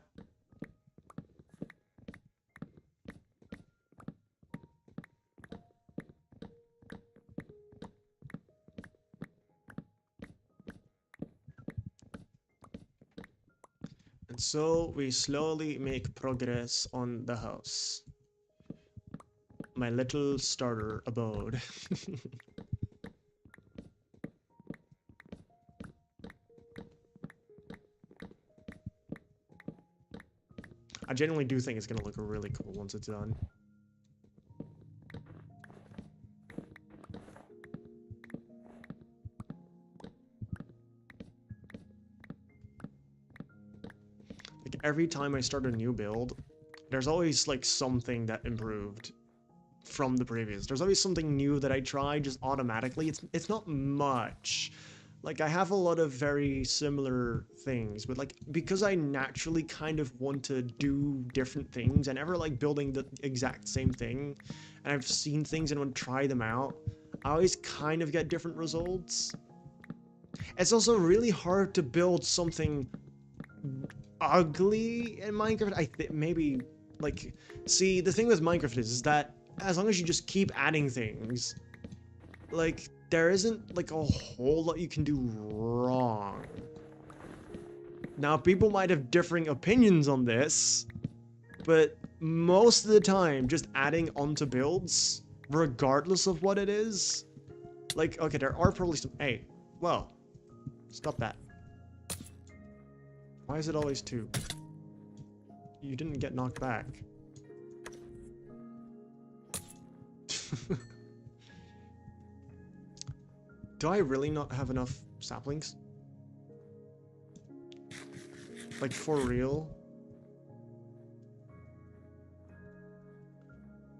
And so we slowly make progress on the house. My little starter abode. I genuinely do think it's gonna look really cool once it's done. Like every time I start a new build, there's always like something that improved from the previous. There's always something new that I try just automatically. It's not much. Like I have a lot of very similar things, but like because I naturally kind of want to do different things, I never like building the exact same thing, and I've seen things and want to try them out, I always kind of get different results. It's also really hard to build something ugly in Minecraft. I think maybe like see the thing with Minecraft is that as long as you just keep adding things, like there isn't like a whole lot you can do wrong. Now people might have differing opinions on this, but most of the time just adding onto builds, regardless of what it is, like okay, there are probably some. Hey, well, stop that. Why is it always two? You didn't get knocked back. Do I really not have enough saplings? Like, for real?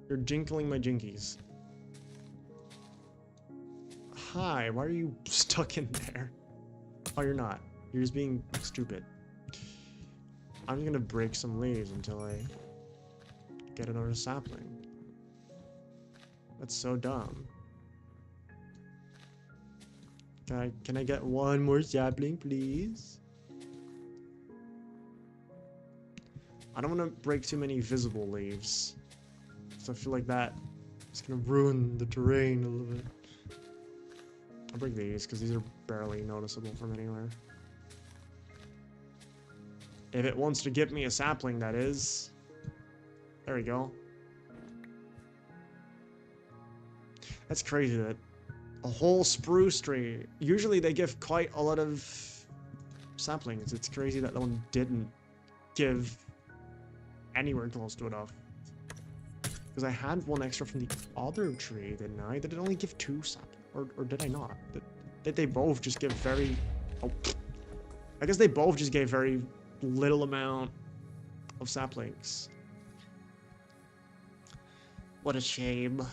You're jinkling my jinkies. Hi, why are you stuck in there? Oh, you're not. You're just being stupid. I'm just gonna break some leaves until I get another sapling. That's so dumb. Can I get one more sapling, please? I don't want to break too many visible leaves. So I feel like that is going to ruin the terrain a little bit. I'll break these because these are barely noticeable from anywhere. If it wants to give me a sapling, that is. There we go. That's crazy that a whole spruce tree. Usually they give quite a lot of saplings. It's crazy that that one didn't give anywhere close to enough. Because I had one extra from the other tree, didn't I? Did it only give 2 saplings? Or did I not? Did they both just give very... Oh, I guess they both just gave very little amount of saplings. What a shame.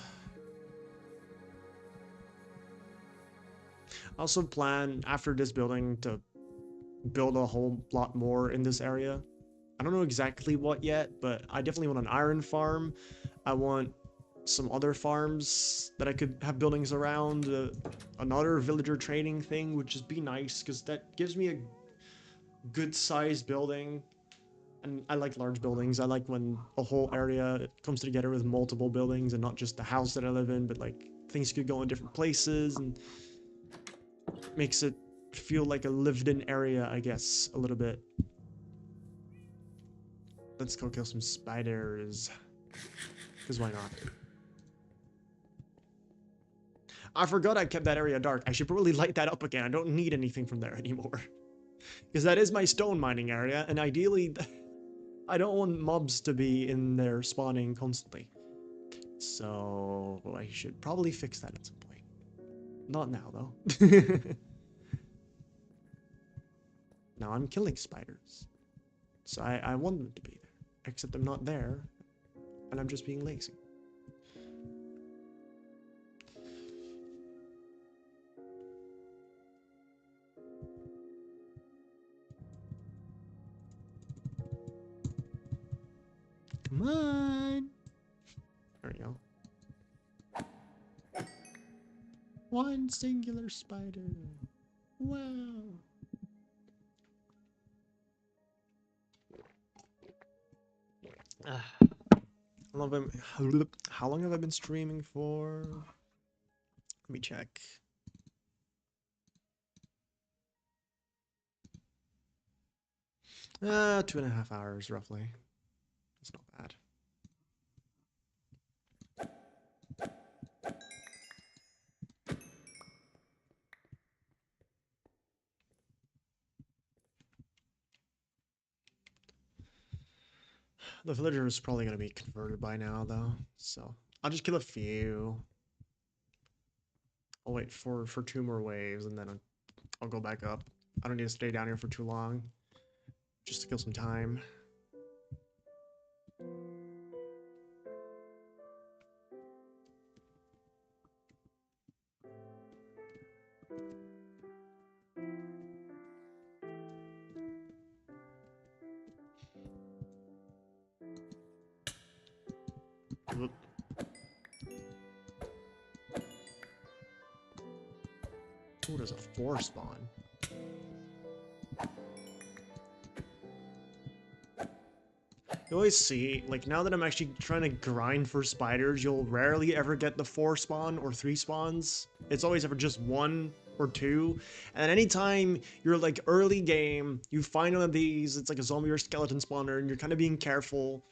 I also plan, after this building, to build a whole lot more in this area. I don't know exactly what yet, but I definitely want an iron farm. I want some other farms that I could have buildings around. Another villager trading thing would just be nice, because that gives me a good sized building. And I like large buildings. I like when a whole area comes together with multiple buildings and not just the house that I live in, but like things could go in different places and makes it feel like a lived in area, I guess, a little bit. Let's go kill some spiders. Because why not? I forgot I kept that area dark. I should probably light that up again. I don't need anything from there anymore. Because that is my stone mining area, and ideally, I don't want mobs to be in there spawning constantly. So I should probably fix that at some point. Not now, though. Now I'm killing spiders. So I want them to be there. Except I'm not there, and I'm just being lazy. Come on! There we go. One singular spider. Wow. How long have I been streaming for? Let me check. Uh, 2.5 hours roughly. It's not bad. The villager is probably gonna be converted by now though, so I'll just kill a few. I'll wait for 2 more waves and then I'll go back up. I don't need to stay down here for too long, just to kill some time. Oop. Ooh, there's a 4 spawn. You always see, like, now that I'm actually trying to grind for spiders, you'll rarely ever get the 4 spawn or 3 spawns. It's always ever just 1 or 2. And anytime you're like early game, you find one of these, it's like a zombie or skeleton spawner, and you're kind of being careful.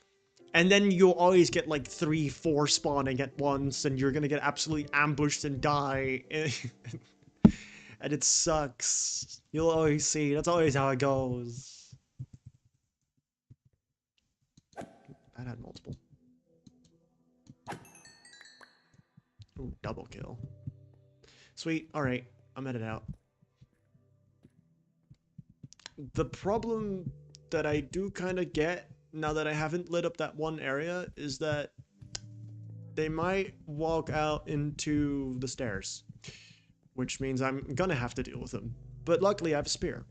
And then you'll always get like 3, 4 spawning at once, and you're gonna get absolutely ambushed and die. And it sucks. You'll always see, that's always how it goes. That had multiple. Ooh, double kill. Sweet, alright, I'm headed out. The problem that I do kind of get, now that I haven't lit up that one area, is that they might walk out into the stairs. Which means I'm gonna have to deal with them. But luckily I have a spear.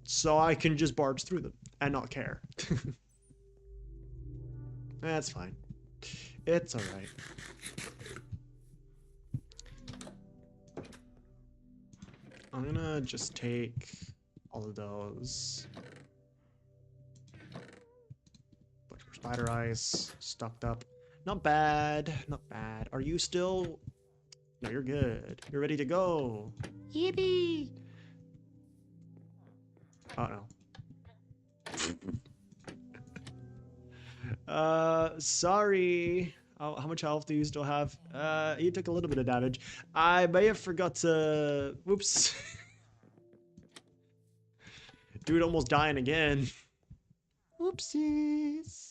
So I can just barge through them and not care. That's fine. It's alright. I'm gonna just take all of those. Spider eyes stucked up. Not bad. Not bad. Are you still... No, you're good. You're ready to go. Yippee! Oh, no. Sorry. How much health do you still have? You took a little bit of damage. I may have forgot to... Whoops. Dude almost dying again. Whoopsies.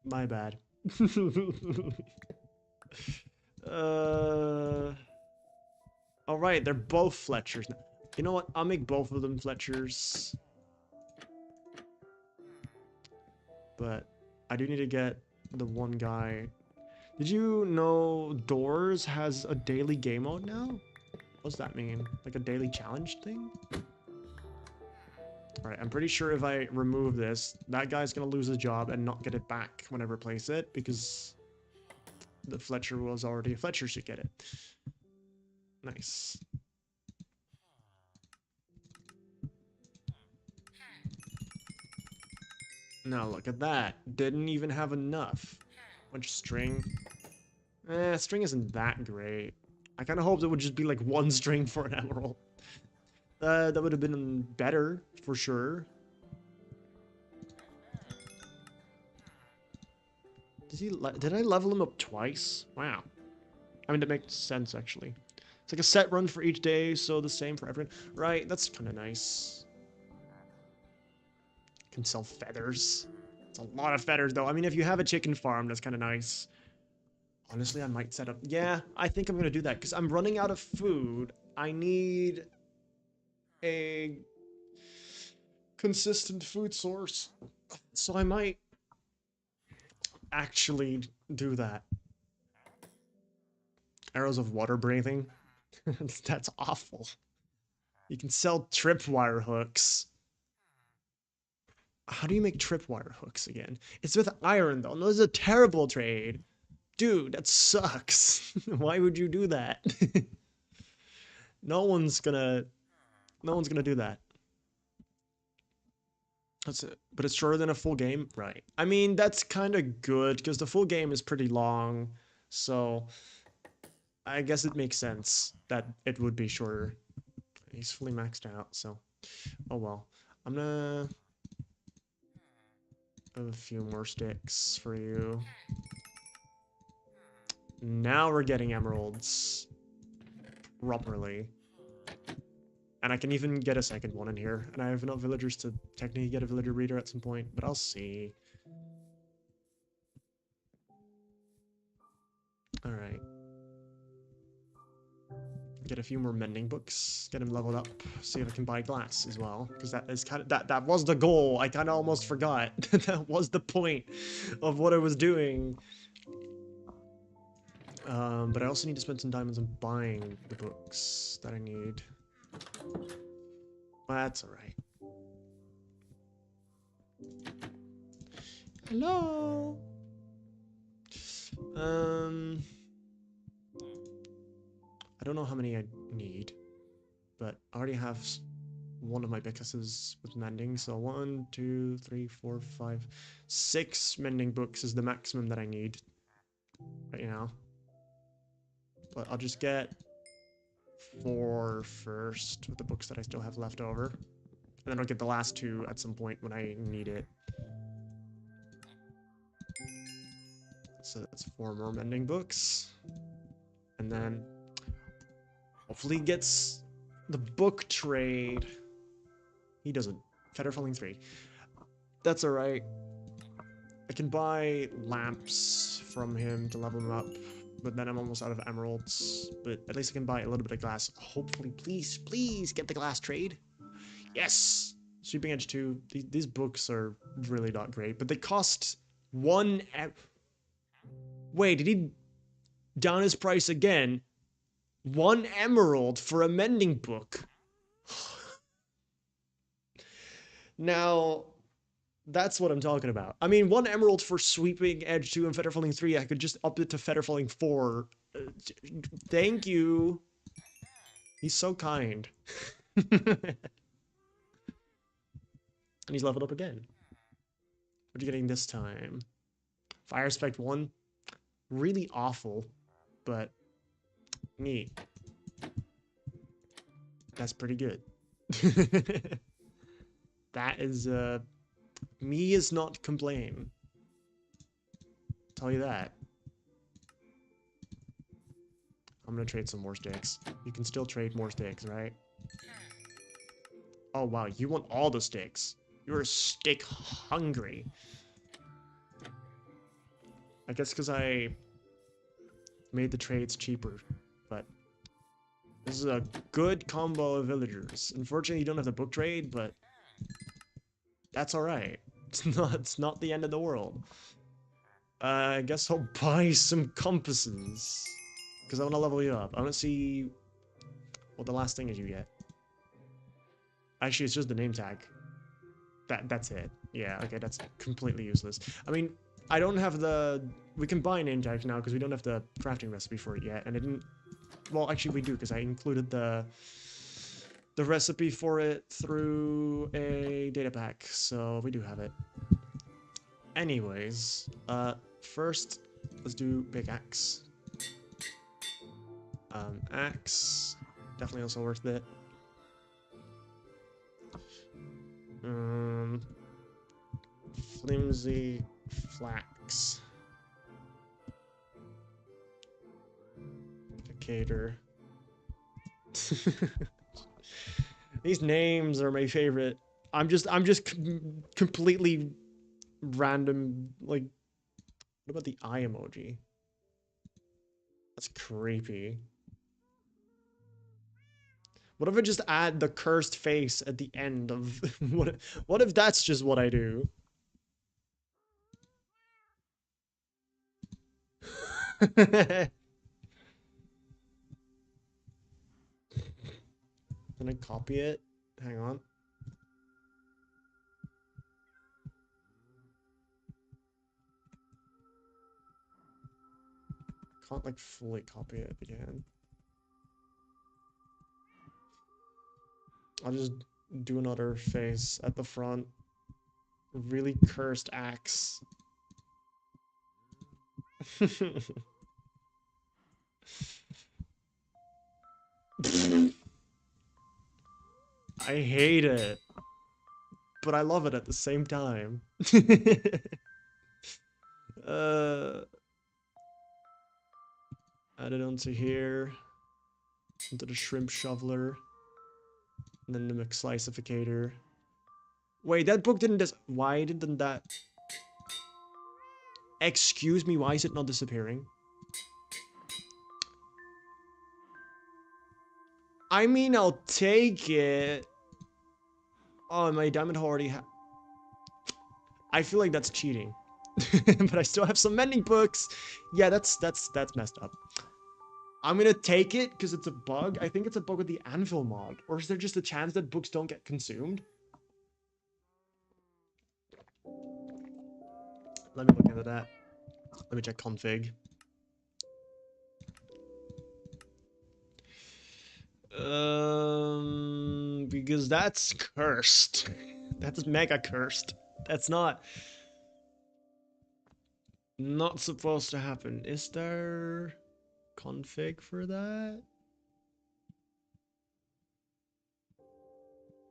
My bad. uh... Alright, they're both Fletchers. You know what? I'll make both of them Fletchers. But I do need to get the one guy. Did you know Doors has a daily game mode now? What does that mean? Like a daily challenge thing? Alright, I'm pretty sure if I remove this, that guy's gonna lose his job and not get it back when I replace it because the Fletcher was already a Fletcher should get it. Nice. Now look at that. Didn't even have enough. Bunch of string. String isn't that great. I kind of hoped it would just be like one string for an emerald. That would have been better, for sure. Did I level him up twice? Wow. I mean, that makes sense, actually. It's like a set run for each day, so the same for everyone. Right, that's kind of nice. Can sell feathers. It's a lot of feathers, though. I mean, if you have a chicken farm, that's kind of nice. Honestly, I might set up... Yeah, I think I'm going to do that, because I'm running out of food. I need a consistent food source. So I might actually do that. Arrows of water breathing. That's awful. You can sell tripwire hooks. How do you make tripwire hooks again? It's with iron, though. No, this is a terrible trade. Dude, that sucks. Why would you do that? No one's gonna do that. That's it. But it's shorter than a full game? Right. I mean, that's kind of good, because the full game is pretty long. So, I guess it makes sense that it would be shorter. He's fully maxed out, so... Oh well. I'm gonna... have a few more sticks for you. Now we're getting emeralds. Properly. And I can even get a second one in here. And I have enough villagers to technically get a villager reader at some point, but I'll see. Alright. Get a few more mending books, get him leveled up, see if I can buy glass as well, because that is kind of that was the goal. I kind of almost forgot. That was the point of what I was doing. But I also need to spend some diamonds on buying the books that I need. That's alright. Hello. I don't know how many I need, but I already have one of my pickaxes with mending, so 1, 2, 3, 4, 5, 6 mending books is the maximum that I need right now. But I'll just get 4 first with the books that I still have left over, and then I'll get the last 2 at some point when I need it. So that's 4 more mending books, and then hopefully gets the book trade. He doesn't. Feather Falling 3. That's alright. I can buy lamps from him to level him up, but then I'm almost out of emeralds. But at least I can buy a little bit of glass. Hopefully, please, please get the glass trade. Yes! Sweeping Edge 2. These books are really not great, but they cost 1 Wait, did he down his price again? 1 emerald for a mending book. Now, that's what I'm talking about. I mean, 1 emerald for Sweeping Edge 2 and Feather Falling 3. I could just up it to Feather Falling 4. Thank you. He's so kind. And he's leveled up again. What are you getting this time? Fire Spect 1. Really awful, but neat. That's pretty good. That is, me is not complain. Tell you that. I'm gonna trade some more sticks. You can still trade more sticks, right? Oh wow, you want all the sticks. You're stick hungry. I guess because I made the trades cheaper, but this is a good combo of villagers. Unfortunately, you don't have the book trade, but that's all right. It's not the end of the world. I guess I'll buy some compasses because I want to level you up. I want to see what the last thing is you get. Actually, it's just the name tag. That's it. Yeah, okay, that's completely useless. I mean, I don't have the... We can buy name tags now because we don't have the crafting recipe for it yet, and it didn't... Well, actually, we do because I included the recipe for it through a data pack, so we do have it. Anyways, first, let's do pickaxe. Axe, definitely also worth it. Flimsy flax. Cater. These names are my favorite. I'm just completely random. Like, what about the eye emoji? That's creepy. What if I just add the cursed face at the end of what if that's just what I do? Can I copy it? Hang on. Can't like fully copy it again. I'll just do another face at the front. Really cursed axe. I hate it, but I love it at the same time. uh, Add it onto here, into the shrimp shoveler, and then the McSliceificator. Wait, that book didn't why didn't that... Excuse me, why is it not disappearing? I mean, I'll take it. Oh, my diamond already I feel like that's cheating. But I still have some mending books. Yeah, that's messed up. I'm gonna take it because it's a bug. I think it's a bug with the anvil mod. Or is there just a chance that books don't get consumed? Let me look into that. Let me check config. Because that's cursed. That's mega cursed. That's not supposed to happen. Is there config for that?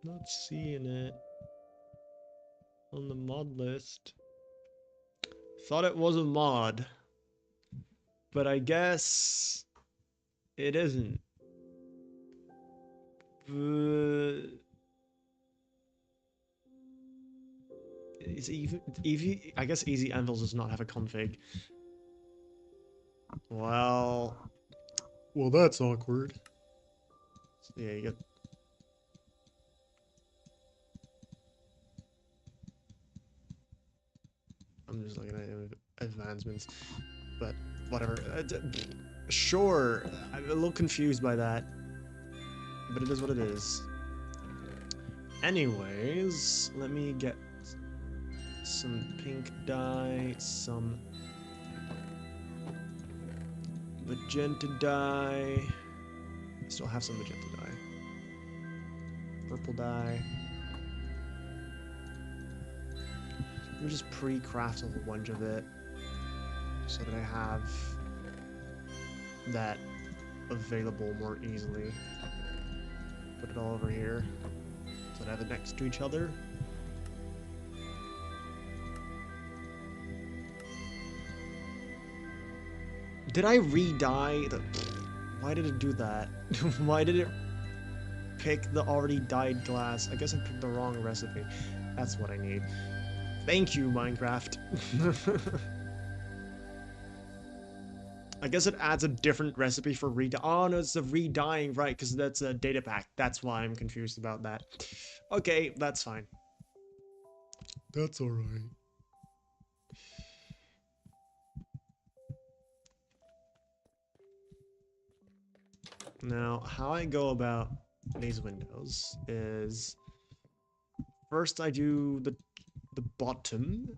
Not seeing it on the mod list. Thought it was a mod, but I guess it isn't. It's even I guess Easy Anvils does not have a config. Well, that's awkward. So yeah, you get. I'm just looking at advancements, but whatever. Sure, I'm a little confused by that, but it is what it is. Anyways, let me get some pink dye, some magenta dye. I still have some magenta dye. Purple dye. Let me just pre-craft a whole bunch of it so that I have that available more easily. Put it all over here so that I have it next to each other. Did I re-dye the... Why did it do that? Why did it pick the already dyed glass? I guess I picked the wrong recipe. That's what I need. Thank you, Minecraft. I guess it adds a different recipe for re-dye. Oh, no, it's the re-dyeing, right, because that's a data pack. That's why I'm confused about that. Okay, that's fine. That's alright. Now, how I go about these windows is first I do the bottom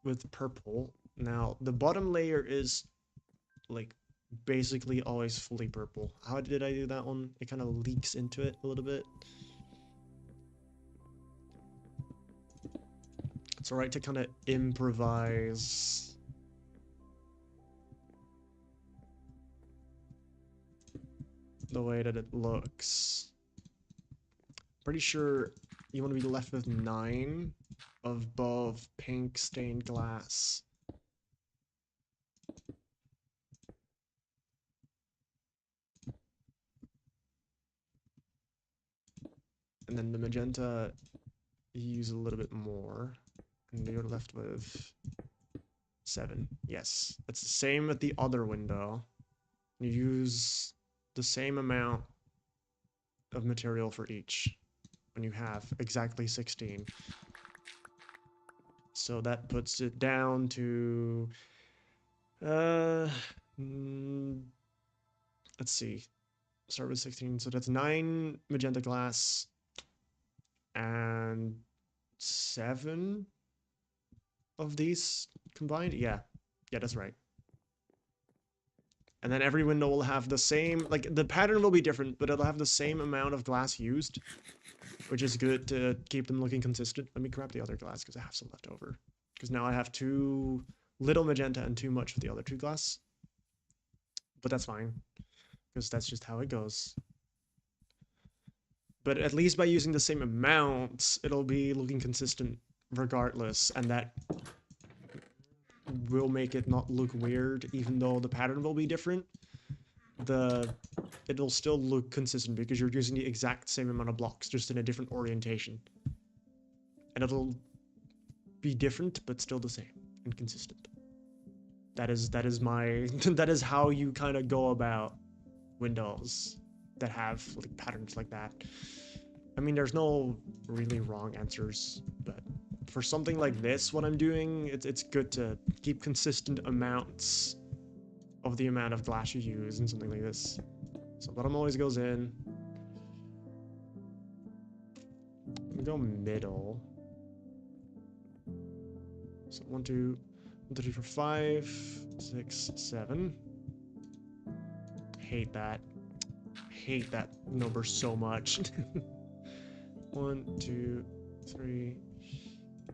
with purple. Now, the bottom layer is like basically always fully purple. How did I do that one? It kind of leaks into it a little bit. It's alright to kind of improvise. The way that it looks. Pretty sure you want to be left with 9 of both pink stained glass. And then the magenta, you use a little bit more. And you're left with 7. Yes. It's the same at the other window. You use the same amount of material for each when you have exactly 16. So that puts it down to uh let's see. Start with 16. So that's 9 magenta glass and 7 of these combined. Yeah. Yeah, that's right. And then every window will have the same, like the pattern will be different, but it'll have the same amount of glass used, which is good to keep them looking consistent. Let me grab the other glass because I have some left over. Because now I have too little magenta and too much of the other 2 glass. But that's fine, because that's just how it goes. But at least by using the same amounts, it'll be looking consistent regardless, and that will make it not look weird, even though the pattern will be different. It'll still look consistent because you're using the exact same amount of blocks, just in a different orientation. And it'll be different, but still the same and consistent. That is my that is how you kind of go about windows that have like patterns like that. I mean, there's no really wrong answers, but for something like this, what I'm doing, it's good to keep consistent amounts of the amount of glass you use and something like this. So bottom always goes in. We go middle. So 1, 2, 1, 2, 3, 4, 5, 6, 7. Hate that. Hate that number so much. 1, 2, 3,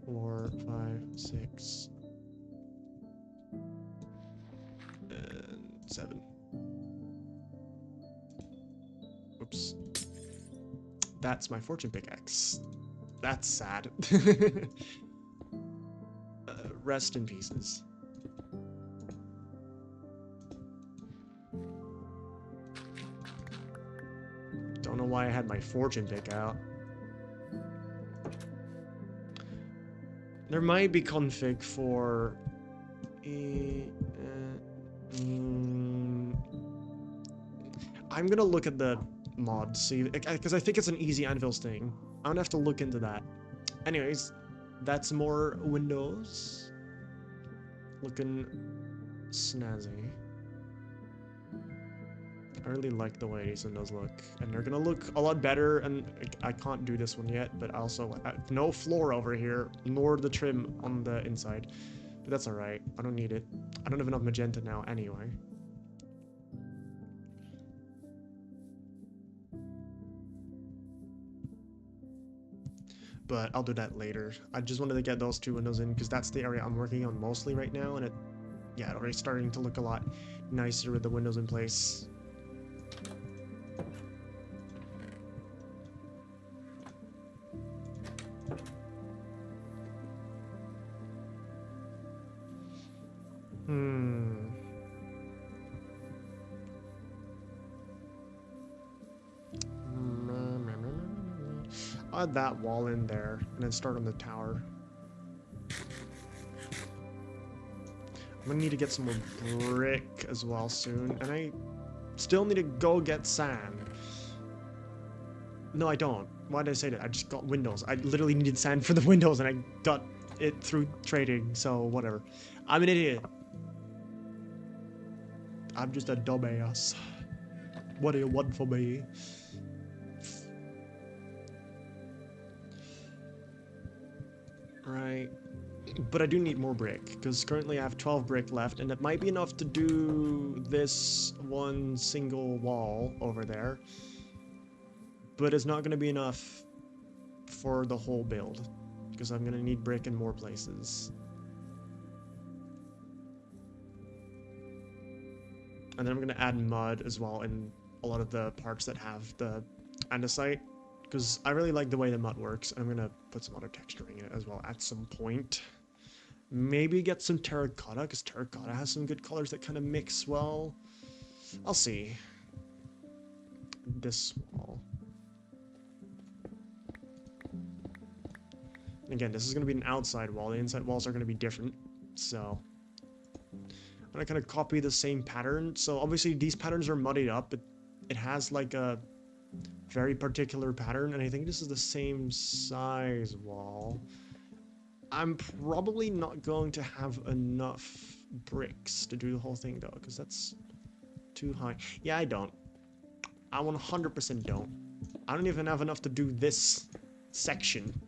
4, 5, 6, and 7. Oops. That's my fortune pickaxe. That's sad. Rest in pieces. Don't know why I had my fortune pick out. There might be config for... I'm gonna look at the mod, see, because I think it's an easy anvils thing. I'm gonna have to look into that. Anyways, that's more windows. Looking snazzy. I really like the way these windows look, and they're gonna look a lot better, and I can't do this one yet, but also no floor over here, nor the trim on the inside. But that's alright, I don't need it. I don't have enough magenta now anyway. but I'll do that later. I just wanted to get those two windows in because that's the area I'm working on mostly right now, and yeah, it's already starting to look a lot nicer with the windows in place. Hmm. I'll add that wall in there and then start on the tower. I'm gonna need to get some more brick as well soon, and I still need to go get sand. No, I don't. Why did I say that? I just got windows. I literally needed sand for the windows, and I got it through trading, so whatever. I'm an idiot. I'm just a dumbass. What do you want from me? Right. But I do need more brick, because currently I have 12 brick left, and it might be enough to do this one single wall over there. But it's not going to be enough for the whole build, because I'm going to need brick in more places. And then I'm going to add mud as well in a lot of the parts that have the andesite, because I really like the way the mud works. I'm going to put some other texturing in it as well at some point. Maybe get some terracotta, because terracotta has some good colors that kind of mix well. I'll see. This wall. Again, this is going to be an outside wall. The inside walls are going to be different. So I'm going to kind of copy the same pattern. So obviously these patterns are muddied up, but it has like a very particular pattern. And I think this is the same size wall. I'm probably not going to have enough bricks to do the whole thing though, because that's too high. Yeah, I don't. I 100% don't. I don't even have enough to do this section.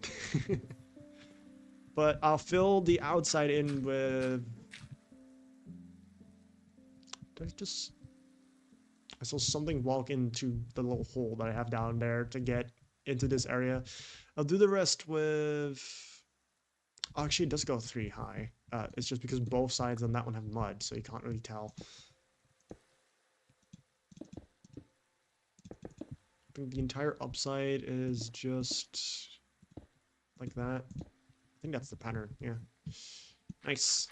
But I'll fill the outside in with... I saw something walk into the little hole that I have down there to get into this area. I'll do the rest with... Oh, actually, it does go 3 high. It's just because both sides on that one have mud, so you can't really tell. I think the entire upside is just like that. I think that's the pattern, yeah. Nice.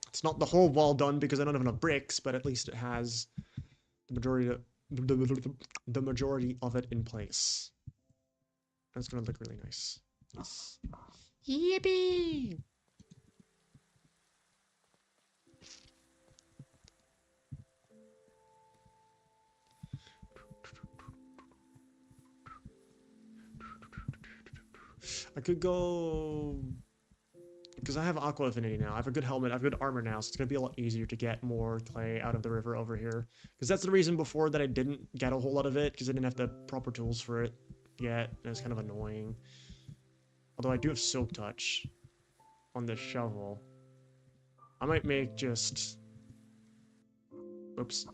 It's not the whole wall done because I don't have enough bricks, but at least it has the majority of it in place. That's gonna look really nice. Yes. Yippee! I could go... Because I have Aqua Affinity now. I have a good helmet. I have good armor now, so it's going to be a lot easier to get more clay out of the river over here. Because that's the reason before that I didn't get a whole lot of it, because I didn't have the proper tools for it yet. And it's kind of annoying. Although I do have Silk Touch on this shovel. I might make just... Oops.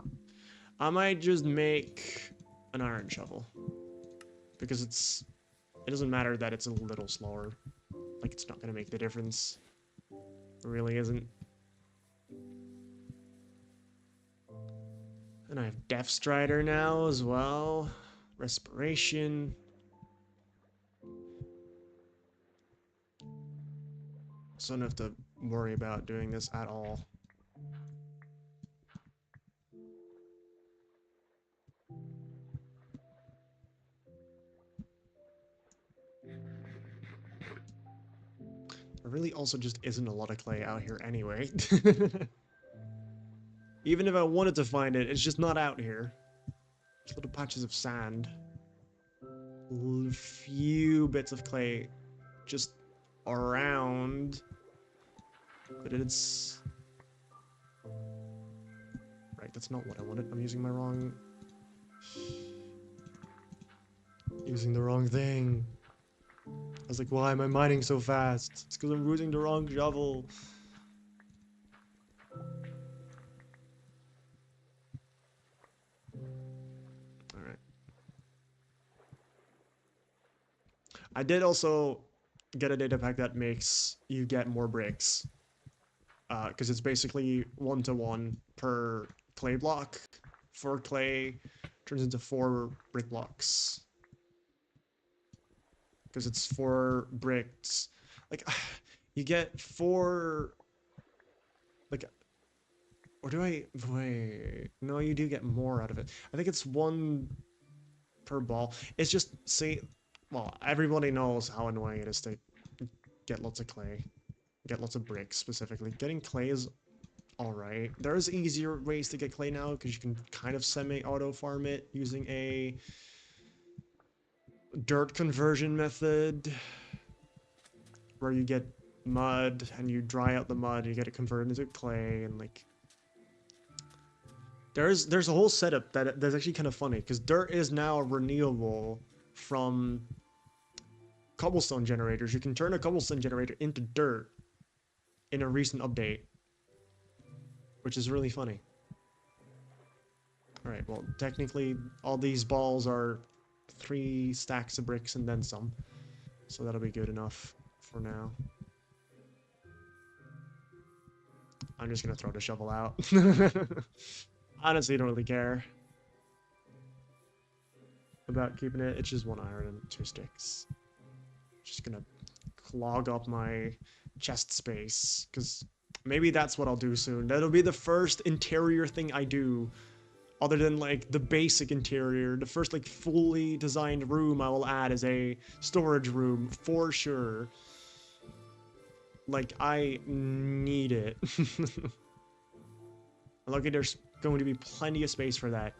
I might just make an iron shovel. Because it's... It doesn't matter that it's a little slower. Like, it's not going to make the difference. It really isn't. And I have Death Strider now as well. Respiration. So I don't have to worry about doing this at all. There really also just isn't a lot of clay out here anyway. Even if I wanted to find it, it's just not out here. Just little patches of sand. Few bits of clay just around. But it's... Right, that's not what I wanted. I'm using my wrong... Using the wrong thing. I was like, why am I mining so fast? It's because I'm using the wrong shovel. Alright. I did also get a data pack that makes you get more bricks. Because it's basically 1-to-1 per clay block. 4 clay turns into 4 brick blocks. Because it's 4 bricks. Like, you get 4. Like, or do I. Wait. No, you do get more out of it. I think it's 1 per ball. It's just, see. Well, everybody knows how annoying it is to get lots of clay. Get lots of bricks specifically. Getting clay is alright. There's easier ways to get clay now because you can kind of semi-auto farm it using a dirt conversion method where you get mud and you dry out the mud, you get it converted into clay, and like there's a whole setup that's actually kind of funny because dirt is now renewable from cobblestone generators. You can turn a cobblestone generator into dirt in a recent update, which is really funny. All right, well, technically all these balls are 3 stacks of bricks and then some, so that'll be good enough for now. I'm just gonna throw the shovel out. Honestly, don't really care about keeping it. It's just 1 iron and 2 sticks. Just gonna clog up my chest space, because maybe that's what I'll do soon. That'll be the first interior thing I do, other than like the basic interior. The first like fully designed room I will add is a storage room for sure. Like, I need it. Lucky there's going to be plenty of space for that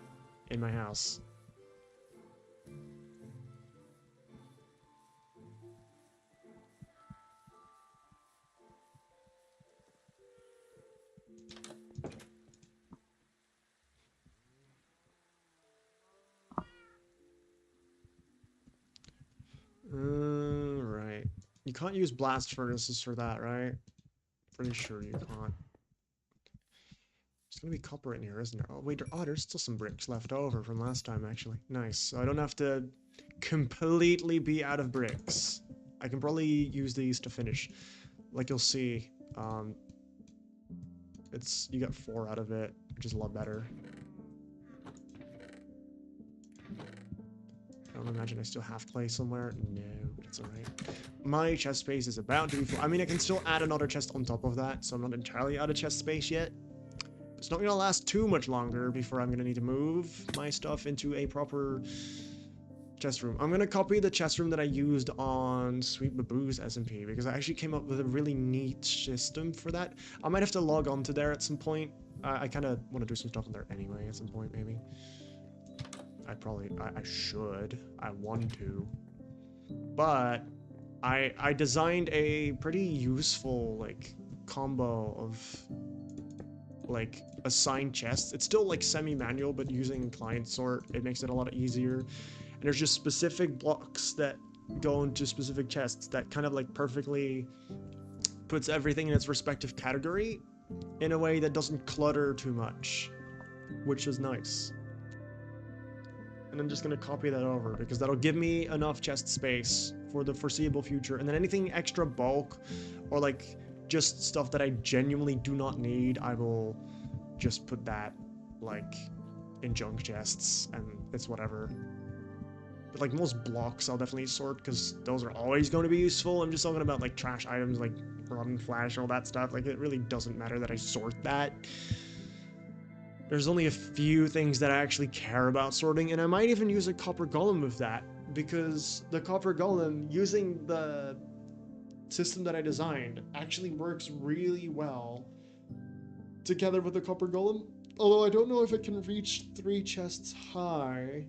in my house. Right. You can't use blast furnaces for that, right? Pretty sure you can't. There's gonna be copper in here, isn't there? Oh, wait, there's still some bricks left over from last time, actually. Nice. So I don't have to completely be out of bricks. I can probably use these to finish. Like you'll see, you got 4 out of it, which is a lot better. I don't imagine I still have clay somewhere. No, but it's alright. My chest space is about to be full. I mean, I can still add another chest on top of that, so I'm not entirely out of chest space yet. It's not gonna last too much longer before I'm gonna need to move my stuff into a proper chest room. I'm gonna copy the chest room that I used on Sweet Baboo's SMP because I actually came up with a really neat system for that. I might have to log on to there at some point. I kind of want to do some stuff on there anyway at some point, maybe. I should. I want to. But I designed a pretty useful, like, combo of, like, assigned chests. It's still, like, semi-manual, but using client sort, it makes it a lot easier. And there's just specific blocks that go into specific chests that kind of, like, perfectly puts everything in its respective category in a way that doesn't clutter too much, which is nice. And I'm just going to copy that over because that'll give me enough chest space for the foreseeable future. And then anything extra bulk or like just stuff that I genuinely do not need, I will just put that like in junk chests and it's whatever. But like most blocks I'll definitely sort because those are always going to be useful. I'm just talking about like trash items like rotten flash and all that stuff. Like it really doesn't matter that I sort that. There's only a few things that I actually care about sorting, and I might even use a copper golem with that, because the copper golem, using the system that I designed, actually works really well together with the copper golem. Although I don't know if it can reach 3 chests high.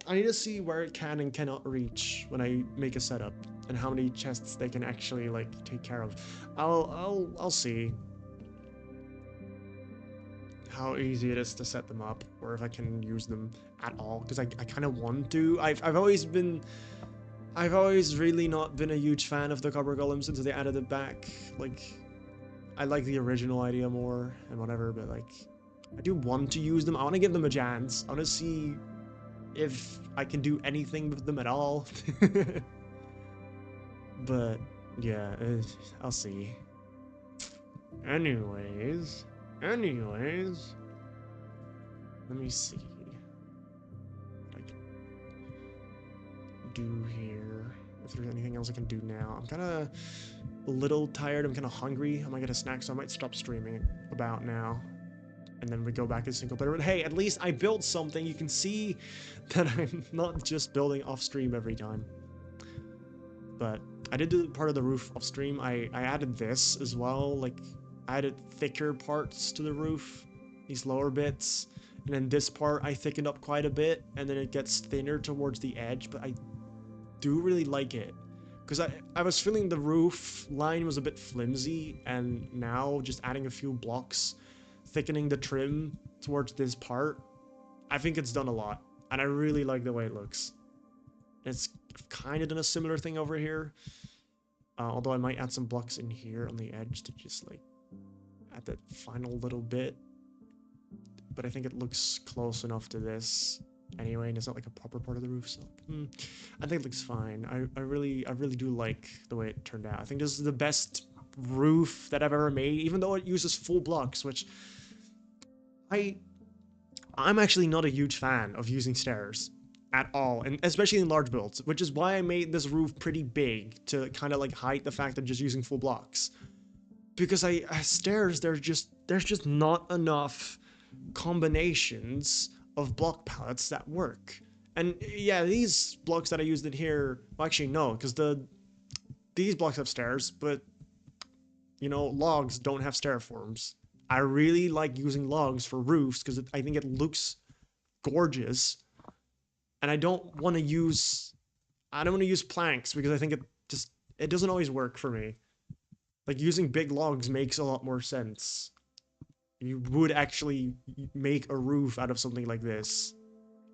I need to see where it can and cannot reach when I make a setup, and how many chests they can actually like take care of. I'll see how easy it is to set them up, or if I can use them at all, because I kind of want to. I've always really not been a huge fan of the copper golem since they added it back. Like, I like the original idea more and whatever, but like, I do want to use them. I want to give them a chance. I want to see if I can do anything with them at all. But yeah, I'll see. Anyways, anyways, let me see what I can do here. If there's anything else I can do now. I'm kind of a little tired. I'm kind of hungry. I might get a snack, so I might stop streaming about now. And then we go back to single player. But hey, at least I built something. You can see that I'm not just building off stream every time. But I did do part of the roof off stream. I added this as well. Like, I added thicker parts to the roof, these lower bits. And then this part I thickened up quite a bit, and then it gets thinner towards the edge. But I do really like it. Because I was feeling the roof line was a bit flimsy, and now just adding a few blocks, thickening the trim towards this part, I think it's done a lot. And I really like the way it looks. It's kind of done a similar thing over here. Although I might add some blocks in here on the edge to just like add that final little bit. But I think it looks close enough to this anyway, and it's not like a proper part of the roof, so I think it looks fine. I really do like the way it turned out. I think this is the best roof that I've ever made, even though it uses full blocks, which I'm actually not a huge fan of using stairs at all, and especially in large builds, which is why I made this roof pretty big to kind of like hide the fact of just using full blocks. Because stairs, there's just not enough combinations of block palettes that work. And yeah, these blocks that I used in here, well, actually no, because these blocks have stairs, but you know, logs don't have stair forms. I really like using logs for roofs because I think it looks gorgeous, and I don't want to use planks because I think it doesn't always work for me. Like, using big logs makes a lot more sense. You would actually make a roof out of something like this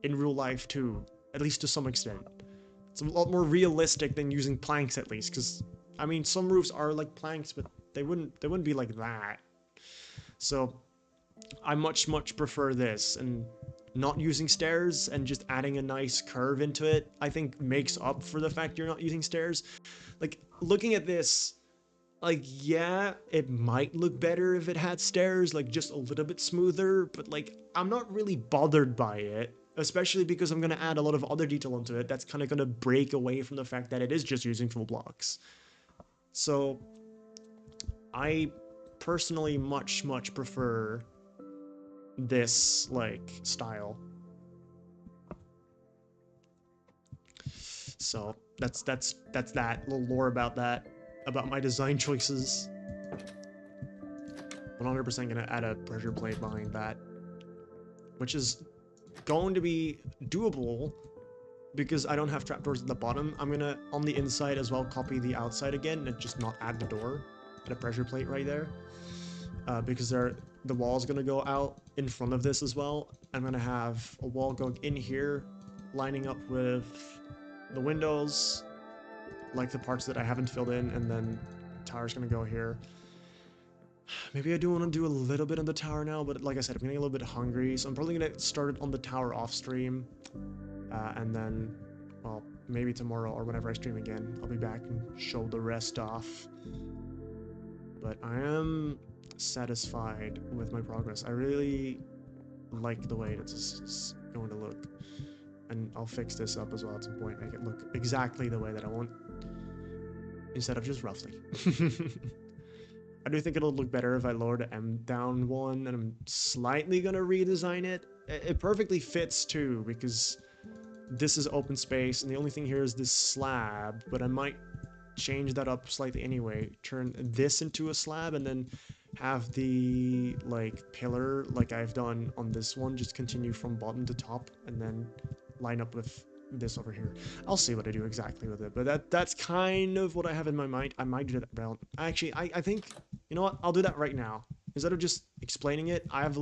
in real life too, at least to some extent. It's a lot more realistic than using planks, at least, because I mean, some roofs are like planks, but they wouldn't be like that. So I much prefer this, and not using stairs and just adding a nice curve into it, I think makes up for the fact you're not using stairs. Like, looking at this, like, yeah, it might look better if it had stairs, like just a little bit smoother, but like, I'm not really bothered by it, especially because I'm gonna add a lot of other detail into it that's kind of gonna break away from the fact that it is just using full blocks. So I personally much prefer this like style. So that's that little lore about that, about my design choices. 100% gonna add a pressure plate behind that, which is going to be doable because I don't have trapdoors at the bottom. I'm gonna, on the inside as well, copy the outside again and just not add the door. Add a pressure plate right there. Because the wall's gonna go out in front of this as well. I'm gonna have a wall going in here, lining up with the windows, like the parts that I haven't filled in, and then the tower's gonna go here. Maybe I do want to do a little bit on the tower now, but like I said, I'm getting a little bit hungry, so I'm probably gonna start it on the tower off stream, and then, well, maybe tomorrow or whenever I stream again, I'll be back and show the rest off. But I am satisfied with my progress. I really like the way this is going to look, and I'll fix this up as well at some point, make it look exactly the way that I want, instead of just roughly. I do think it'll look better if I lower the M down one, and I'm slightly gonna redesign it. It perfectly fits too, because this is open space, and the only thing here is this slab, but I might change that up slightly anyway. Turn this into a slab, and then have the, like, pillar, like I've done on this one, just continue from bottom to top, and then line up with this over here. I'll see what I do exactly with it, but that's kind of what I have in my mind. I might do that around. Actually, I think, you know what? I'll do that right now. Instead of just explaining it, I have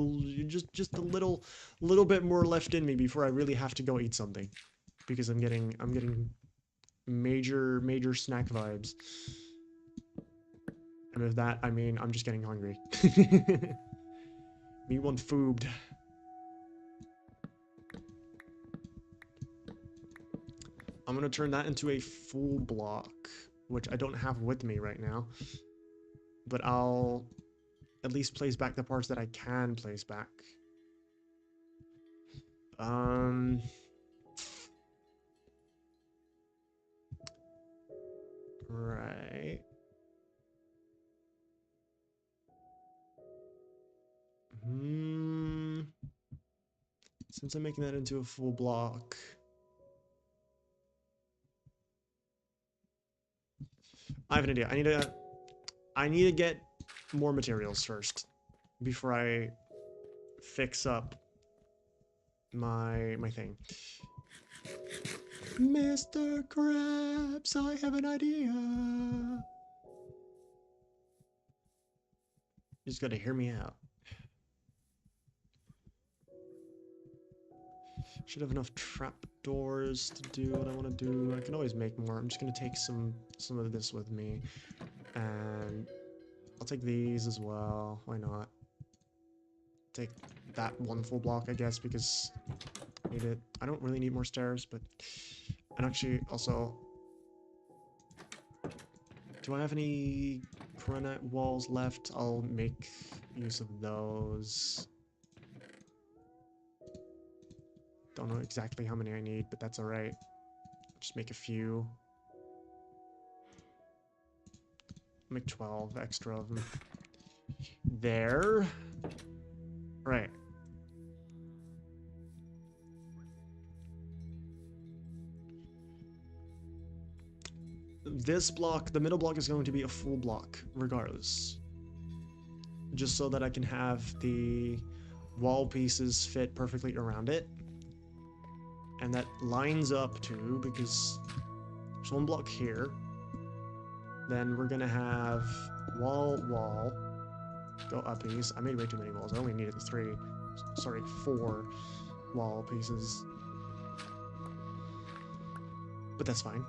just a little bit more left in me before I really have to go eat something, because I'm getting major snack vibes. And with that, I mean, I'm just getting hungry. Me want food. I'm gonna turn that into a full block, which I don't have with me right now. But I'll at least place back the parts that I can place back. Um, right. Hmm. Since I'm making that into a full block, I have an idea. I need to get more materials first before I fix up my thing. Mr. Krabs, I have an idea. You just gotta hear me out. Should have enough trapdoors to do what I want to do. I can always make more. I'm just gonna take some of this with me, and I'll take these as well. Why not? Take that one full block, I guess, because I need it. I don't really need more stairs, but and actually also, do I have any granite walls left? I'll make use of those. Don't know exactly how many I need, but that's alright. Just make a few. Make 12 extra of them. There. Right. This block, the middle block is going to be a full block, regardless. Just so that I can have the wall pieces fit perfectly around it. And that lines up to, because there's one block here. Then we're gonna have wall, go uppies. I made way too many walls. I only needed 4 wall pieces. But that's fine.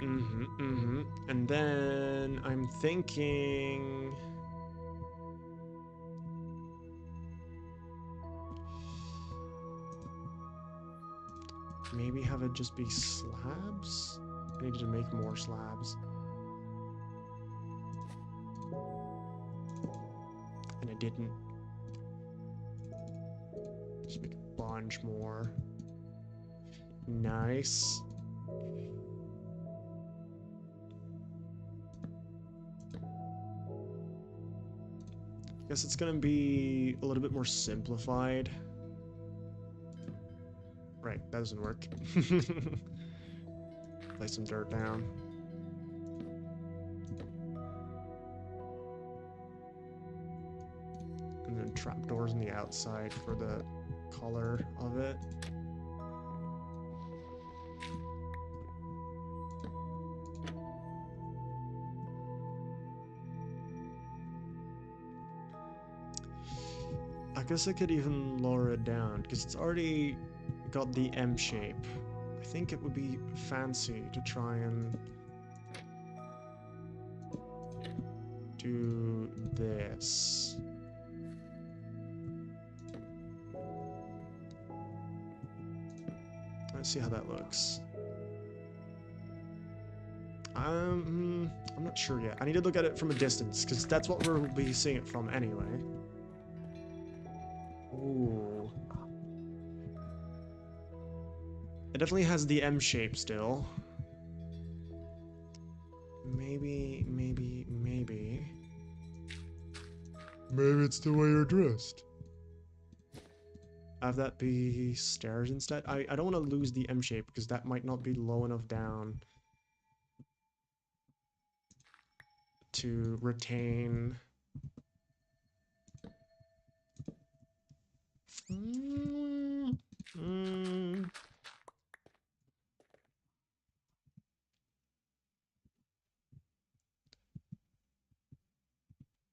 And then I'm thinking maybe have it just be slabs? I needed to make more slabs. And I didn't. Just make a bunch more. Nice. Guess it's gonna be a little bit more simplified. Right, that doesn't work. Lay some dirt down. And then trapdoors on the outside for the color of it. I guess I could even lower it down because it's already got the M shape. I think it would be fancy to try and do this. Let's see how that looks. I'm not sure yet. I need to look at it from a distance because that's what we'll be seeing it from anyway. Ooh. It definitely has the M shape still. Maybe. Maybe it's the way you're dressed. Have that be stairs instead. I don't want to lose the M shape because that might not be low enough down to retain.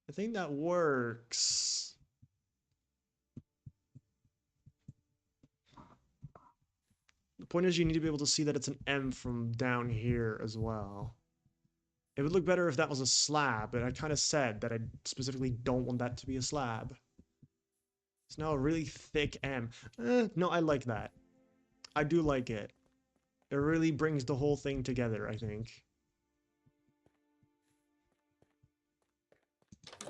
I think that works. The point is you need to be able to see that it's an M from down here as well. It would look better if that was a slab, but I kind of said that I specifically don't want that to be a slab. It's now a really thick M. No, I like that. I do like it. It really brings the whole thing together, I think.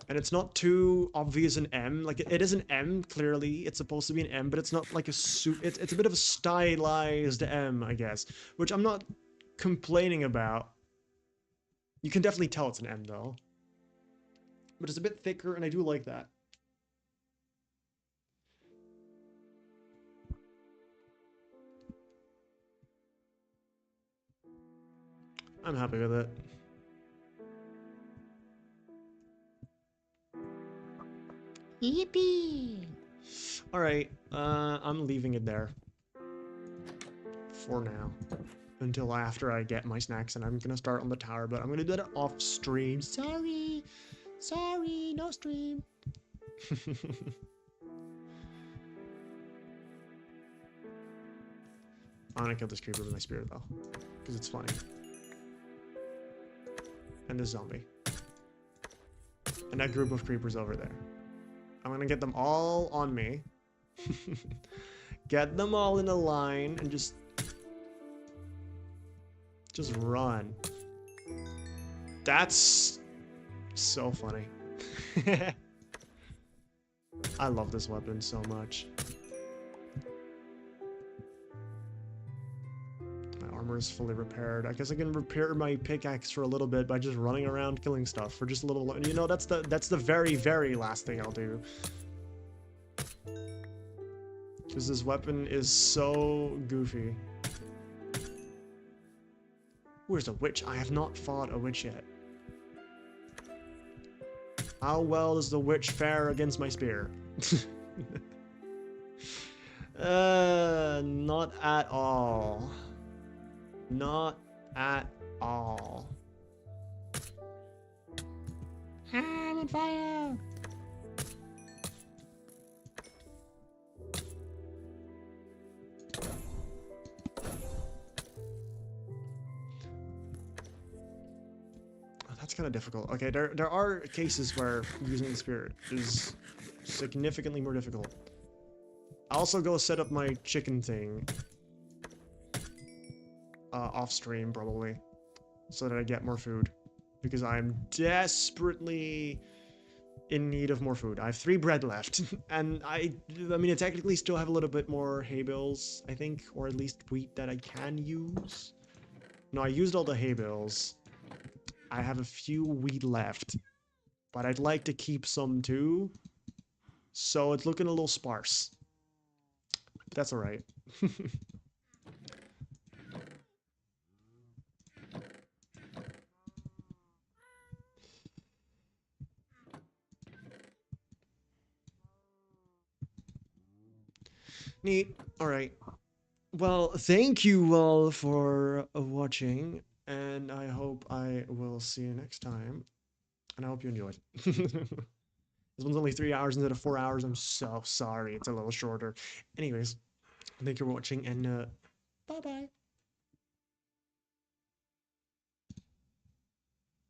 And it's not too obvious an M. Like, it is an M, clearly. It's supposed to be an M, but it's not like a it's a bit of a stylized M, I guess. Which I'm not complaining about. You can definitely tell it's an M, though. But it's a bit thicker, and I do like that. I'm happy with it. Yippee! Alright, I'm leaving it there. For now. Until after I get my snacks, and I'm gonna start on the tower, but I'm gonna do that off stream. Sorry! Sorry, no stream. I'm gonna kill this creeper with my spear, though. Because it's funny. And this zombie. And that group of creepers over there. I'm gonna get them all on me. Get them all in a line and just run. That's so funny. I love this weapon so much. My armor is fully repaired. I guess I can repair my pickaxe for a little bit by just running around killing stuff for just a little. You know, that's the very, very last thing I'll do. Because this weapon is so goofy. Where's a witch? I have not fought a witch yet. How well does the witch fare against my spear? Not at all. Not at all. I'm on fire! Oh, that's kind of difficult. Okay, there are cases where using the spear is significantly more difficult. I'll also go set up my chicken thing. Off stream, probably. So that I get more food. Because I'm desperately in need of more food. I have 3 bread left. And I mean, I technically still have a little bit more hay bales, I think. Or at least wheat that I can use. No, I used all the hay bales. I have a few wheat left. But I'd like to keep some too. So it's looking a little sparse. That's alright. Neat. Alright. Well, thank you all for watching, and I hope I will see you next time. And I hope you enjoyed. This one's only 3 hours instead of 4 hours. I'm so sorry. It's a little shorter. Anyways, thank you for watching, and bye bye.